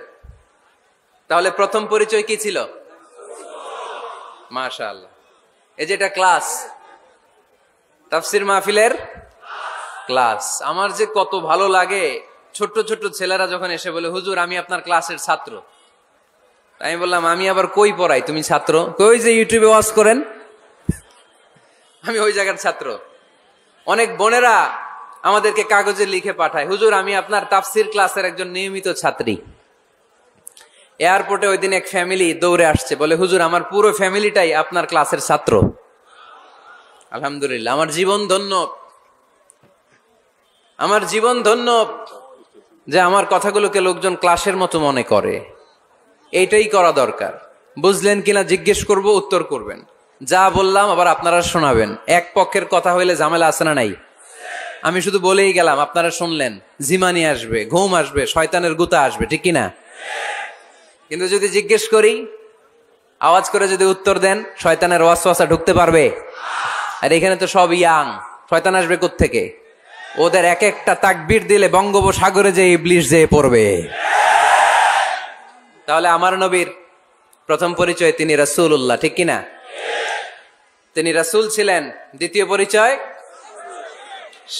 Speaker 1: তাহলে প্রথম পরিচয় কি ছিল? মাশাআল্লাহ। এই যেটা ক্লাস, তাফসীর মাহফিলের ক্লাস, আমার যে কত ভালো লাগে। ছোট্ট ছোট্ট ছেলেরা যখন এসে বলে হুজুর আমি আপনার ক্লাসের ছাত্র, আমি বললাম আমি আবার কই পড়াই? তুমি ছাত্র? কই যে ইউটিউবে ওয়াজ করেন, আমি ওই জায়গার ছাত্র। অনেক বোনেরা আমাদেরকে কাগজে লিখে পাঠায়, হুজুর আমি আপনার তাফসীর ক্লাসের একজন নিয়মিত ছাত্রী। এয়ারপোর্টে ওই দিন এক ফ্যামিলি দৌড়ে আসছে, বলে হুজুর আমার পুরো ফ্যামিলিটাই আপনার ক্লাসের ছাত্র। আলহামদুলিল্লাহ, আমার জীবন ধন্য, আমার জীবন ধন্য যে আমার কথাগুলোকে লোকজন ক্লাসের মতো মনে করে। এইটাই করা দরকার। বুঝলেন কিনা জিজ্ঞেস করব, উত্তর করবেন। যা বললাম আবার আপনারা শোনাবেন। এক পক্ষের কথা হইলে ঝামেলা আছে না নাই? আমি শুধু বলেই গেলাম, আপনারা শুনলেন, জিমানি আসবে, ঘুম আসবে, শয়তানের গুতা আসবে, ঠিক কিনা? কিন্তু যদি জিজ্ঞেস করি, আওয়াজ করে যদি উত্তর দেন, শয়তানের ওয়াসওয়াসা ঢুকতে পারবে? আর এখানে তো সব ইয়াং, শয়তান আসবে কোত্থেকে? ওদের এক একটা তাকবীর দিলে বঙ্গোপসাগরে যে ইবলিশ যেয়ে পড়বে। তাহলে আমার নবীর প্রথম পরিচয় তিনি রাসূলুল্লাহ, ঠিক কিনা? তিনি রাসূল ছিলেন। দ্বিতীয় পরিচয়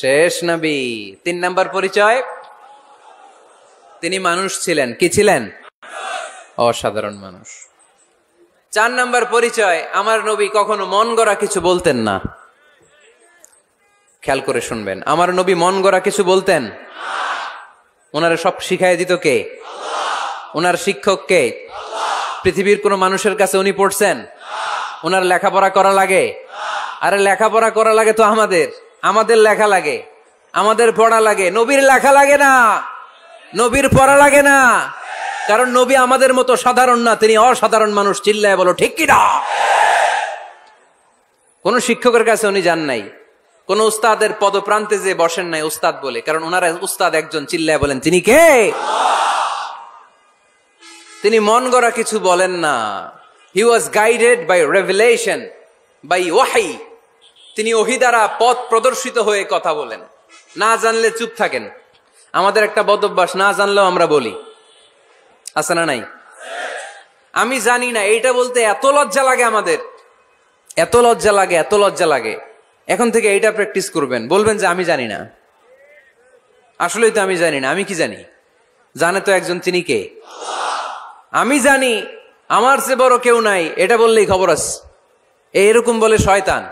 Speaker 1: শেষ নবী। 3 নাম্বার পরিচয় তিনি মানুষ ছিলেন। কি ছিলেন? অসাধারণ মানুষ। 4 নাম্বার পরিচয়, আমার নবী কখনো মন গড়া কিছু বলতেন না। খেয়াল করে শুনবেন, আমার নবী মন গড়া কিছু বলতেন? ওনারা সব শিখাই দিত কে? ওনার শিক্ষক কে? পৃথিবীর কোন মানুষের কাছে উনি পড়ছেন? ওনার লেখাপড়া করা লাগে? আরে লেখাপড়া করা লাগে তো আমাদের, আমাদের লেখা লাগে, আমাদের পড়া লাগে। নবীর লেখা লাগে না, নবীর পড়া লাগে না, কারণ নবী আমাদের মতো সাধারণ না, তিনি অসাধারণ মানুষ। চিল্লায় বলো ঠিক কিনা? কোন শিক্ষকের কাছে উনি যান নাই, কোন উস্তাদের পদপ্রান্তে যে বসেন নাই উস্তাদ বলে, কারণ ওনারা উস্তাদ একজন। চিল্লায় বলেন তিনি কে? তিনি মন গড়া কিছু বলেন না। He was guided by revelation, by ওয়াহি। তিনি ওহী দ্বারা পথ প্রদর্শিত হয়ে কথা বলেন। না জানলে চুপ থাকেন। আমাদের একটা বদ অভ্যাস, না জানলেও আমরা বলি, আছে না নাই? আমি জানি না, এইটা বলতে এত লজ্জা লাগে আমাদের, এত লজ্জা লাগে, এত লজ্জা লাগে। এখন থেকে এইটা প্র্যাকটিস করবেন, বলবেন যে আমি জানি না। আসলেই তো আমি জানি না। আমি কি জানি? জানে তো একজন, তিনি কে? আমি জানি আমার চেয়ে বড় কেউ নাই, এটা বললেই খবর আছে। এরকম বলে শয়তান,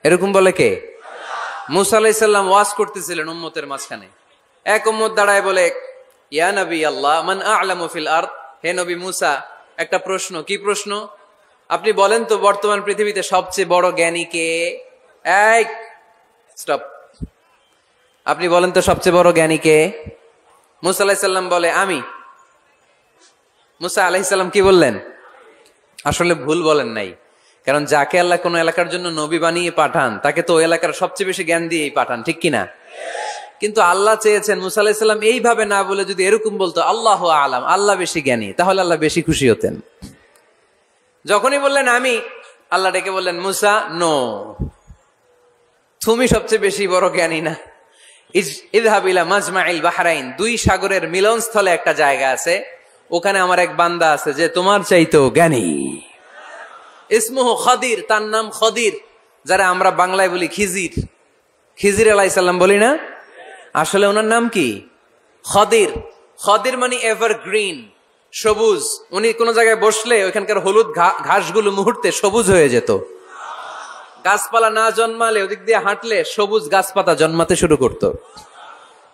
Speaker 1: এরকম বলে কে? মুসা আলাইহিস সালাম ওয়াজ করতেছিলেন উম্মতের মাঝখানে। এক উম্মত দাঁড়ায় বলে, ইয়া নবী আল্লাহ মান আ'লামু ফিল আরদ, হে নবী মুসা একটা প্রশ্ন। কি প্রশ্ন? আপনি বলেন তো বর্তমান পৃথিবীতে সবচেয়ে বড় জ্ঞানী কে? এই স্টপ, আপনি বলেন তো সবচেয়ে বড় জ্ঞানী কে? মুসা আলাইহিস সালাম বলে আমি। মুসা আলাইহিস সালাম কি বললেন? আসলে ভুল বলেন নাই, কারণ যাকে আল্লাহ কোন এলাকার জন্য নবী বানিয়ে পাঠান তাকে তো ওই এলাকার সবচেয়ে বেশি জ্ঞান দিয়েই পাঠান, ঠিক কিনা? কিন্তু আল্লাহ চেয়েছেন মুসা আলাইহিস সালাম এইভাবে না বলে যদি এরকম বলতো আল্লাহু আ'লাম, আল্লাহ বেশি জ্ঞানী, তাহলে আল্লাহ বেশি খুশি হতেন। যখনই বললেন আমি, আল্লাহ ডেকে বললেন মুসা নো, তুমি সবচেয়ে বেশি বড় জ্ঞানী না। ইযহাব ইলা মাজমাইল বাহরাইন, দুই সাগরের মিলনস্থলে একটা জায়গা আছে, ওখানে আমার এক বান্দা আছে যে তোমার চাইতেও জ্ঞানী। ইসমুহু খদির, তার নাম খদির, যারা আমরা বাংলায় বলি খিজির। খিজির আলাইহিস সালাম বলি না, আসলে ওনার নাম কি? খদির। খদির মানে এভারগ্রিন, সবুজ। উনি কোন জায়গায় বসলে ওইখানকার হলুদ ঘাসগুলো মুহূর্তে সবুজ হয়ে যেত। গাছপালা না জন্মালে ওদিক দিয়ে হাঁটলে সবুজ গাছপাতা জন্মাতে শুরু করত।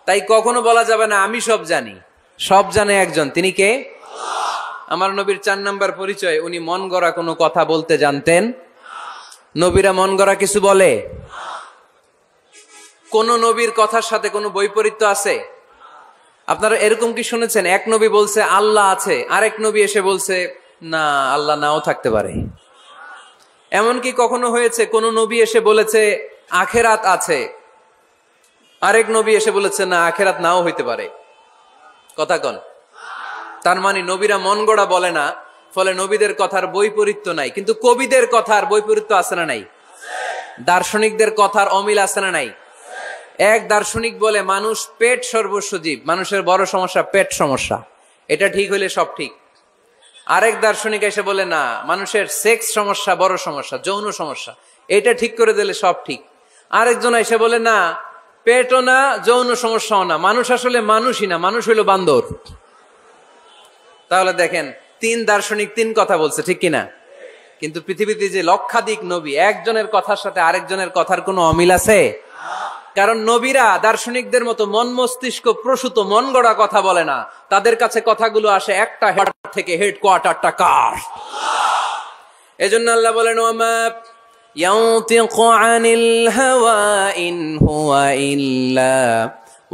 Speaker 1: তাই কখনো বলা যাবে না আমি সব জানি, সব জানে একজন, তিনি কে? আমার নবীর 4 নাম্বার পরিচয়, উনি মন গড়া কোনো কথা বলতে জানতেন। নবীরা মন গড়া কিছু বলে? কোন নবীর কথার সাথে কোনো বৈপরীত্য আছে? আপনারা এরকম কি শুনেছেন এক নবী বলছে আল্লাহ আছে, আরেক নবী এসে বলছে না আল্লাহ নাও থাকতে পারে? এমনকি কখনো হয়েছে কোন নবী এসে বলেছে আখেরাত আছে, আরেক নবী এসে বলেছে না আখেরাত নাও হইতে পারে? কথা কন। তার মানে নবীরা মন গড়া বলে না, ফলে নবীদের কথার বৈপরীত্য নাই। কিন্তু কবিদের কথার বৈপরীত্য আছে না নাই? দার্শনিকদের কথার অমিল আছে না নাই? এক দার্শনিক বলে মানুষ পেট সর্বস্ব জীব, মানুষের বড় সমস্যা পেট সমস্যা, এটা ঠিক হইলে সব ঠিক। আরেক দার্শনিক এসে বলে না, মানুষের সেক্স সমস্যা বড় সমস্যা, যৌন সমস্যা, এটা ঠিক করে দিলে সব ঠিক। আরেকজন এসে বলে না, পেটও না যৌন সমস্যাও না, মানুষ আসলে মানুষই না, মানুষ হইল বান্দর। তাহলে দেখেন 3 দার্শনিক 3 কথা বলছে, ঠিক কিনা? কিন্তু পৃথিবীতে যে লক্ষাধিক নবী, একজনের কথার সাথে আরেকজনের কথার কোনো অমিল আছে? কারণ নবীরা দার্শনিকদের মতো মন মস্তিষ্ক প্রসূত মন গড়া কথা বলে না, তাদের কাছে কথাগুলো আসে একটা হেড থেকে, হেডকোয়ার্টারটা কার? এজন্য আল্লাহ বলেন ওয়ামা ইয়ানতিকু আনিল হাওয়া ইন হুয়া ইল্লা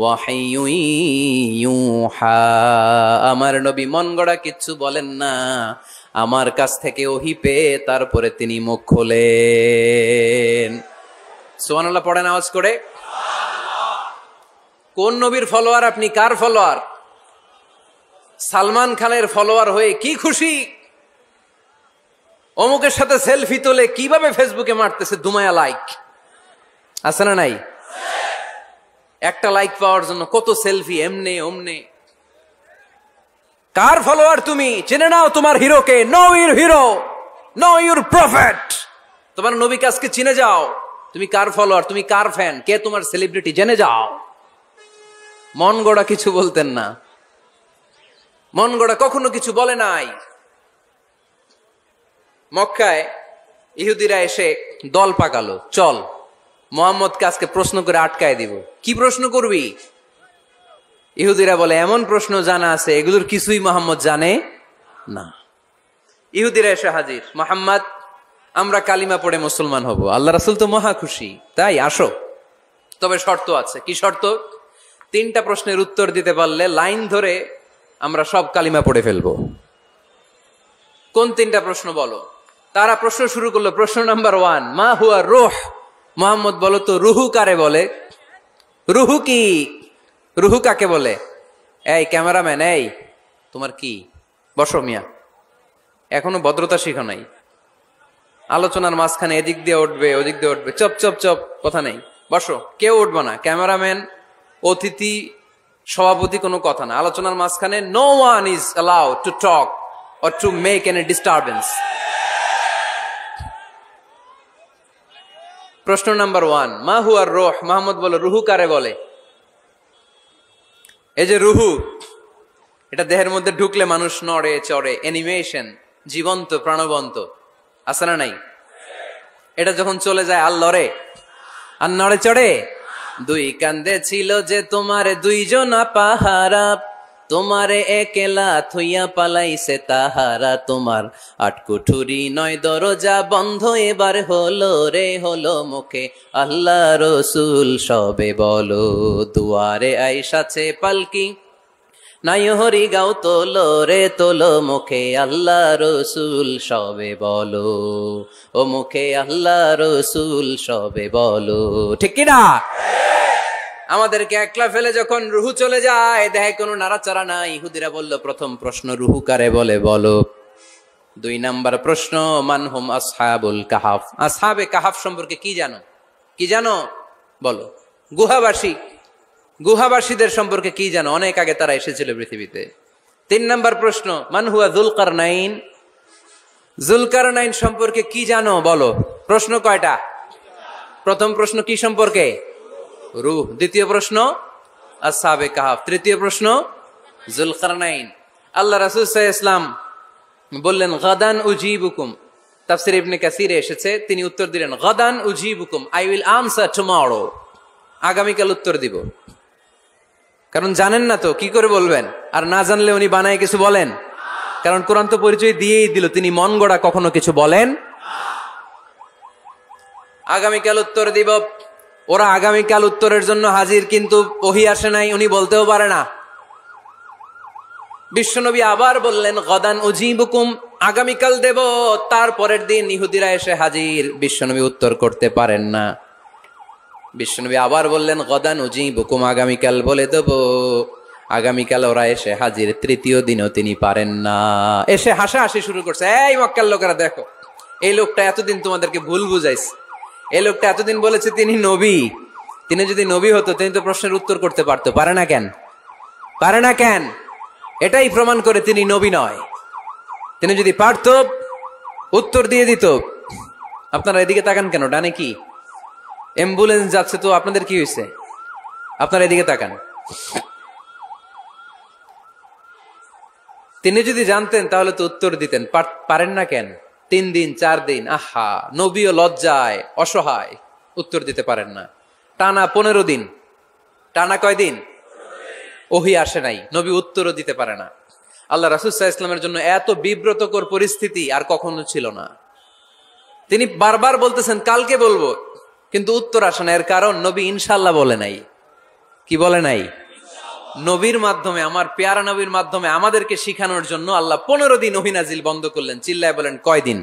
Speaker 1: ওয়াহিয়ুন ইউহা, আমার নবী মন গড়া কিচ্ছু বলেন না, আমার কাছ থেকে ওহী পেয়ে তারপরে তিনি মুখ খোলেন। সুবহানাল্লাহ পড়েন আওয়াজ করে। কোন নবীর ফলোয়ার আপনি? কার ফলোয়ার? সালমান খানের ফলোয়ার হয়ে কি খুশি? অমুকের সাথে সেলফি তোলে কিভাবে ফেসবুকে মারতেছে দুমায়া লাইক, আছে না নাই? একটা লাইক পাওয়ার জন্য কত সেলফি, এমনে ওমনে। কার ফলোয়ার তুমি? জেনে নাও তোমার হিরোকে। Know your hero, know your prophet. তোমার নবীকে আজকে চিনে যাও। তুমি কার ফলোয়ার, তুমি কার ফ্যান, কে তোমার সেলিব্রিটি, জেনে যাও। মন গড়া কিছু বলতেন না, মন গড়া কখনো কিছু বলে নাই। মক্কায় ইহুদিরা এসে দল পাকালো, চল মুহাম্মদকে আজকে প্রশ্ন করে আটকায় দিব। কি প্রশ্ন করবি? ইহুদিরা বলে এমন প্রশ্ন জানা আছে এগুলোর কিছুই মুহাম্মদ জানে না। ইহুদিরা এসে হাজির, মুহাম্মদ আমরা কালিমা পড়ে মুসলমান হব, আল্লাহ রাসূল তো মহা খুশি, তাই আসো, তবে শর্ত আছে। কি শর্ত? 3টা প্রশ্নের উত্তর দিতে পারলে লাইন ধরে আমরা সব কালিমা পড়ে ফেলবো। কোন 3টা প্রশ্ন বলো? তারা প্রশ্ন শুরু করলো। প্রশ্ন নাম্বার 1, মা হুয়া রূহ, মুহাম্মদ বলো তো রুহু কারে বলে? রুহু কি? রুহু কাকে বলে? এই ক্যামেরাম্যান, এই তোমার কি? বসো মিয়া, এখনো ভদ্রতা শিখো নাই। আলোচনার মাঝখানে এদিক দিয়ে উঠবে ওদিক দিয়ে উঠবে, চপ চপ চপ, কথা নেই, বসো। কেউ উঠবে না, ক্যামেরাম্যান, অতিথি, সভাপতি, কোনো কথা না। আলোচনার মাঝখানে no one is allowed to talk or to make any disturbance. প্রশ্ন নাম্বার 1, মা হুয়া রূহ, মুহাম্মদ বলো রুহু কারে বলে? এই যে রুহু, এটা দেহের মধ্যে ঢুকলে মানুষ নড়ে চড়ে, অ্যানিমেশন, জীবন্ত প্রাণবন্ত, আছে না নাই? এটা যখন চলে যায় আর লড়ে, আর নড়ে চড়ে। দুই কান্দে ছিল যে তোমার দুইজনা পাহারা, তোমারে একেলা থইয়া পালাইছে তাহারা। তোমার আটকুঠুরি নয় দরজা বন্ধ এবার হলো রে, হলো মুখে আল্লাহ রসুল সবে বলো। দুয়ারে আইসাছে পালকি নাই হরি গাও তোলো রে তোলো, মুখে আল্লাহ রসুল সবে বলো, ও মুখে আল্লাহ রসুল সবে বলো। ঠিক কিনা? আমাদেরকে একলা ফেলে যখন রুহু চলে যায়, দেখে কোনো নাড়াচাড়া নাই। ইহুদিরা বলল, প্রথম প্রশ্ন রুহু কারে বলে বলো। 2 নাম্বার প্রশ্ন, মানহুম আসহাবুল কাহাফ। আসহাবে কাহাফ সম্পর্কে কি জানো? কি জানো বলো। গুহাবাসী, গুহাবাসীদের সম্পর্কে কি জানো? অনেক আগে তারা এসেছিল পৃথিবীতে। 3 নাম্বার প্রশ্ন, মান হুয়া যুলকারনাইন। যুলকারনাইন সম্পর্কে কি জানো বলো। প্রশ্ন কয়টা? প্রথম প্রশ্ন কি সম্পর্কে? রূহ। দ্বিতীয় প্রশ্ন আসহাবে কাহাফ। তৃতীয় প্রশ্ন যুলকারনাইন। আল্লাহ রাসূল সাল্লাল্লাহু আলাইহি ওয়াসাল্লাম বললেন, গাদান উজিবুকুম। তাফসীর ইবনে কাসিরে এসেছে, তিনি উত্তর দিলেন, গাদান উজিবুকুম, আই উইল আনসার টুমরো। আগামীকাল উত্তর দিব। কারণ জানেন না তো কি করে বলবেন, আর না জানলে উনি বানায় কিছু বলেন? কারণ কোরআন তো পরিচয় দিয়েই দিল, তিনি মন গড়া কখনো কিছু বলেন। আগামীকাল উত্তর দিব। ওরা আগামীকাল উত্তরের জন্য হাজির, কিন্তু ওহী আসে নাই, উনি বলতেও পারে না। বিশ্বনবী আবার বললেন, গদান উজিবুকুম, আগামীকাল দেব। তারপরের দিন ইহুদিরা এসে হাজির, বিশ্বনবী উত্তর করতে পারেন না। বিশ্বনবী আবার বললেন, গদান উজিবুকুম, আগামীকাল বলে দেব। আগামীকাল ওরা এসে হাজির, তৃতীয় দিনও তিনি পারেন না। এসে হাসাহাসি শুরু করছে, এই মক্কার লোকেরা দেখো, এই লোকটা এতদিন তোমাদেরকে ভুল বুঝাইছে। এই লোকটা এতদিন বলেছে তিনি নবী। তিনি যদি নবী হতো, তিনি তো প্রশ্নের উত্তর করতে পারতো। পারে না কেন? পারে না কেন? এটাই প্রমাণ করে তিনি নবী নয়। তিনি যদি পারত, উত্তর দিয়ে দিত। আপনারা এদিকে তাকান কেন? ডানে কি অ্যাম্বুলেন্স যাচ্ছে, তো আপনাদের কি হয়েছে? আপনারা এদিকে তাকান। তিনি যদি জানতেন তাহলে তো উত্তর দিতেন। পারেন না কেন? 3 দিন 4 দিন, আহা, নবীও লজ্জায় অসহায়, উত্তর দিতে পারেন না। টানা 15 দিন। টানা কয় দিন? ওহী আসে নাই, নবী উত্তরও দিতে পারে না। আল্লাহ রাসূল সাল্লাল্লাহু আলাইহি ওয়াসাল্লামের জন্য এত বিব্রতকর পরিস্থিতি আর কখনো ছিল না। তিনি বারবার বলতেছেন কালকে বলবো, কিন্তু উত্তর আসে না। এর কারণ নবী ইনশাআল্লাহ বলে নাই। কি বলে নাই? নবীর মাধ্যমে, আমার পেয়ারা নবীর মাধ্যমে আমাদেরকে শিখানোর জন্য আল্লাহ 15 দিন ওহী নাজিল বন্ধ করলেন। চিল্লায় বলেন কয়দিন?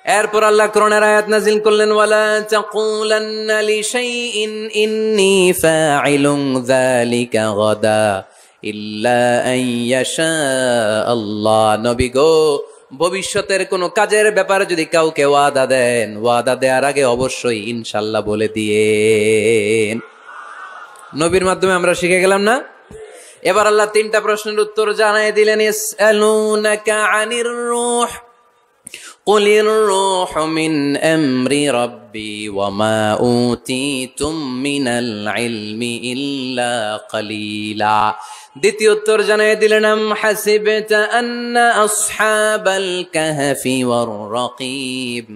Speaker 1: এরপর আল্লাহ কোরআনের আয়াত নাজিল করলেন, ওয়ালা তাকুলান্না লিশাইইন ইন্নী ফাইলুন যালিকা গাদা ইল্লা আন ইয়াশা আল্লাহ। নবী গো, ভবিষ্যতের কোন কাজের ব্যাপারে যদি কাউকে ওয়াদা দেন, ওয়াদা দেওয়ার আগে অবশ্যই ইনশাআল্লাহ বলে দিয়েন। নবীর মাধ্যমে আমরা শিখে গেলাম না? এবার আল্লাহ 3টা প্রশ্নের উত্তর জানাই দিলেন। ইয়াসআলুনাকা আনির রূহ কুলির রূহু মিন আমরি রাব্বি ওয়া মা উতিতুম মিনাল ইলমি ইল্লা কালিলা। দ্বিতীয় উত্তর জানাই দিলেন, আম হাসিবতা আন্না আসহাবাল কাহফি ওয়ার রাকিব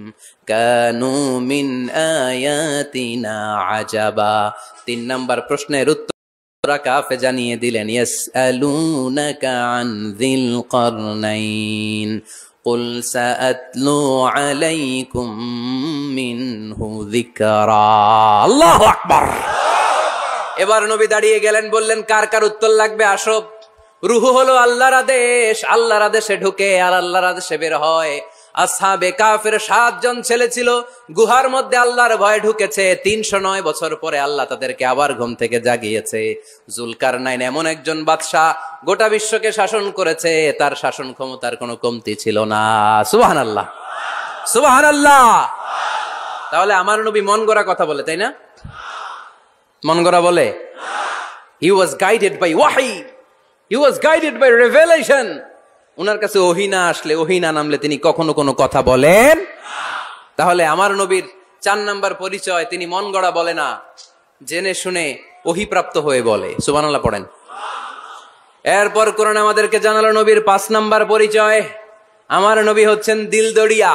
Speaker 1: কানু মিন আয়াতিনা আজাবা। 3 নাম্বার প্রশ্নের উত্তর সূরা কাফে জানিয়ে দিলেন, ইয়াসআলুনাকা আন যিল কারনাইন কুল সাআতলু আলাইকুম মিনহু যিকরা। আল্লাহু আকবার। এবার নবী দাঁড়িয়ে গেলেন, বললেন, কার কার উত্তর লাগবে আসো। রূহ হলো আল্লাহর আদেশ, আল্লাহর আদেশে ঢুকে আর আল্লাহর আদেশে বের হয়। আসহাবে কাফের 7 জন ছেলে ছিল, গুহার মধ্যে আল্লাহর ভয়ে ঢুকেছে। 309 বছর পরে আল্লাহ তাদেরকে আবার ঘুম থেকে জাগিয়েছে। জুলকারনাইন এমন একজন বাদশা, গোটা বিশ্বকে শাসন করেছে, তার শাসন ক্ষমতার কোনো কমতি ছিল না। সুবহানাল্লাহ, সুবহানাল্লাহ। তাহলে আমার নবী মন গড়া কথা বলে, তাই না? মন গড়া বলে? He was guided by wahi, he was guided by revelation. উনার কাছে ওহী না আসলে, ওহী না নামলে তিনি কখনো কোনো কথা বলেন। তাহলে আমার নবীর 4 নাম্বার পরিচয়, তিনি মন গড়া বলে না, জেনে শুনে ওহী প্রাপ্ত হয়ে বলে। সুবহানাল্লাহ পড়েন। এরপর কোরআন আমাদেরকে জানালো নবীর 5 নাম্বার পরিচয়, আমার নবী হচ্ছেন দিলদরিয়া,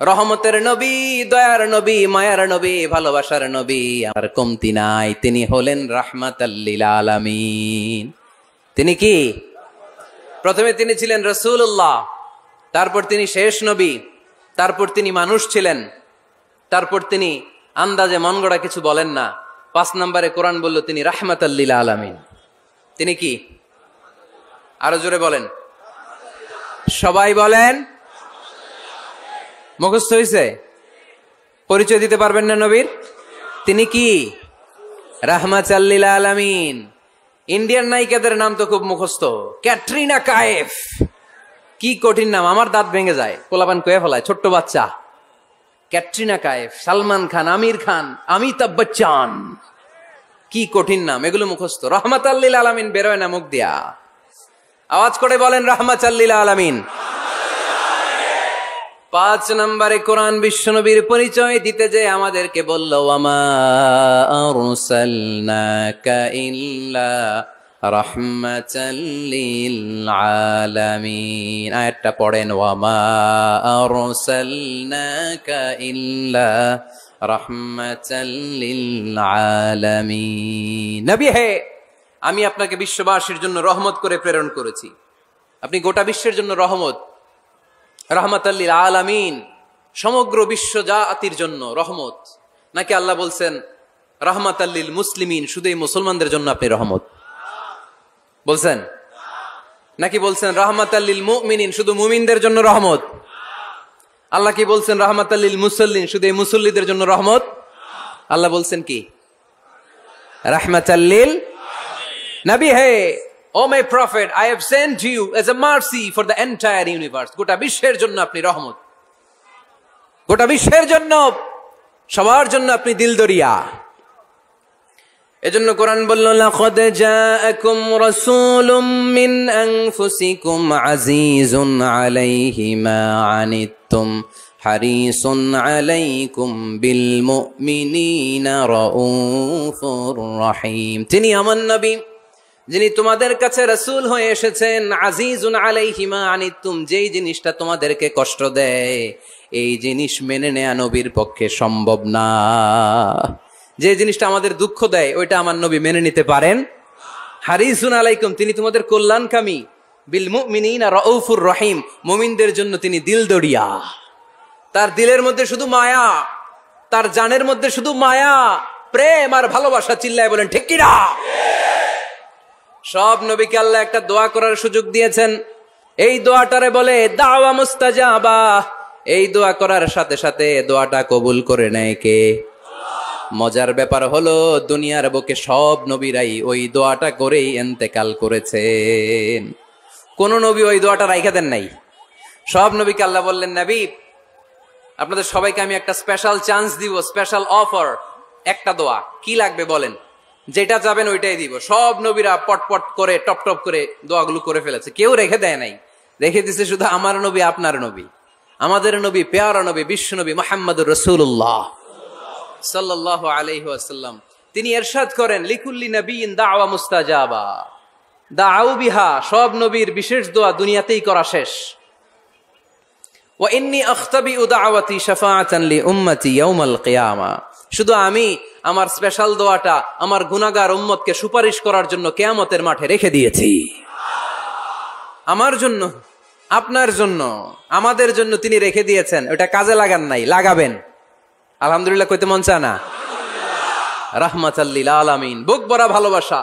Speaker 1: রহমতের নবী, দয়ার নবী, মায়ার নবী, ভালোবাসার নবী, আর কমতি নাই। তিনি হলেন রাহমাতাল লিল আলামিন। তিনি কি? প্রথমে তিনি ছিলেন রাসূলুল্লাহ, তারপর তিনি শেষ নবী, তারপর তিনি মানুষ ছিলেন, তারপর তিনি আন্দাজে মন গড়া কিছু বলেন না। 5 নম্বরে কোরআন বলল তিনি রাহমাতাল লিল আলামিন। তিনি কি? আরো জোরে বলেন, সবাই বলেন। মুখস্থ হয়েছে? পরিচয় দিতে পারবেন না নবীর? তিনি কি? রাহমাতাল লিল আলামিন। ইন্ডিয়ান নায়িকাদের নাম তো খুব মুখস্থ। ক্যাটরিনা কাইফ, কি কঠিন নাম, আমার দাঁত ভেঙে যায়, পোলাপান কয়ে ফেলায়, ছোট্ট বাচ্চা। ক্যাটরিনা কাইফ, সালমান খান, আমির খান, অমিতাভ বচ্চন, কি কঠিন নাম, এগুলো মুখস্থ। রাহমাতাল লিল আলামিন বেরোয় না মুখ দিয়া। আওয়াজ করে বলেন রাহমাতাল লিল আলামিন। 5 নম্বরে কোরআন বিশ্বনবীর পরিচয় দিতে যে আমাদেরকে বলল, ওয়ামা আরসালনাকা ইল্লা রাহমাতাল লিল আলামিন। আয়াতটা পড়েন, ওয়ামা আরসালনাকা ইল্লা রাহমাতাল লিল আলামিন। নবী হে, আমি আপনাকে বিশ্ববাসীর জন্য রহমত করে প্রেরণ করেছি। আপনি গোটা বিশ্বের জন্য রহমত, রাহমাতাল লিল আলামিন, সমগ্র বিশ্ব জাতির জন্য রহমত। নাকি আল্লাহ বলছেন রাহমাতাল লিল মুসলিমিন, শুধু এই মুসলমানদের জন্য আপনি রহমত বলছেন? নাকি বলছেন রাহমাতাল লিল মুমিনিন, শুধু মুমিনদের জন্য রহমত? আল্লাহ কি বলছেন রাহমাতাল লিল মুসাল্লিন, শুধু এই মুসল্লিদের জন্য রহমত? আল্লাহ বলছেন কি? রাহমাতাল লিল নবী হে, O my prophet, I have sent you as a mercy for the entire universe. গোটা বিশ্বের জন্য আপনি রহমত, গোটা বিশ্বের জন্য, সবার জন্য আপনি দিলদরিয়া। এজন্য কোরআন বলল, লাকাদ জাআকুম রাসূলুম মিন আনফুসিকুম আজিজুন আলাইহি মা আনিতুম হারিসুন আলাইকুম বিল মুমিনিনা রাউফুর রহিম। তিনি আমার নবী, যিনি তোমাদের কাছে রাসূল হয়ে এসেছেন। আজিজুন আলাইহি মা আনিতুম, যেই জিনিসটা তোমাদেরকে কষ্ট দেয়, এই জিনিস মেনে নেয়া নবীর পক্ষে সম্ভব না। যে জিনিসটা আমাদের দুঃখ দেয়, ওইটা আমার নবী মেনে নিতে পারেন। হারিসুন আলাইকুম, তিনি তোমাদের কল্যাণকামী। বিল মুমিনিনা রাউফুর রহিম, মুমিনদের জন্য তিনি দিলদরিয়া। তার দিলের মধ্যে শুধু মায়া, তার জানের মধ্যে শুধু মায়া, প্রেম আর ভালোবাসা। চিল্লায় বলেন ঠিক কিনা? সব নবীকে আল্লাহ একটা দোয়া করার সুযোগ দিয়েছেন। এই দোয়াটারে বলে দাওয়া মুস্তাজাবা। এই দোয়া করার সাথে সাথে দোয়াটা কবুল করে নেয় কে? মজার ব্যাপার হলো, দুনিয়ার বুকে সব নবীরাই ওই দোয়াটা করেই ইন্তেকাল করেছেন। কোন নবী ওই দোয়াটা রাইখা দেন নাই। সব নবীকে আল্লাহ বললেন, নবী আপনাদের সবাইকে আমি একটা স্পেশাল চান্স দিব, স্পেশাল অফার, একটা দোয়া। কি লাগবে বলেন, যেটা চাবেন ওইটাই দিব। সব নবীরা পটপট করে টপ টপ করে দোয়াগুলো করে ফেলেছে, কেউ রেখে দেয় নাই। রেখে দিছে শুধু আমার নবী, আপনার নবী, আমাদের নবী, পেয়ারা নবী, বিশ্ব নবী মুহাম্মদুর রাসূলুল্লাহ সাল্লাল্লাহু আলাইহি ওয়াসাল্লাম। তিনি ইরশাদ করেন, লিকুল্লি নবিয়্যিন দাওয়া মুস্তাজাবা দাউ বিহা। সব নবীর বিশেষ দোয়া দুনিয়াতেই করা শেষ। ওয়া ইন্নী আখতাবিউ দাওয়াতি শাফাআতান লি উম্মতি ইয়াউমাল কিয়ামা। শুধু আমি আমার স্পেশাল দোয়াটা আমার গুনাহগার উম্মতকে সুপারিশ করার জন্য কিয়ামতের মাঠে রেখে দিয়েছি। আমার জন্য, আপনার জন্য, আমাদের জন্য তিনি রেখে দিয়েছেন। ওটা কাজে লাগান নাই, লাগাবেন। আলহামদুলিল্লাহ কইতে মন চায় না? রাহমাতাল লিল আলামিন, বুক ভরা ভালোবাসা,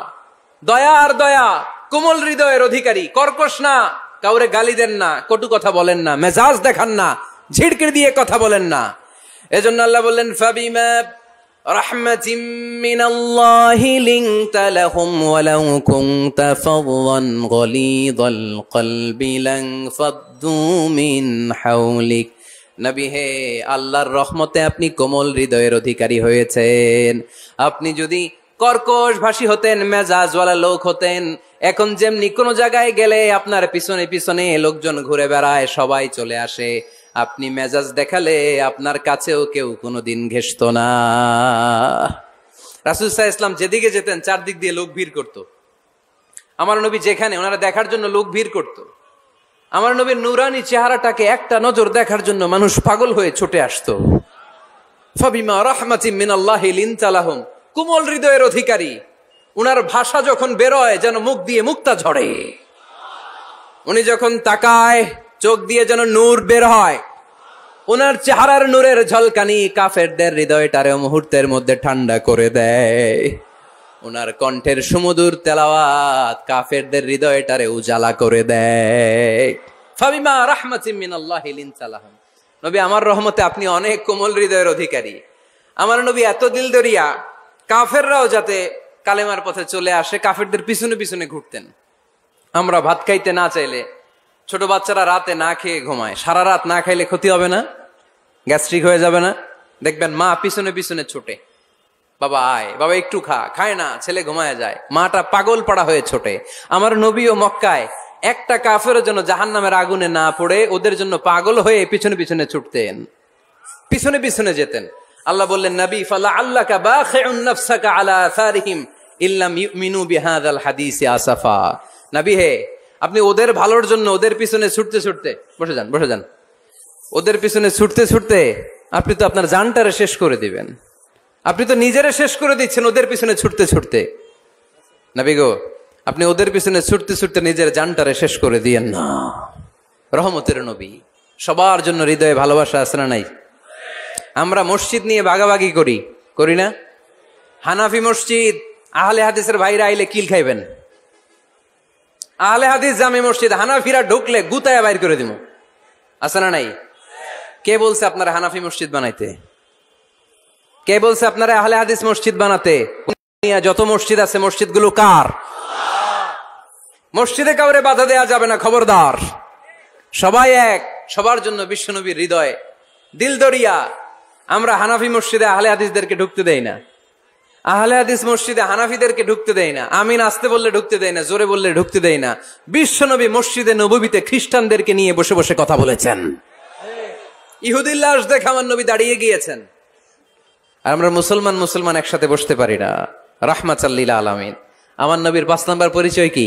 Speaker 1: দয়া আর দয়া, কোমল হৃদয়ের অধিকারী, কর্কশ না, কাউরে গালি দেন না, কটু কথা বলেন না, মেজাজ দেখান না, ঝিড়কির দিয়ে কথা বলেন না। এজন্য আল্লাহ বললেন, ফাবিমা রাহমাতিম মিনাল্লাহি লিনতা লাহুম ওয়ালাউ কুনতা ফাদদান গলিযাল কলবি লানফাদ্দু মিন হাওলিক। নবী হে, আল্লাহর রহমতে আপনি কোমল হৃদয়ের অধিকারী হয়েছেন। আপনি যদি কর্কশ ভাষী হতেন, মেজাজওয়ালা লোক হতেন, এখন যেমনি কোনো জায়গায় গেলে আপনার পিছনে পিছনে লোকজন ঘুরে বেড়ায়, সবাই চলে আসে, আপনি মেজাজ দেখালে আপনার কাছেও কেউ কোনোদিন ঘেষত না। রাসূল সাল্লাল্লাহু আলাইহি ওয়াসাল্লাম যেদিকে যেতেন চারদিক দিয়ে লোক ভিড় করত। আমার নবী যেখানে, ওনারা দেখার জন্য লোক ভিড় করত। আমার নবীর নুরানি চেহারাটাকে একটা নজর দেখার জন্য মানুষ পাগল হয়ে ছুটে আসতো। ফাবিমা রাহমাতিম মিনাল্লাহি লিনতা লাহুম, কোমল হৃদয়ের অধিকারী। উনার ভাষা যখন বেরোয় যেন মুখ দিয়ে মুক্তা ঝরে। উনি যখন তাকায় চোখ দিয়ে যেন নূর বের হয়। উনার চেহারার নূরের ঝলকানি কাফেরদের হৃদয়টারে মুহূর্তের মধ্যে ঠান্ডা করে দেয়। উনার কণ্ঠের সুমধুর তেলাওয়াত কাফেরদের হৃদয়টারে উজালা করে দেয়। ফাবিমা রাহমাতিম মিনাল্লাহি লিনতা লাহুম, নবী আমার রহমতে আপনি অনেক কোমল হৃদয়ের অধিকারী। আমার নবী এত দিল দরিয়া, কাফেররাও যাতে কালেমার পথে চলে আসে কাফেরদের পিছনে পিছনে ঘুরতেন। আমরা ভাত খাইতে না চাইলে, ছোট বাচ্চারা রাতে না খেয়ে ঘুমায়, সারা রাত না খাইলে ক্ষতি হবে না? গ্যাস্ট্রিক হয়ে যাবে না? দেখবেন মা পিছনে পিছনে ছোটে, বাবা আয়, বাবা একটু খা, খায় না, ছেলে ঘুমায় যায়, মাটা পাগল পাড়া হয়ে ছোটে। আমার নবী ও মক্কায় একটা কাফের জন্য জাহান্নামের আগুনে না পড়ে ওদের জন্য পাগল হয়ে পিছনে পিছনে ছুটতেন, পিছনে পিছনে যেতেন। আল্লাহ বললেন, নবী ফালা আল্লাকা বাখিউন নাফসাকা আলা আসারিহিম ইল্লাম ইউমিনু বিহাযাল হাদিসি আসাফা। নবী হে, আপনি ওদের ভালোর জন্য ওদের পিছনে ছুটতে ছুটতে, বসে যান, ওদের পিছনে ছুটতে ছুটতে আপনি তো আপনার জানটারে শেষ করে দিবেন। আপনি তো নিজেরা শেষ করে দিচ্ছেন ওদের পিছনে ছুটতে ছুটতে। নবী গো, আপনি ওদের পিছনে ছুটতে ছুটতে নিজের জানটারে শেষ করে দিয়েন না। রহমতের নবী, সবার জন্য হৃদয়ে ভালোবাসা আছে না নাই? আমরা মসজিদ নিয়ে ভাগাভাগি করি না? হানাফি মসজিদ, আহলে হাদিসের ভাইরা আইলে কিল খাইবেন। আহলে হাদিস জামে মসজিদ, হানাফিরা ঢুকলে গুতায়া বাইর করে দিব, আছে না নাই? কে বলছে আপনারা হানাফি মসজিদ বানাইতে? কে বলছে আপনারা আহলে হাদিস মসজিদ বানাতে? যত মসজিদ আছে মসজিদগুলো কার? মসজিদে কাউরে বাধা দেয়া যাবে না, খবরদার। সবাই এক, সবার জন্য বিশ্বনবীর হৃদয় দিল দরিয়া। আমরা হানাফি মসজিদে আহলে হাদিসদেরকে ঢুকতে দেই না, আহলে হাদিস মসজিদে হানাফিদেরকে ঢুকতে দেই না। আমিন আসতে বললে ঢুকতে দেই না, জোরে বললে ঢুকতে দেই না। বিশ্বনবী মসজিদে নববীতে খ্রিস্টানদেরকে নিয়ে বসে বসে কথা বলেছেন। ইহুদির লাশ দেখে আমার নবী দাঁড়িয়ে গিয়েছেন। আর আমরা মুসলমান একসাথে বসতে পারি না। রাহমাতাল লিল আলামিন। আমার নবীর 5 নাম্বার পরিচয় কি?